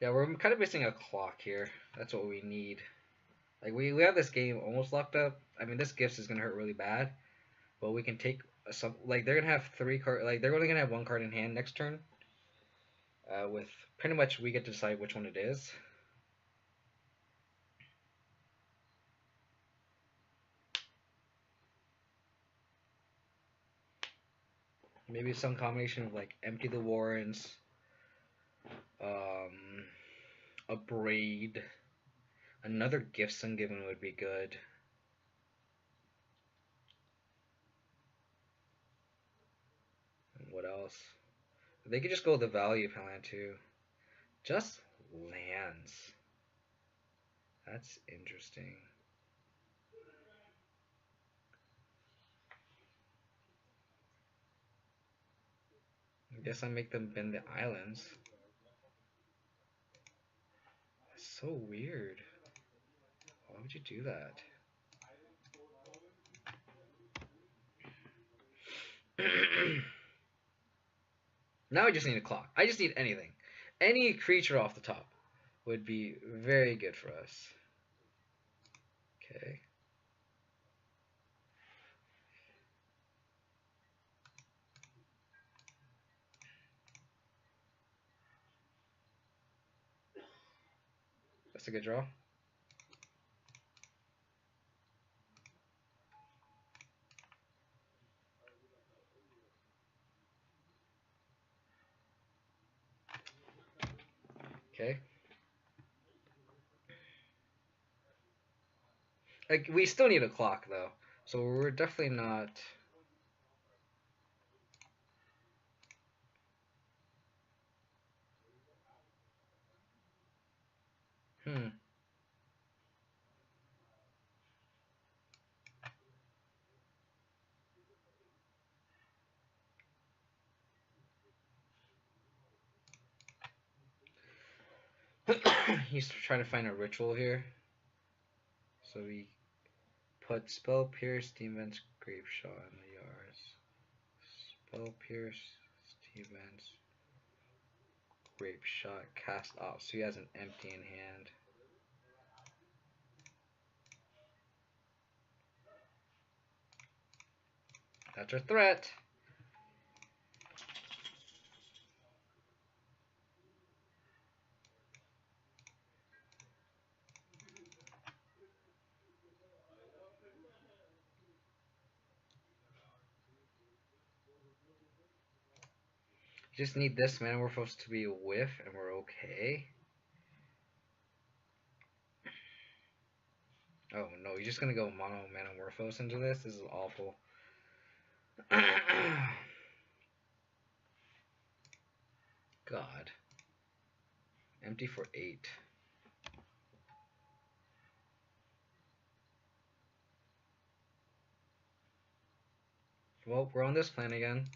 Yeah, we're kind of missing a clock here. That's what we need. Like we have this game almost locked up. I mean, this gifts is gonna hurt really bad, but we can take some. Like they're gonna have 3 card. Like they're only gonna have 1 card in hand next turn. With pretty much we get to decide which one it is. Maybe some combination of like empty the warrens, um, a braid, another gifts ungiven would be good. And what else? They could just go with the value plan too. Just lands. That's interesting. I guess I make them bend the islands. That's so weird. Why would you do that? Now I just need a clock. I just need anything. Any creature off the top would be very good for us. Okay. That's a good draw. Okay. Like we still need a clock though, so we're definitely not. Hmm. He's trying to find a ritual here. So we put Spell Pierce, Steam Vents, Grape Shot in the yards. Spell Pierce, Steam Vents, Grape Shot, cast off. So he has an empty in hand. That's our threat. Just need this Manamorphose to be a whiff, and we're okay. Oh no, you're just gonna go mono Manamorphose into this? This is awful. God. Empty for 8. Well, we're on this plan again.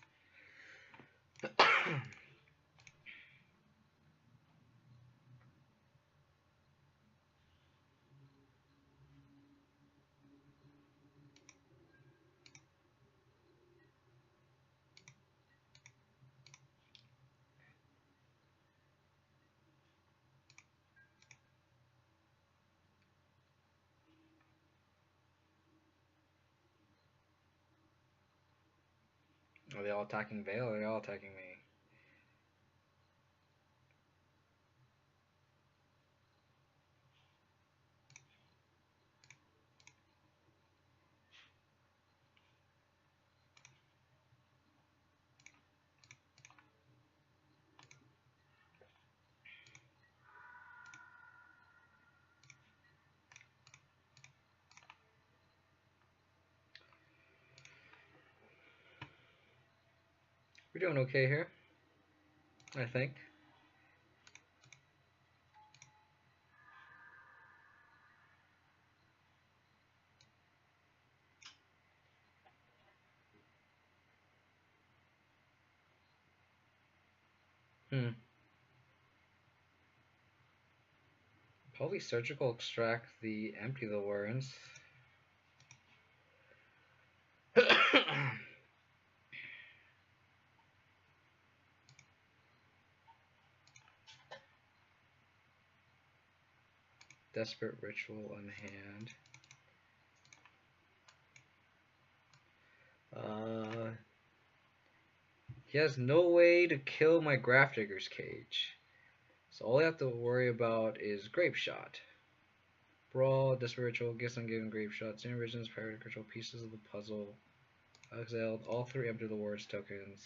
Are they all attacking Vale or are they all attacking me? We're doing okay here, I think. Hmm. Probably surgical extract the empty the warrens. Desperate ritual on hand. He has no way to kill my Grafdigger's Cage. So all I have to worry about is Grape Shot. Brawl, Desperate Ritual, Guess I'm giving Grape Shot, Same Visions, Pirate Control, Pieces of the Puzzle, Exiled, all 3 Empty the Wards tokens.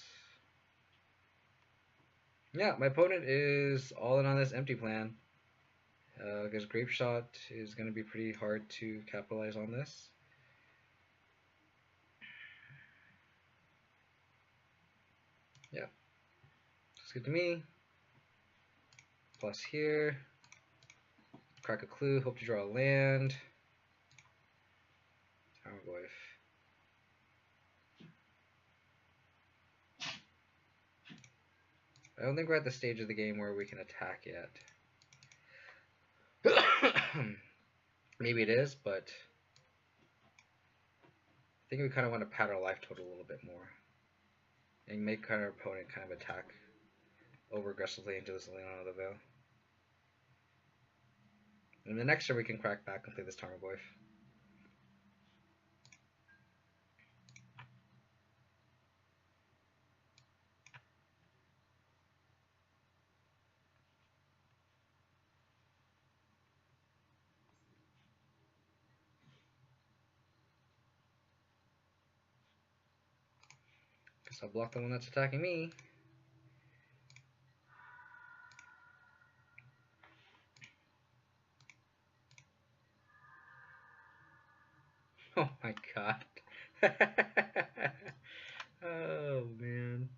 Yeah, my opponent is all in on this empty plan. Because Grape Shot is going to be pretty hard to capitalize on this. Yeah. Looks good to me. Plus here. Crack a clue, hope to draw a land. Tarmogoyf. I don't think we're at the stage of the game where we can attack yet. Maybe it is, but I think we kind of want to pad our life total a little bit more. And make our opponent kind of attack over aggressively into this Leon of the Veil. And the next turn we can crack back and play this Tarmogoyf. Guess I'll block the one that's attacking me. Oh my god. Oh man.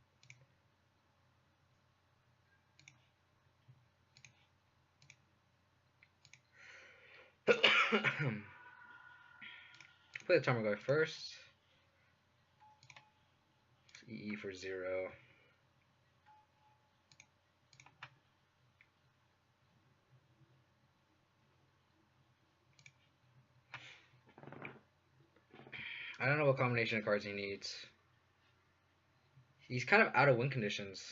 Play the Tarmogoyf first. EE for 0. I don't know what combination of cards he needs. He's kind of out of win conditions.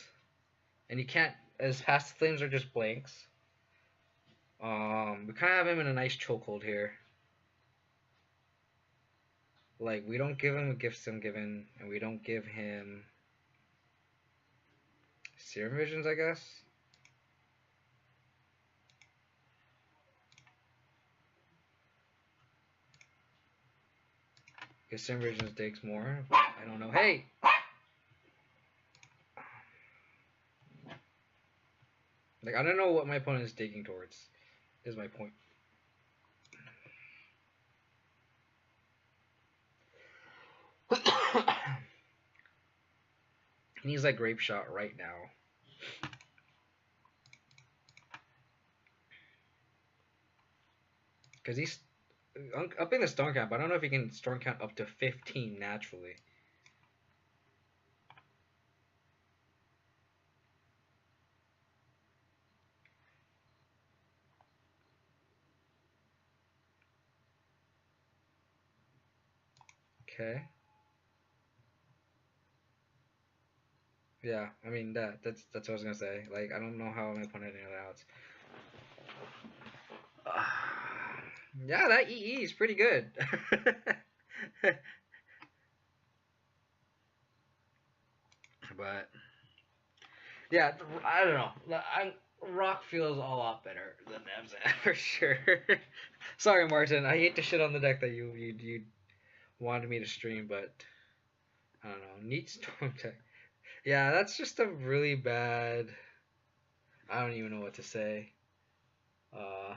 And you can't, his past flames are just blanks. We kind of have him in a nice chokehold here. Like, we don't give him a Gifts Ungiven, and we don't give him Serum Visions, I guess. Because Serum Visions takes more. I don't know. Hey! Like, I don't know what my opponent is digging towards, is my point. He needs like Grape Shot right now. Because he's up in the Storm Count, but I don't know if he can Storm Count up to 15 naturally. Okay. Yeah, I mean that's what I was gonna say. Like, I don't know how my opponent had outs. Yeah, that EE is pretty good. But yeah, I don't know. Rock feels a lot better than Bobzan for sure. Sorry, Martin. I hate to shit on the deck that you wanted me to stream, but I don't know. Neat Storm deck. Yeah, that's just a really bad. I don't even know what to say. I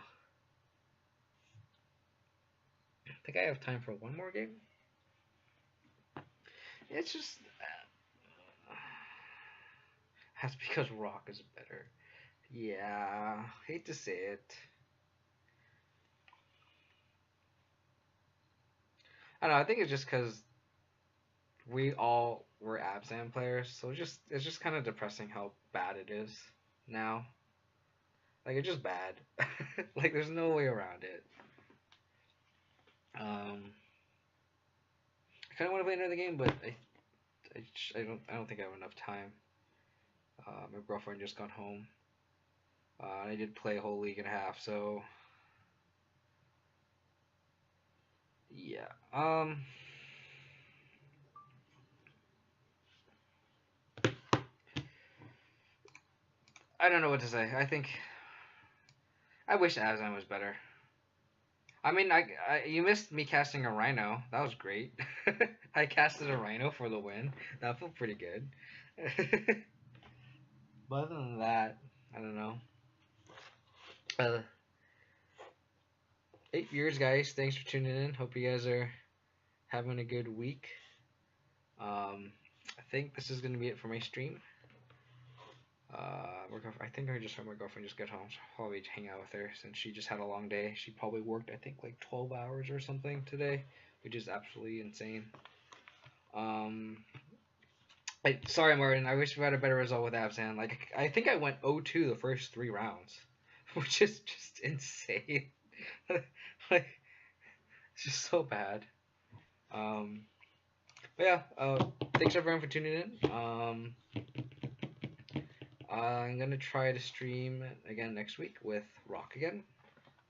think I have time for one more game. It's just that's because Rock is better. Yeah, hate to say it. I don't know. I think it's just because we all were Abzan players, so it's just kind of depressing how bad it is now. Like it's just bad. Like there's no way around it. I kind of want to play another game, but I don't think I have enough time. My girlfriend just got home. I did play a whole league and a half, so yeah. I don't know what to say. I think I wish Abzan was better. I mean, you missed me casting a Rhino. That was great. I casted a Rhino for the win. That felt pretty good. But other than that, I don't know. Uh, 8 years, guys. Thanks for tuning in. Hope you guys are having a good week. I think this is gonna be it for my stream. I think I just heard my girlfriend just get home, so I'll probably hang out with her since she just had a long day. She probably worked, I think, like 12 hours or something today, which is absolutely insane. Sorry, Martin. I wish we had a better result with Abzan. Like, I think I went 0-2 the first 3 rounds, which is just insane. Like, it's just so bad. But yeah, thanks everyone for tuning in. I'm gonna try to stream again next week with Rock again.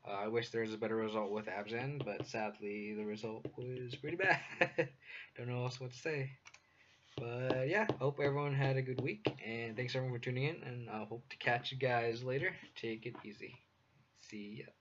I wish there was a better result with Abzan, but sadly the result was pretty bad. Don't know else what to say. But yeah, hope everyone had a good week, and thanks everyone for tuning in, and I hope to catch you guys later. Take it easy. See ya.